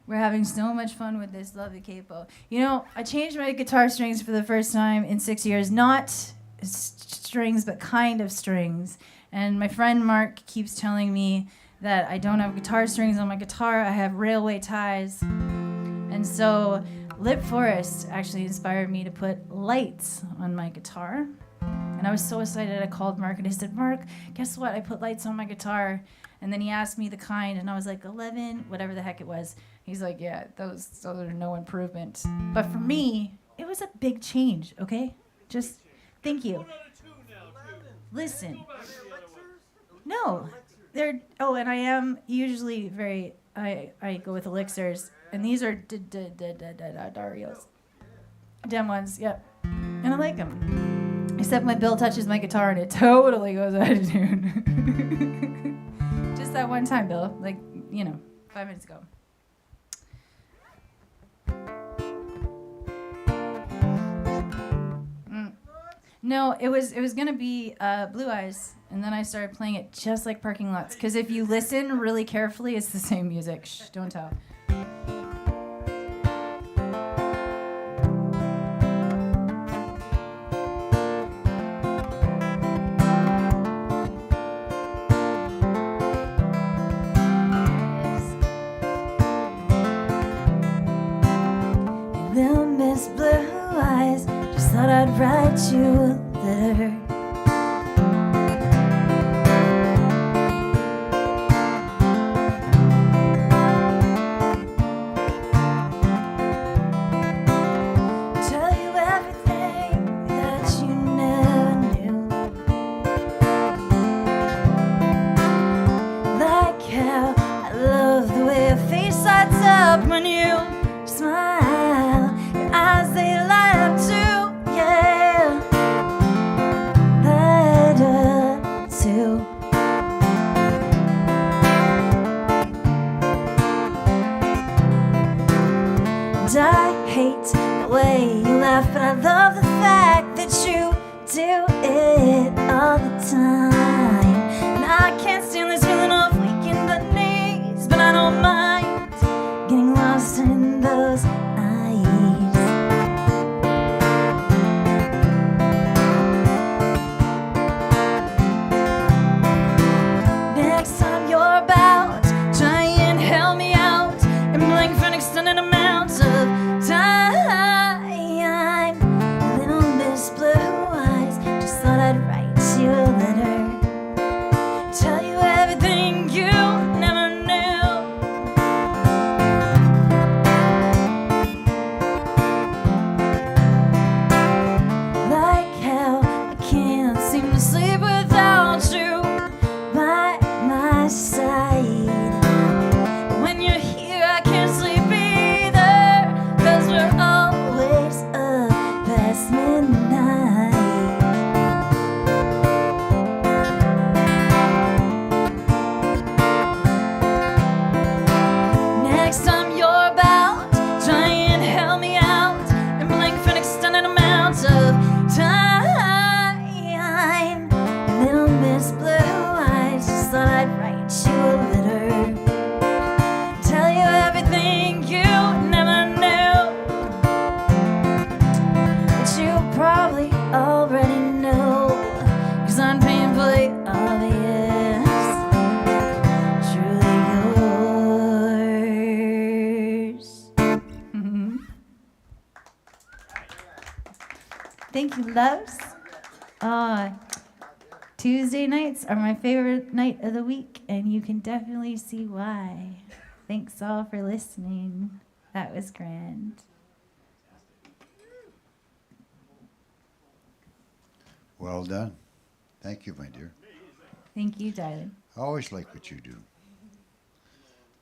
We're having so much fun with this lovely capo. You know, I changed my guitar strings for the first time in 6 years. Not strings, but kind of strings. And my friend Mark keeps telling me that I don't have guitar strings on my guitar. I have railway ties. And so Lip Forest actually inspired me to put lights on my guitar. And I was so excited. I called Mark and I said, Mark, guess what? I put lights on my guitar. And then he asked me the kind, and I was like, 11, whatever the heck it was. He's like, yeah, those are no improvement. But for me, it was a big change, okay? Just thank you. Listen. No. And I am usually I go with elixirs. And these are Darios. Dem ones, yep. And I like them. Except my Bill touches my guitar and it totally goes out of tune. Just that one time, Bill. 5 minutes ago. No, it was gonna be Blue Eyes, and then I started playing it just like Parking Lots. Because if you listen really carefully, it's the same music. Shh, don't tell. Little Miss Blue Eyes, just thought I'd write you a letter. Tell you everything that you never knew. Like how I love the way your face lights up when you smile. Your eyes, they light up too, yeah. Light up too. And I hate the way you laugh, but I love the fact that you do it all the time. And I can't stand this feeling of weak in the knees, but I don't mind getting lost in those eyes. I'd write you a letter, tell you everything you never knew. Like how I can't seem to sleep without you by my side. When you're here, I can't sleep either, 'cause we're always up past midnight. Next time you're about, try and help me out and blink for an extended amount of time. Little Miss Blue Eyes, just thought I'd write you a letter, tell you everything you never knew, but you probably already know, 'cause I'm painfully obvious, truly yours. Thank you, loves. Tuesday nights are my favorite night of the week, and you can definitely see why. Thanks all for listening. That was grand. Well done. Thank you, my dear. Thank you, darling. I always like what you do.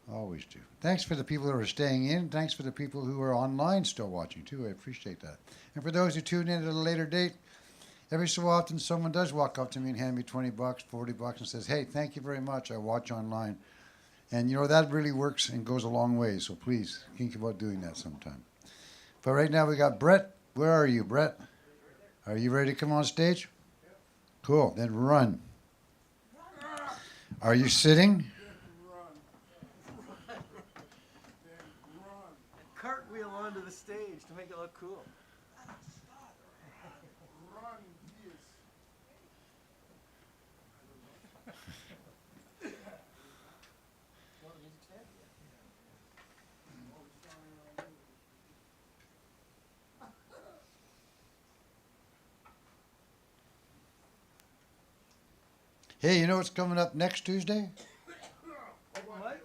Always do. Thanks for the people who are staying in. Thanks for the people who are online still watching, too. I appreciate that. And for those who tune in at a later date, every so often someone does walk up to me and hand me $20, $40 and says, hey, thank you very much. I watch online. And, you know, that really works and goes a long way. So please think about doing that sometime. But right now we got Brett. Where are you, Brett? Are you ready to come on stage? Cool. Then run. Are you sitting? Cartwheel onto the stage to make it look cool. Hey, you know what's coming up next Tuesday? What?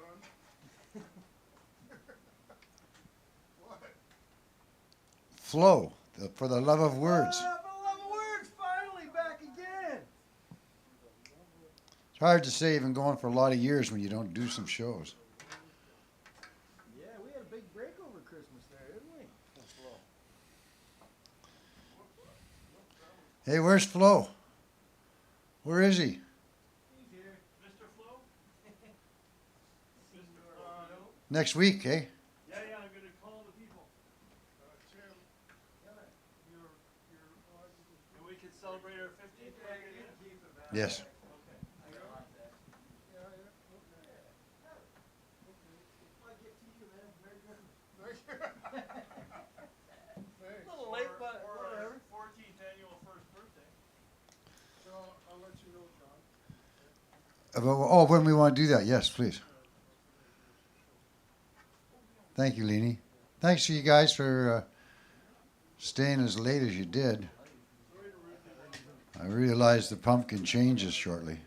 Flow, for the love of words. For the love of words, finally back again. It's hard to say, even going for a lot of years when you don't do some shows. Yeah, we had a big break over Christmas there, didn't we? Hey, where's Flo? Where is he? He's here. Mr. Flo? Mr. Flo. Next week, eh? Yeah, I'm going to call the people. Tim. And we can celebrate our 50th birthday. Yes. A little late, but whatever. 14th annual first birthday. So I'll let you know, John. Oh, when we want to do that, yes, please. Thank you, Leanie. Thanks to you guys for staying as late as you did. I realize the pumpkin changes shortly.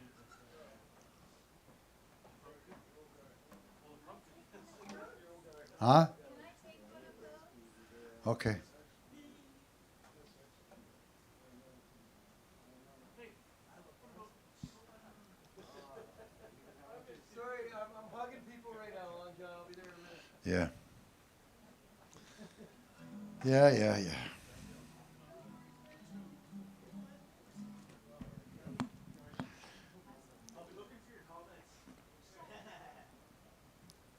Huh? Okay. Sorry, I'm hugging people right now, Long John. I'll be there in a minute. Yeah. Yeah.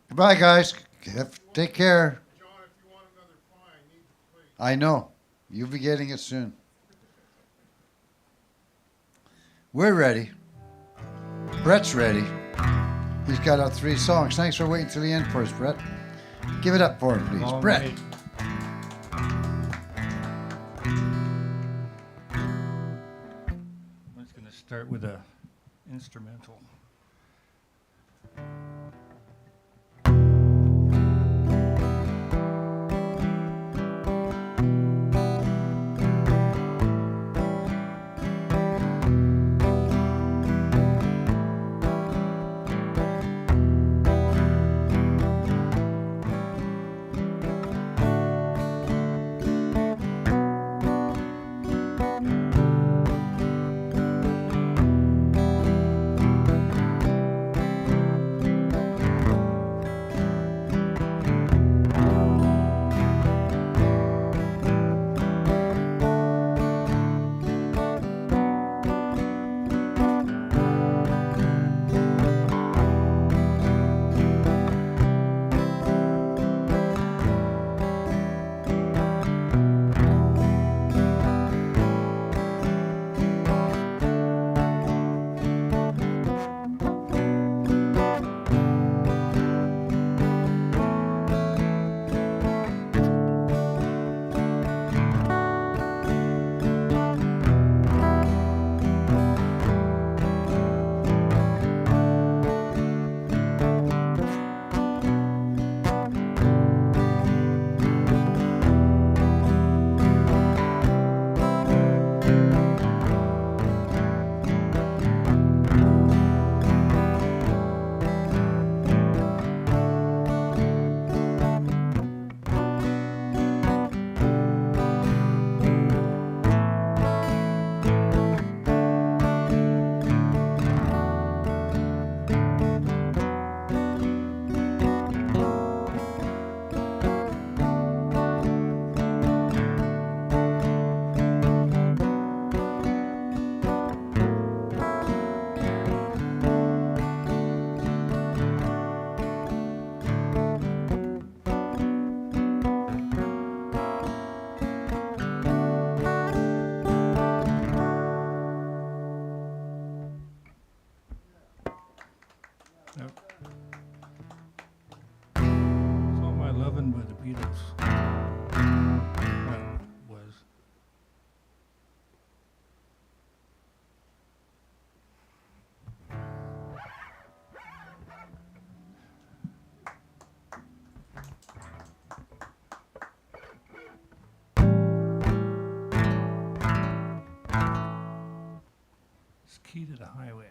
Goodbye, guys. Take care. John, if you want another pie, I need the plate. I know. You'll be getting it soon. We're ready. Brett's ready. He's got our 3 songs. Thanks for waiting till the end for us, Brett. Give it up for him, please. Brett. I'm just going to start with a instrumental. Beatles. Well, was. It's Key to the Highway.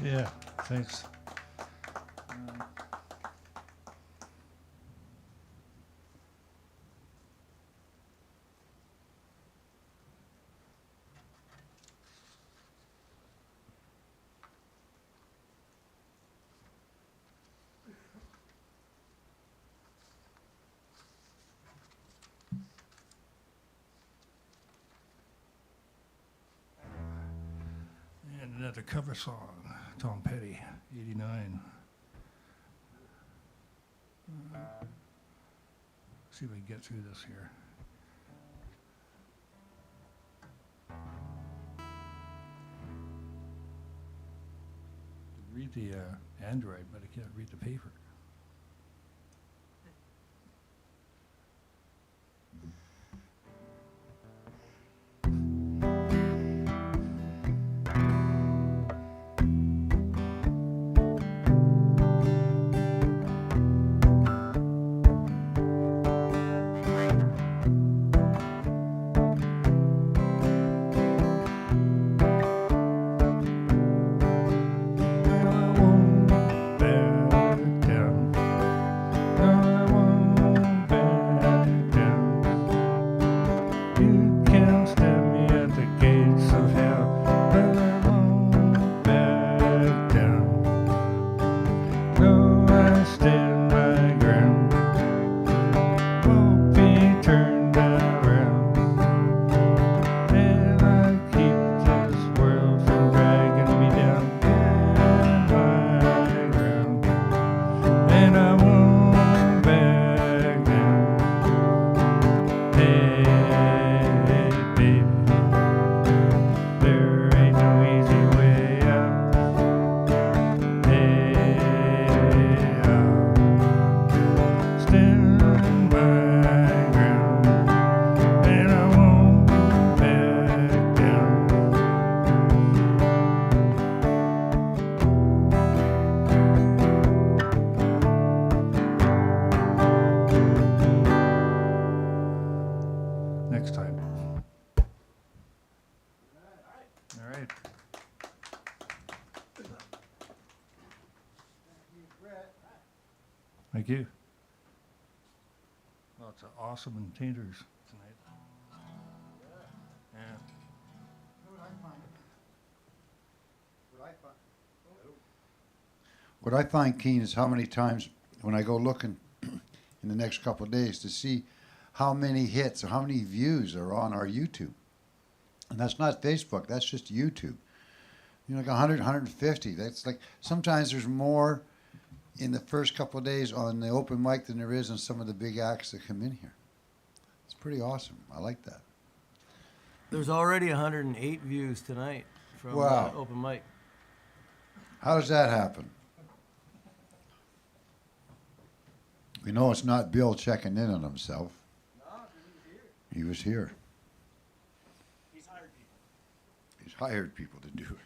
Yeah, thanks. And another cover song, Tom Petty, 89. See if we can get through this here. Read the Android, but I can't read the paper. next time. All right. Thank you. Lots of awesome entertainers tonight. Yeah. What I find keen is how many times when I go looking in the next couple of days to see how many hits or how many views are on our YouTube. And that's not Facebook, that's just YouTube. You know, like 100, 150. That's like, sometimes there's more in the first couple of days on the open mic than there is on some of the big acts that come in here. It's pretty awesome. I like that. There's already 108 views tonight from Wow. open mic. How does that happen? We know it's not Bill checking in on himself. No, He was here. he's hired people. He's hired people to do it.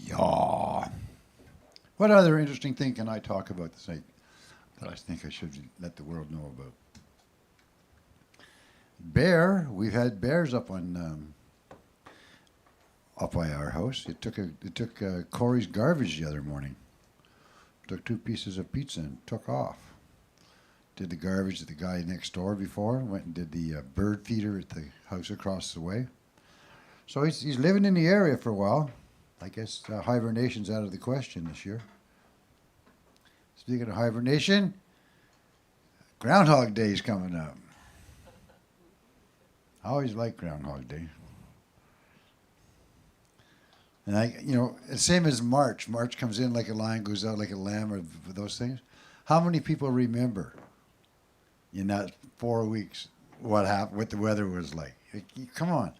Yeah. What other interesting thing can I talk about this night that I think I should let the world know about? Bear, we've had bears up on up by our house. It took Corey's garbage the other morning. Took 2 pieces of pizza and took off. Did the garbage at the guy next door before. Went and did the bird feeder at the house across the way. So he's living in the area for a while. I guess hibernation's out of the question this year. Speaking of hibernation, Groundhog Day's coming up. I always like Groundhog Day. And same as March. March comes in like a lion, goes out like a lamb, or those things. How many people remember in that 4 weeks what happened, what the weather was like? Come on.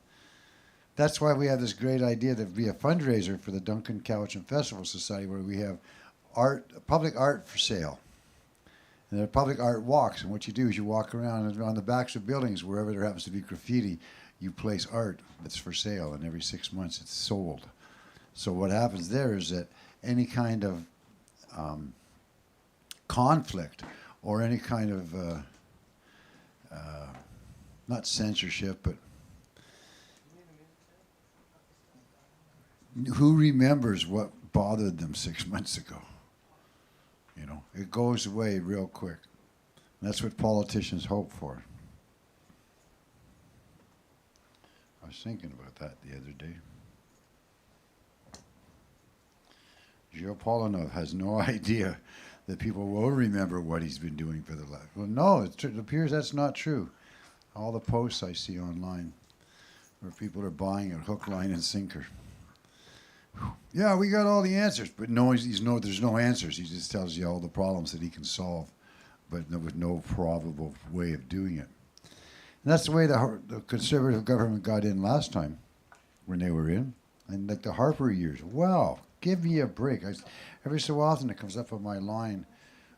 That's why we have this great idea to be a fundraiser for the Duncan Couch and Festival Society, where we have public art for sale. And there are public art walks, and what you do is you walk around, and on the backs of buildings, wherever there happens to be graffiti, you place art that's for sale, and every 6 months it's sold. So what happens there is that any kind of conflict or any kind of, not censorship, but who remembers what bothered them 6 months ago? You know, it goes away real quick. And that's what politicians hope for. I was thinking about that the other day. Joe Polanov has no idea that people will remember what he's been doing for the last. Well, no, it appears that's not true. All the posts I see online where people are buying it hook, line, and sinker. Yeah, we got all the answers, but there's no answers. He just tells you all the problems that he can solve, but with no probable way of doing it. And that's the way the Conservative government got in last time when they were in. And like the Harper years, wow, give me a break. Every so often it comes up on my line,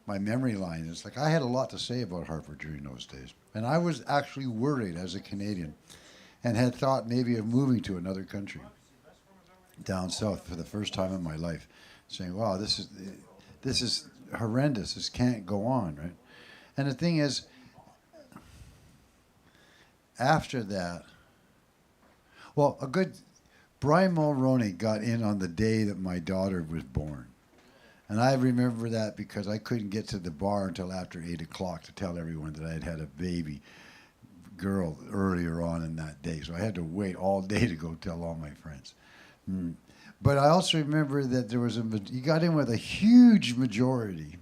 my memory line. It's like I had a lot to say about Harper during those days. And I was actually worried as a Canadian and had thought maybe of moving to another country down south for the first time in my life, saying, wow, this is horrendous. This can't go on, right? And the thing is, after that, well, Brian Mulroney got in on the day that my daughter was born. And I remember that because I couldn't get to the bar until after 8 o'clock to tell everyone that I had had a baby girl earlier on in that day. So I had to wait all day to go tell all my friends. But I also remember that he got in with a huge majority.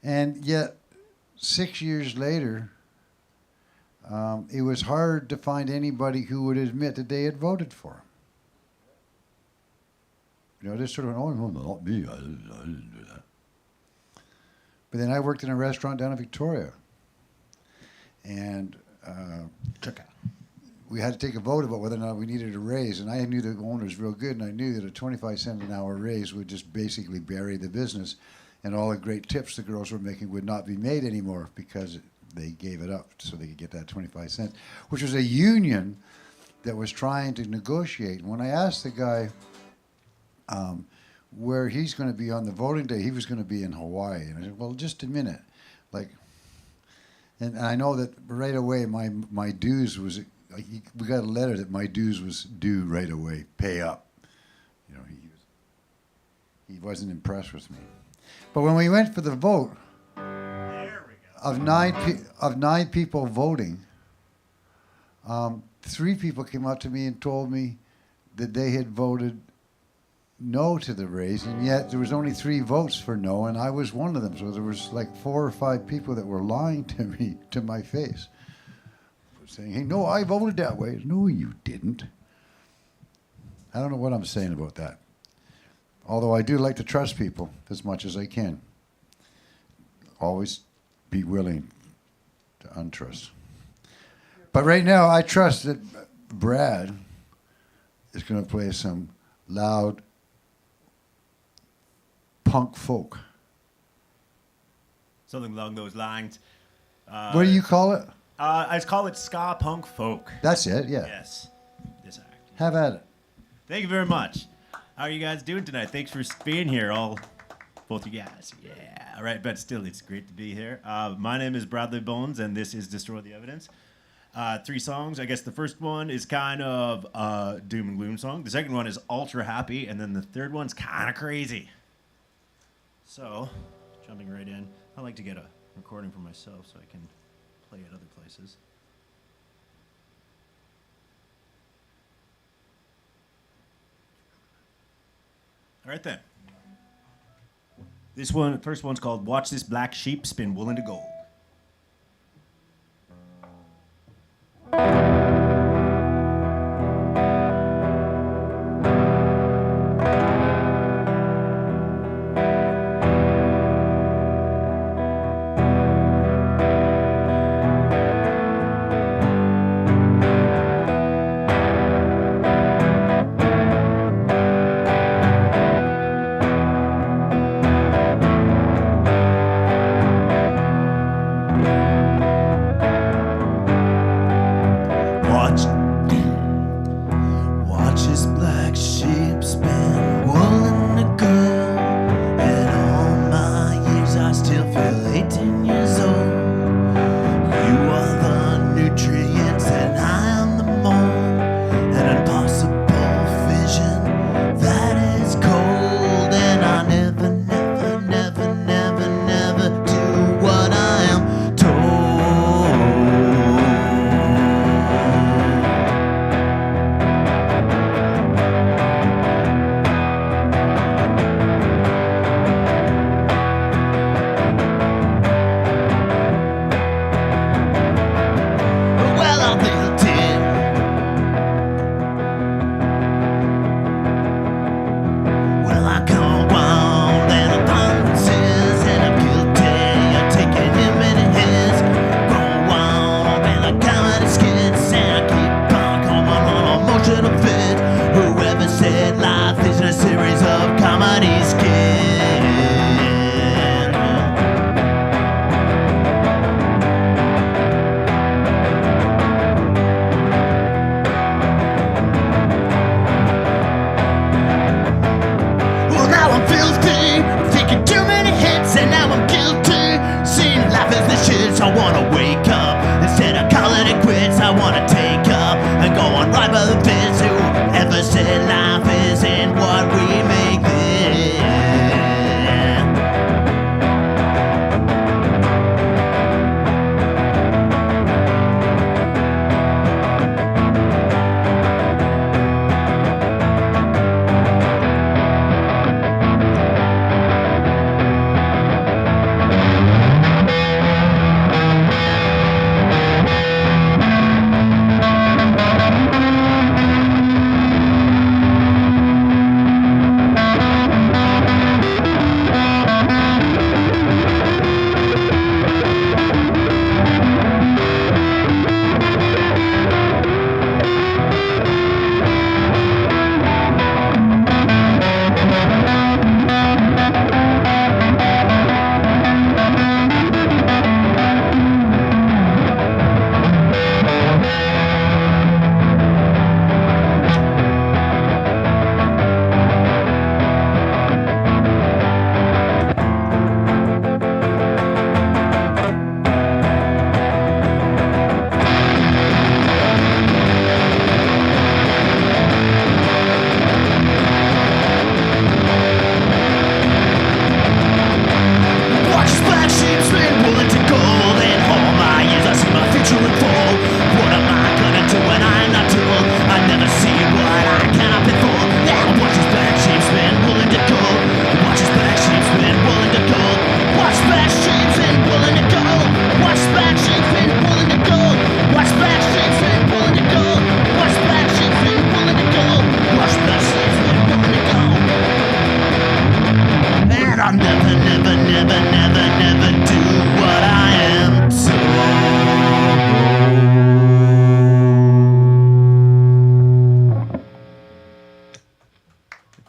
And yet, 6 years later, it was hard to find anybody who would admit that they had voted for him. You know, they sort of went, oh, no, not me, I didn't do that. But then I worked in a restaurant down in Victoria. And we had to take a vote about whether or not we needed a raise. And I knew the owners real good, and I knew that a 25-cent an hour raise would just basically bury the business. And all the great tips the girls were making would not be made anymore because they gave it up so they could get that 25 cents, which was a union that was trying to negotiate. When I asked the guy where he's going to be on the voting day, he was going to be in Hawaii. And I said, well, just a minute. Like, and I know that right away my dues was, we got a letter that my dues was due right away, pay up. You know, he wasn't impressed with me. But when we went for the vote, of nine people voting, 3 people came up to me and told me that they had voted no to the raise, and yet there was only 3 votes for no, and I was one of them. So there was like 4 or 5 people that were lying to me, to my face, saying, hey, no, I voted that way. No, you didn't. I don't know what I'm saying about that. Although I do like to trust people as much as I can. Always be willing to untrust. But right now, I trust that Brad is going to play some loud punk folk. Something along those lines. What do you call it? I call it ska punk folk. That's it, yeah. Yes. Yes, I. Have at it. Thank you very much. How are you guys doing tonight? Thanks for being here, both you guys. Yeah. All right, but still, it's great to be here. My name is Bradley Bones, and this is Destroy the Evidence. 3 songs. I guess the first one is kind of a doom and gloom song. The second one is ultra happy, and then the third one's kind of crazy. So, jumping right in, I like to get a recording for myself so I can play at other places. All right then. First one's called Watch This Black Sheep Spin Wool into Gold.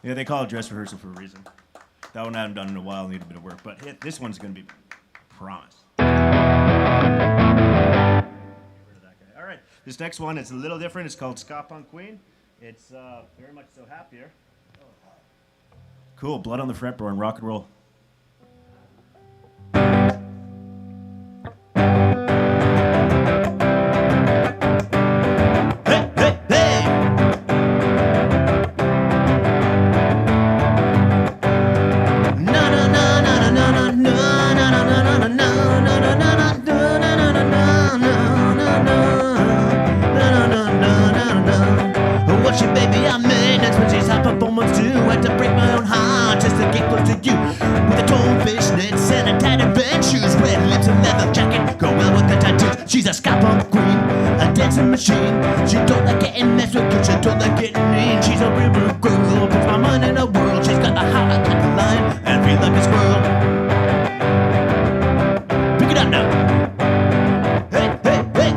Yeah, they call it dress rehearsal for a reason. That one I haven't done in a while, need a bit of work, but this one's gonna be promise. All right, this next one is a little different. It's called Ska Punk Queen. It's very much so happier. Cool, blood on the fretboard and rock and roll. Machine. She don't like getting messed with, cause she don't like getting mean. She's a real rude girl, puts my mind in a whirl. She's got a heart like a lion and feel like a squirrel. Pick it up now. Hey, hey, hey.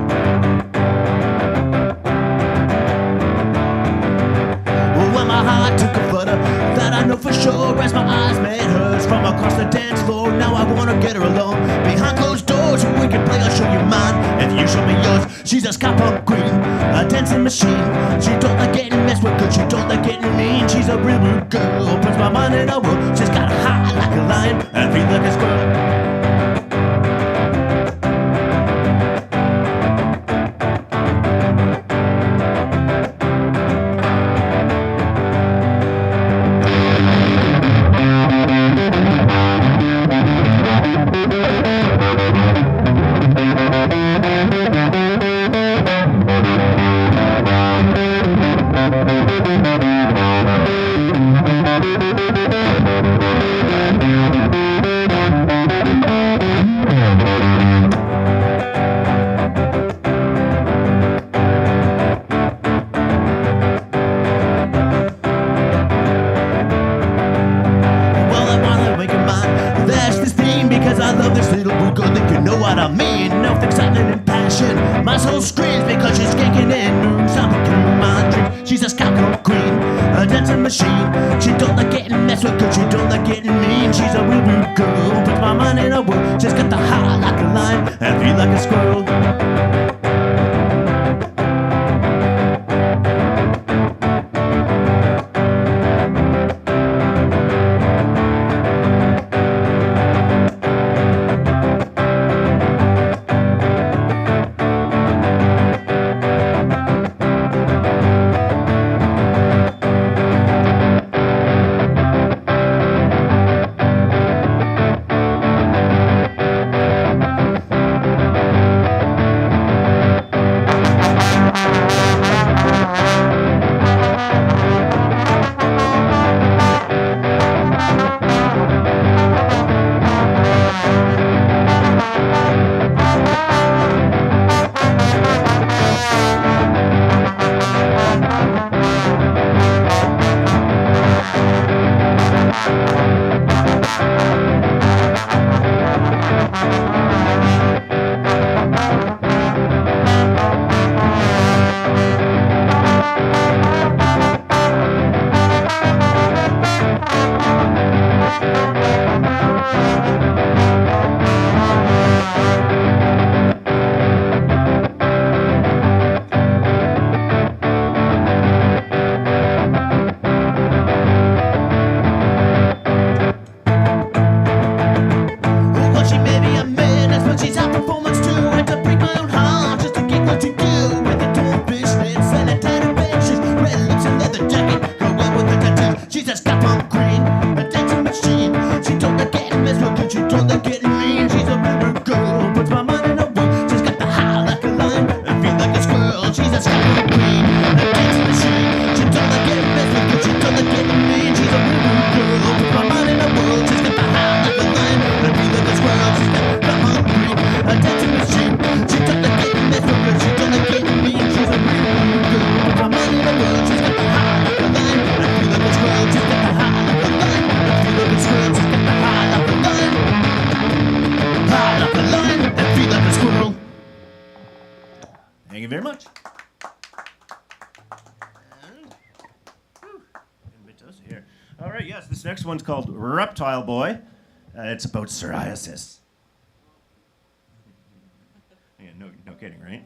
Well, my heart took a flutter, that I know for sure, as my eyes met hers from across the dance floor. Now I wanna get her alone behind closed doors, so we can play. I'll show you mine, and you show me yours. She's a ska punk queen, a dancing machine. She don't like getting messed with, cause she don't like getting mean. She's a real rude girl, puts my mind in a whirl. She's got a heart like a lion and feet like a squirrel. All right, yes, this next one's called Reptile Boy. It's about psoriasis. Yeah, no kidding, right?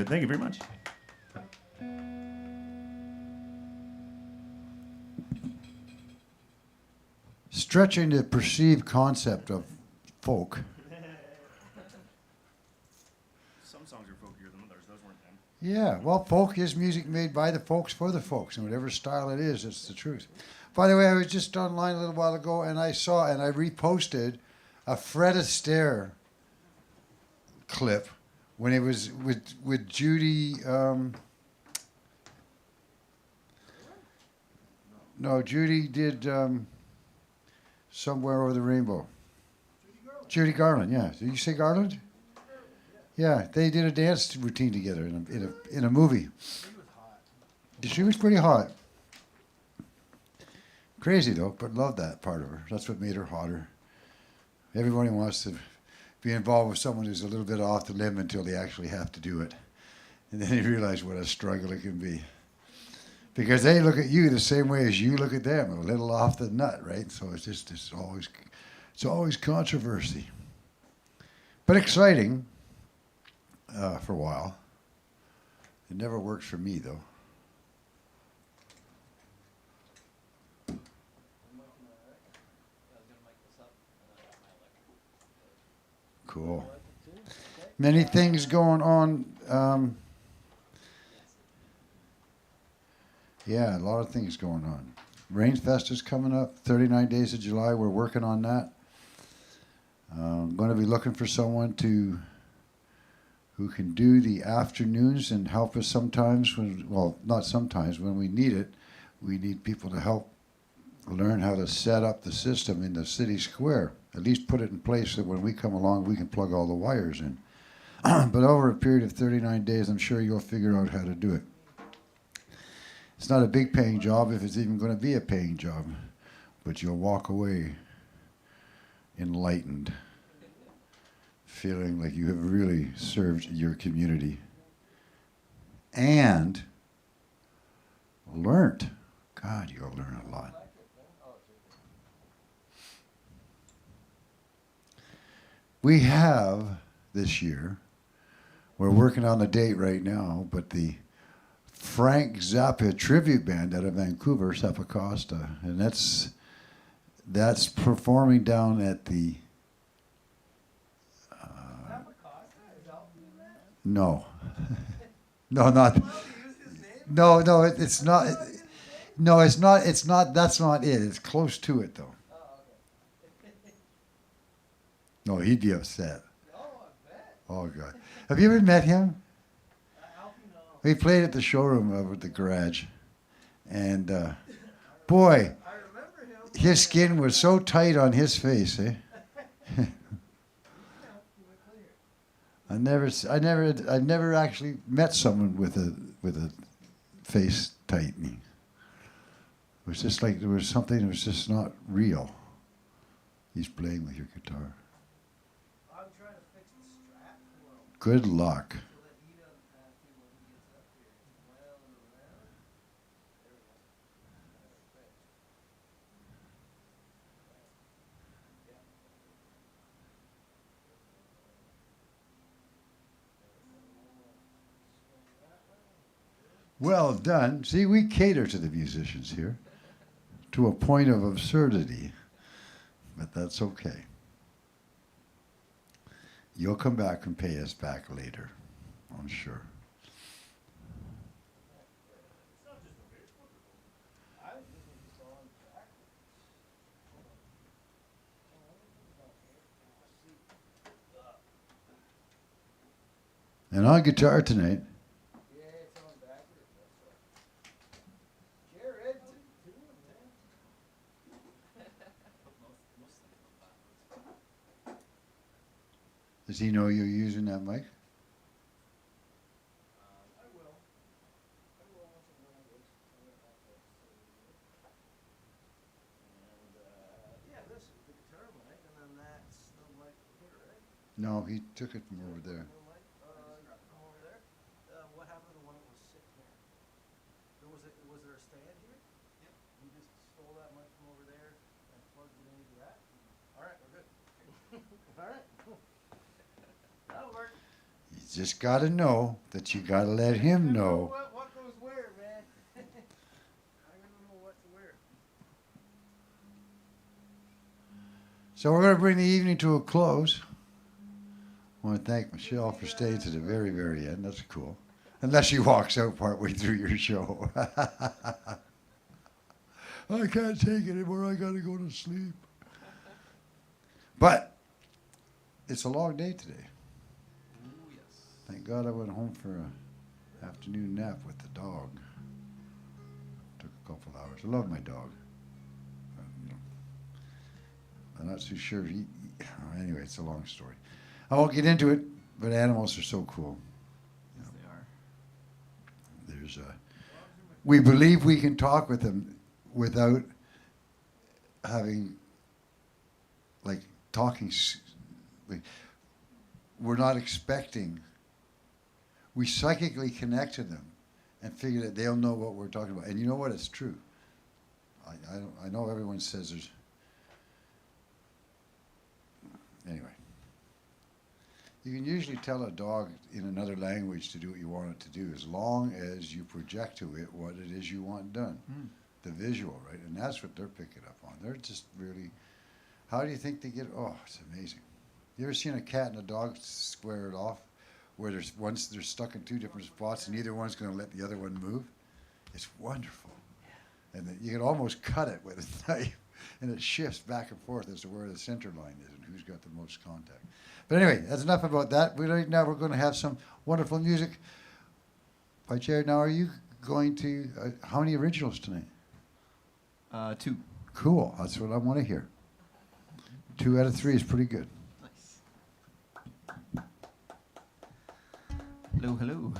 Thank you very much. Stretching the perceived concept of folk. Some songs are folkier than others. Those weren't them. Yeah, well, folk is music made by the folks for the folks, and whatever style it is, it's the truth. By the way, I was just online a little while ago, and I saw, and I reposted a Fred Astaire clip when it was with Judy. No, Judy did Somewhere Over the Rainbow. Judy Garland, yeah. Did you say Garland? Yeah, they did a dance routine together in a movie. She was pretty hot. Crazy though, but loved that part of her. That's what made her hotter. Everybody wants to be involved with someone who's a little bit off the limb until they actually have to do it. And then you realize what a struggle it can be. Because they look at you the same way as you look at them, a little off the nut, right? So it's always controversy. But exciting for a while. It never worked for me though. Cool. Many things going on. Yeah, a lot of things going on. Rainfest is coming up, 39 days of July. We're working on that. I'm going to be looking for someone who can do the afternoons and help us sometimes not sometimes, when we need it. We need people to help learn how to set up the system in the city square. At least put it in place so when we come along, we can plug all the wires in. But over a period of 39 days, I'm sure you'll figure out how to do it. It's not a big paying job if it's even going to be a paying job, but you'll walk away enlightened, feeling like you have really served your community and learnt. God, you'll learn a lot. We have this year, we're working on the date right now, but the Frank Zappa tribute band out of Vancouver, Zappa Costa, and that's performing down at the no. No, not no, it's not. No, it's not. That's not it. It's close to it though. No, he'd be upset. Oh God, have you ever met him? He played at the showroom over at the garage, and boy, his skin was so tight on his face, eh? I never actually met someone with a face tightening. It was just like there was something that was just not real. He's playing with your guitar. I'm trying to fix the strap for him. Good luck. So that he doesn't have to when he gets up here. Well and around. There we go. That's fixed. Well done. See, we cater to the musicians here to a point of absurdity, but that's okay. You'll come back and pay us back later, I'm sure. And on guitar tonight, does he know you're using that mic? I will. I will once I'm done with this. And yeah, this is the guitar mic, and then that's the mic here, right? No, he took it from over there. From over there. What happened to the one that was sitting here? Was there a stand here? Yep. You just stole that mic from over there and plugged it into that. All right, we're good. All right. That'll work. You just got to know that you got to let him know. What goes where, man? I don't know what to wear. So we're going to bring the evening to a close. I want to thank Michelle for staying to the very, very end. That's cool. Unless she walks out partway through your show. I can't take it anymore. I got to go to sleep. But it's a long day today. Thank God I went home for an afternoon nap with the dog. Took a couple hours. I love my dog. I'm not too sure. Anyway, it's a long story. I won't get into it, but animals are so cool. Yes, they are. There's we believe we can talk with them without having, like, we're not expecting. We psychically connect to them and figure that they'll know what we're talking about. And you know what? It's true. I know everyone says there's... Anyway. You can usually tell a dog in another language to do what you want it to do as long as you project to it what it is you want done. The visual, right? And that's what they're picking up on. They're just really... How do you think they get... Oh, it's amazing. You ever seen a cat and a dog square it off? Where they're stuck in two different spots and neither one's going to let the other one move? It's wonderful. And you can almost cut it with a knife, and it shifts back and forth as to where the center line is and who's got the most contact. But anyway, that's enough about that. Right now we're going to have some wonderful music by Jared. Now, are you going to... how many originals tonight? 2. Cool. That's what I want to hear. 2 out of 3 is pretty good. Hello, hello.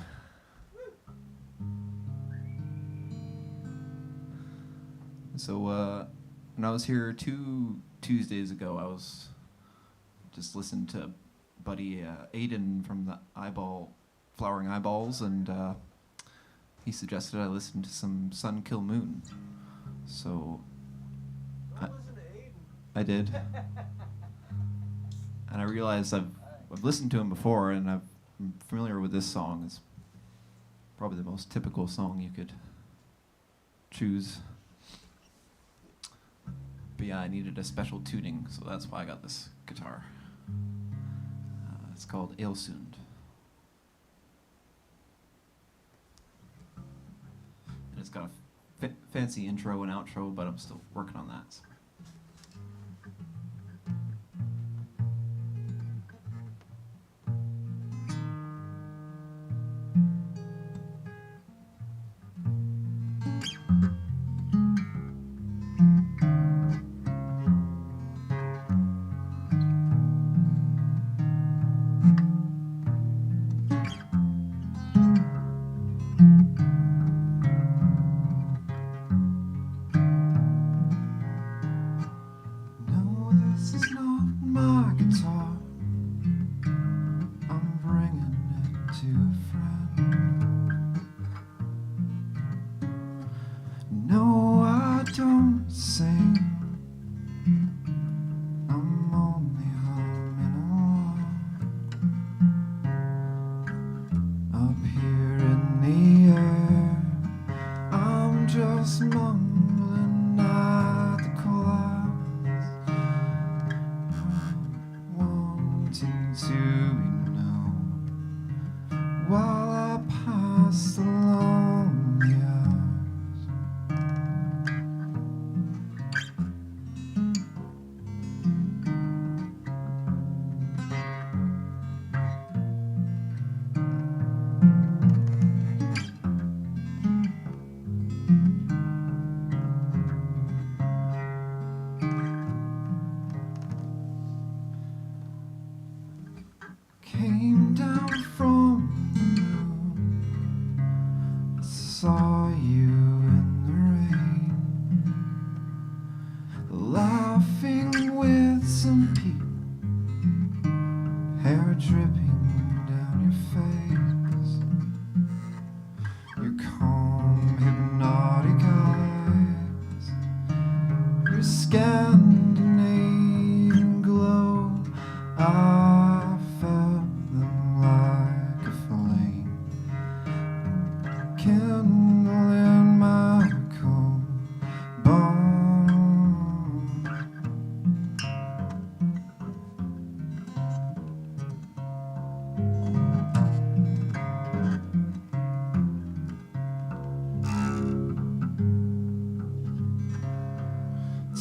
So, when I was here 2 Tuesdays ago, I was just listening to buddy Aiden from the Flowering Eyeballs, and he suggested I listen to some Sun Kill Moon. So, I did. And I realized I've listened to him before, and I'm familiar with this song. It's probably the most typical song you could choose. But yeah, I needed a special tuning, so that's why I got this guitar. It's called Ailsund. And it's got a fancy intro and outro, but I'm still working on that. So.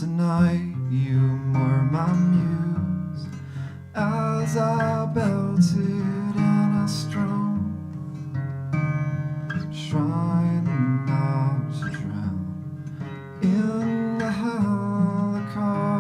Tonight you were my muse as I belted and I strummed, trying not to drown in the helicopter.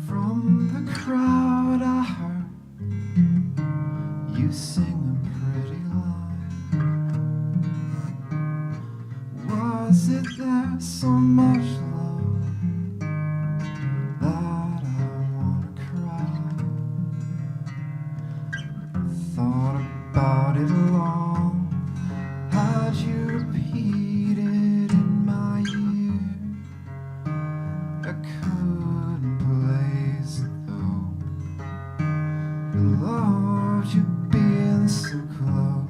From the crowd I heard you sing a pretty line. Was it there so much love that I wanna cry? Thought about it long, had you repeated in my ear. I couldn't place it though. I loved you being so close.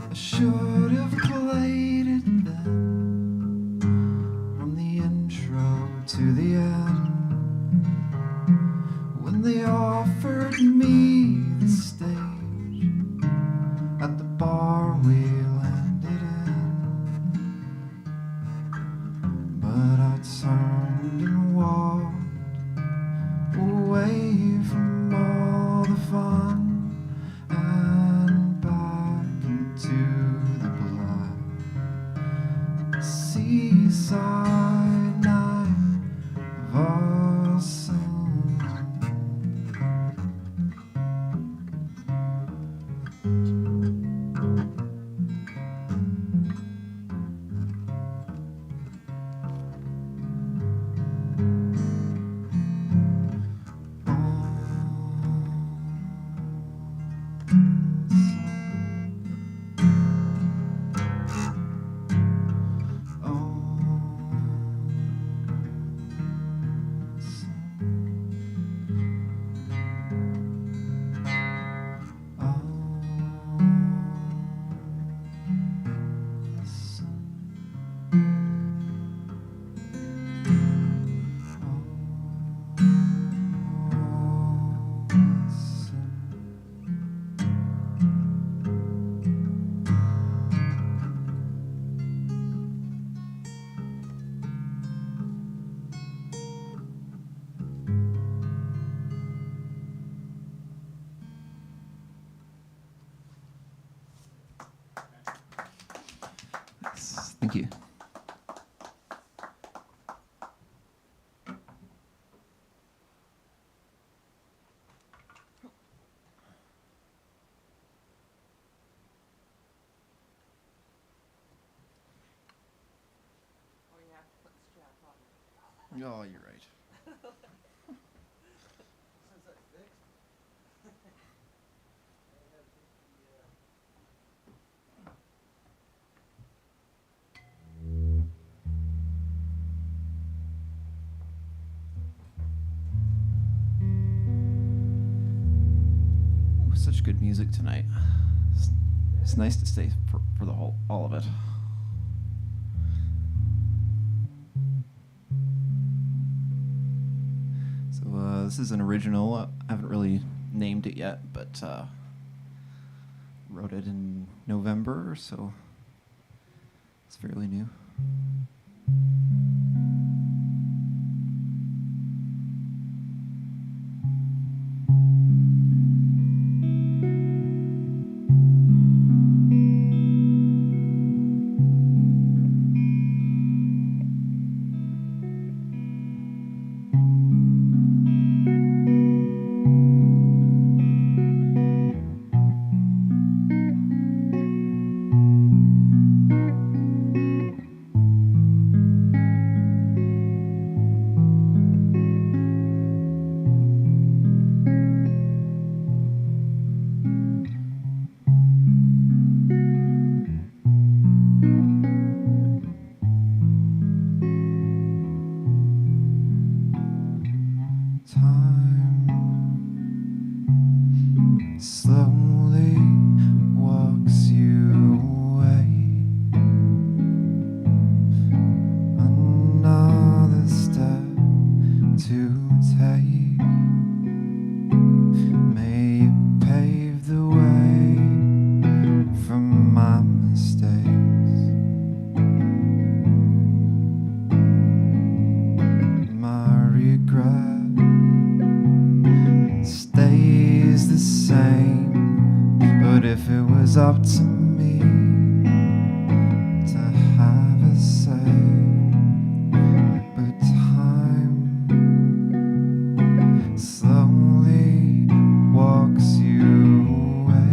I should have played it then, from the intro to the end. When they offered me the stage at the bar we landed in, but I turned and walked away from all the fun and back into the black seaside night of our sun. Thank you. Oh, you're right. Since that's fixed. Ooh, such good music tonight. It's nice to stay for the whole all of it. So this is an original. I haven't really named it yet, but wrote it in November, so it's fairly new. regret stays the same. But if it was up to me to have a say, but time slowly walks you away.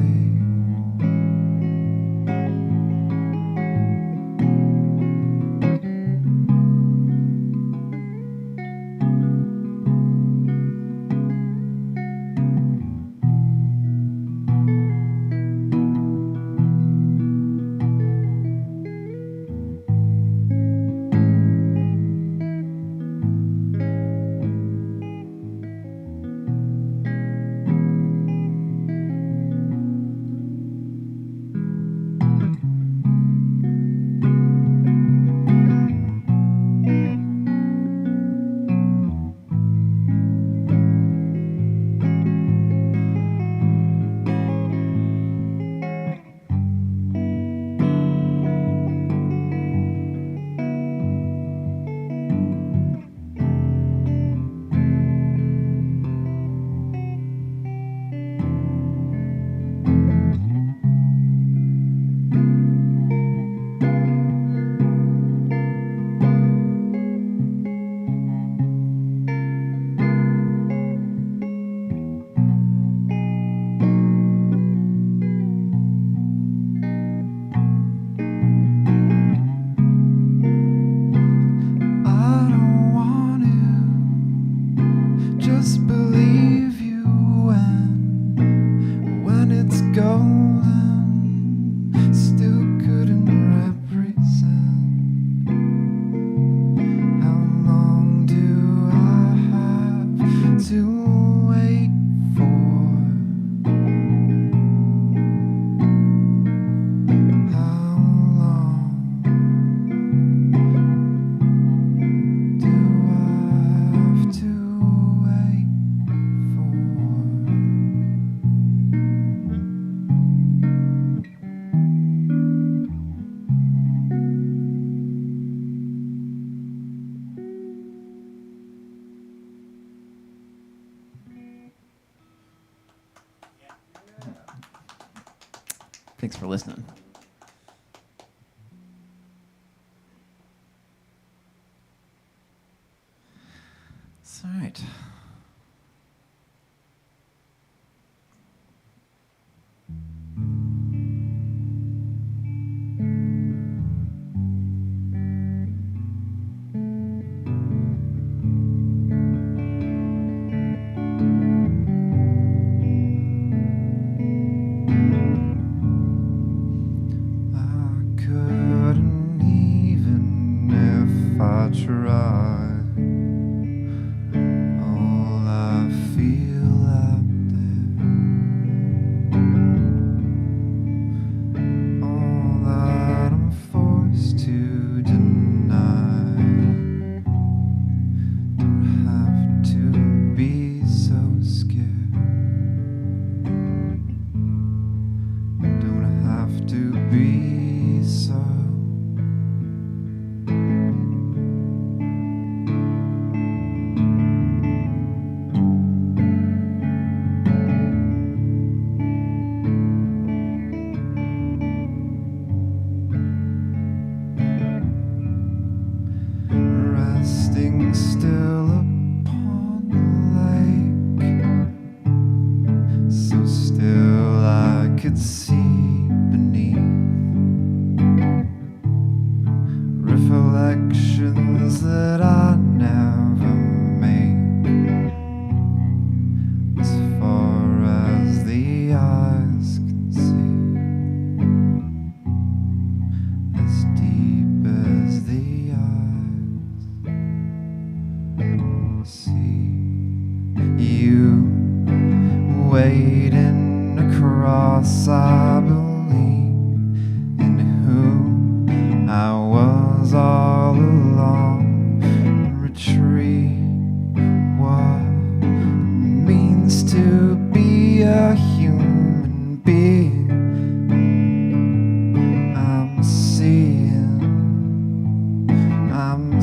Just believe you when it's golden, still couldn't represent. How long do I have to wait for? How long do I have to wait for? Thanks for listening. It's all right. I couldn't even if I tried. All I feel out there, all that I'm forced to deny. Don't have to be so scared. Don't have to be so. Resting still upon the lake, so still I could see beneath. Reflections that I never make, as far as the eyes can see, as deep as the eyes see. You wading across, I believe in who I was all along. Retrieve what it means to be a human being. I'm seeing, I'm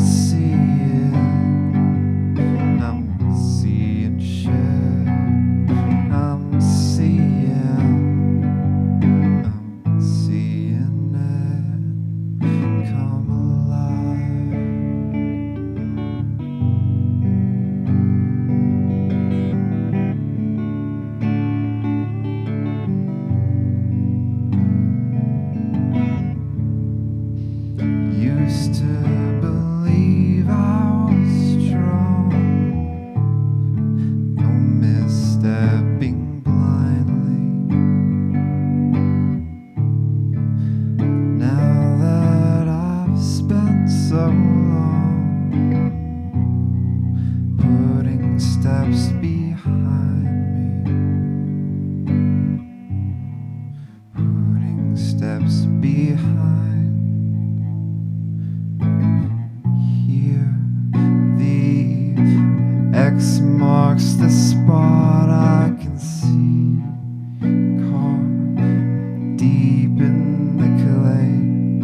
marks the spot I can see, carved deep in the clay.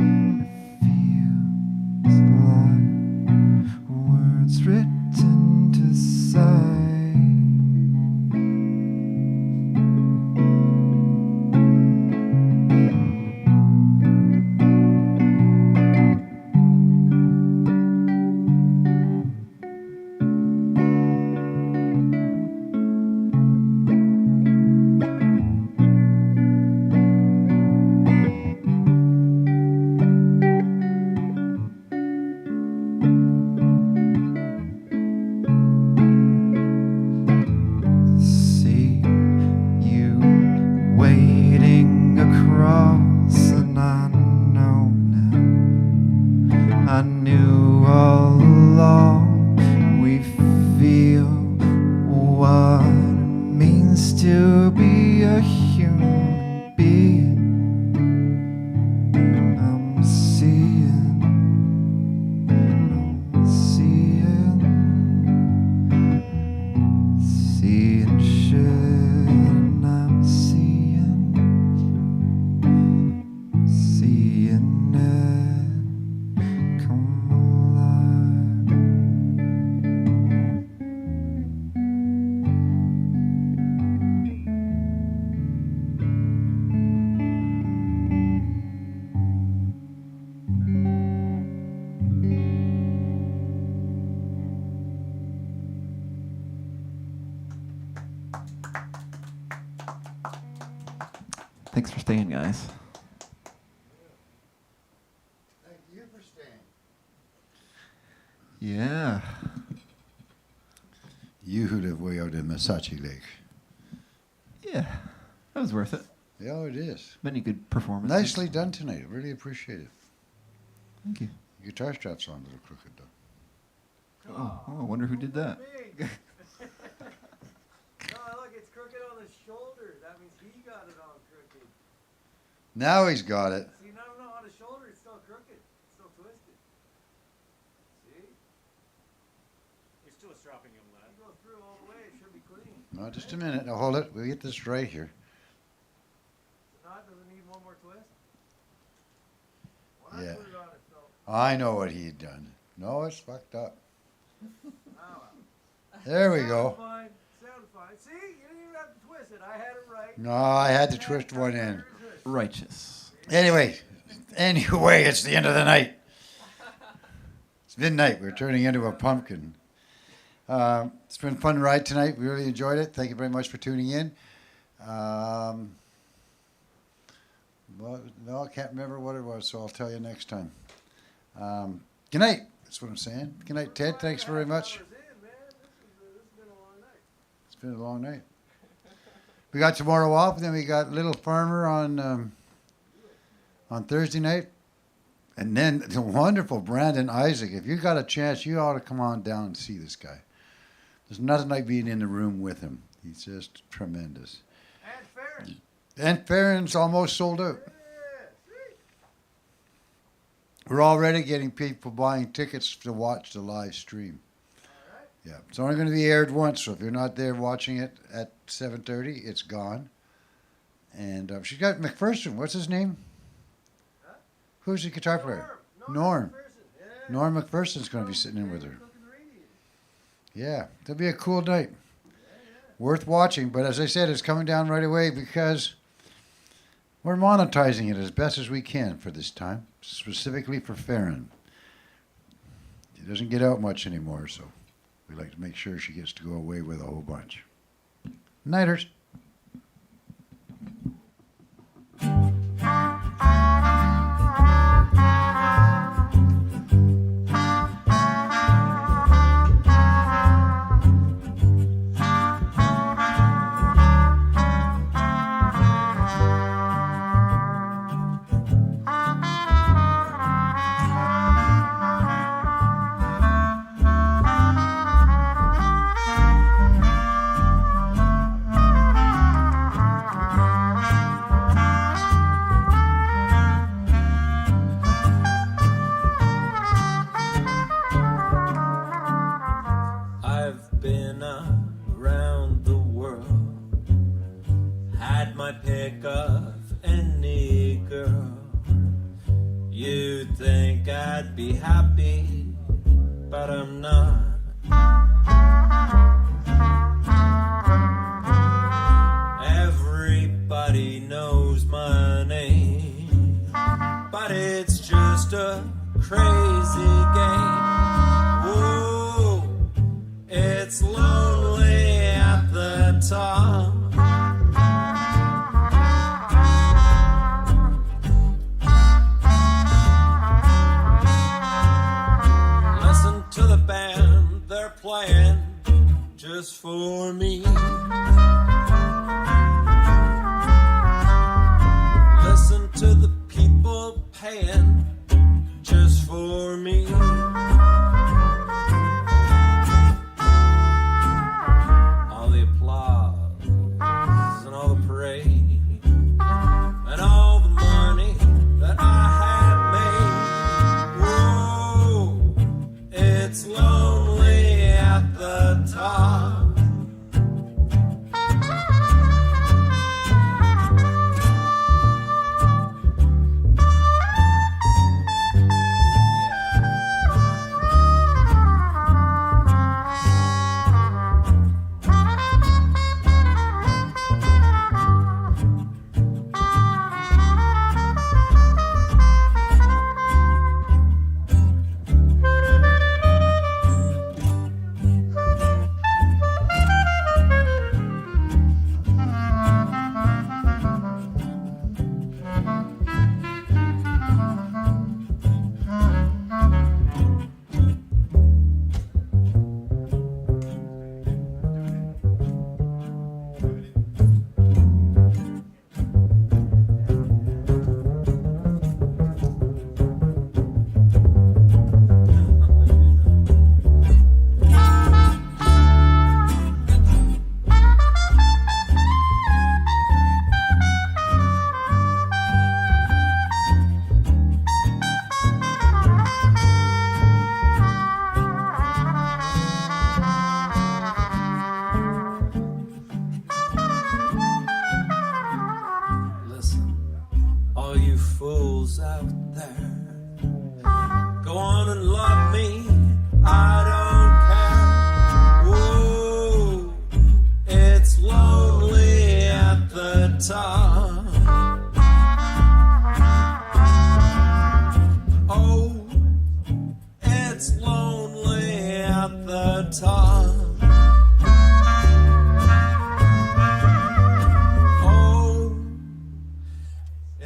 It feels like words written to say. Thanks for staying, guys. Thank you for staying. Yeah. You who live way out in Massachi Lake. Yeah. That was worth it. Yeah, it is. Many good performances. Nicely done tonight. I really appreciate it. Thank you. Your guitar strap's on a little crooked, though. Oh, I wonder who did that. No, look, it's crooked on the shoulder. That means he got it on crooked. Now he's got it. See, no, on the shoulder it's still crooked. It's still twisted. See? You're still strapping him, lad. You go through all the way, it should be clean. No, just a minute. Now hold it. We'll get this right here. The knot doesn't need one more twist? When Yeah. I put it on, it felt. I know what he'd done. No, it's fucked up. Oh, well. There we go. Sounded fine. See? You didn't even have to twist it. I had it right. No, I had to twist one end. Righteous. Anyway, it's the end of the night. It's midnight. We're turning into a pumpkin. It's been a fun ride tonight. We really enjoyed it. Thank you very much for tuning in. Well, no, I can't remember what it was, so I'll tell you next time. Good night. That's what I'm saying. Good night, Ted. Thanks very much. It's been a long night. We got tomorrow off, and then we got Little Farmer on Thursday night. And then the wonderful Brandon Isaac. If you got a chance, you ought to come on down and see this guy. There's nothing like being in the room with him. He's just tremendous. And Farron. And Farron's almost sold out. We're already getting people buying tickets to watch the live stream. Yeah, it's only going to be aired once, so if you're not there watching it at 7:30, it's gone. And she's got McPherson. What's his name? Huh? Who's the guitar player? Norm. Norm McPherson's going to be sitting in with her. Yeah, it'll be a cool night. Worth watching, but as I said, it's coming down right away because we're monetizing it as best as we can for this time, specifically for Farron. He doesn't get out much anymore, so we like to make sure she gets to go away with a whole bunch. Nighters. might pick up any girl. You'd think I'd be happy, but I'm not. Everybody knows my name, but it's just a crazy game. Whoa, it's lonely at the top. Listen to the band, they're playing just for me. Listen to the people paying just for me. All the applause and all the parade and all the money that I have made. Whoa, it's lonely at the top.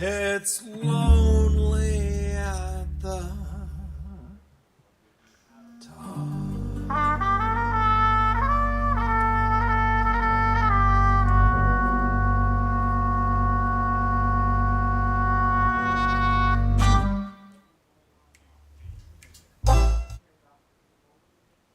It's long.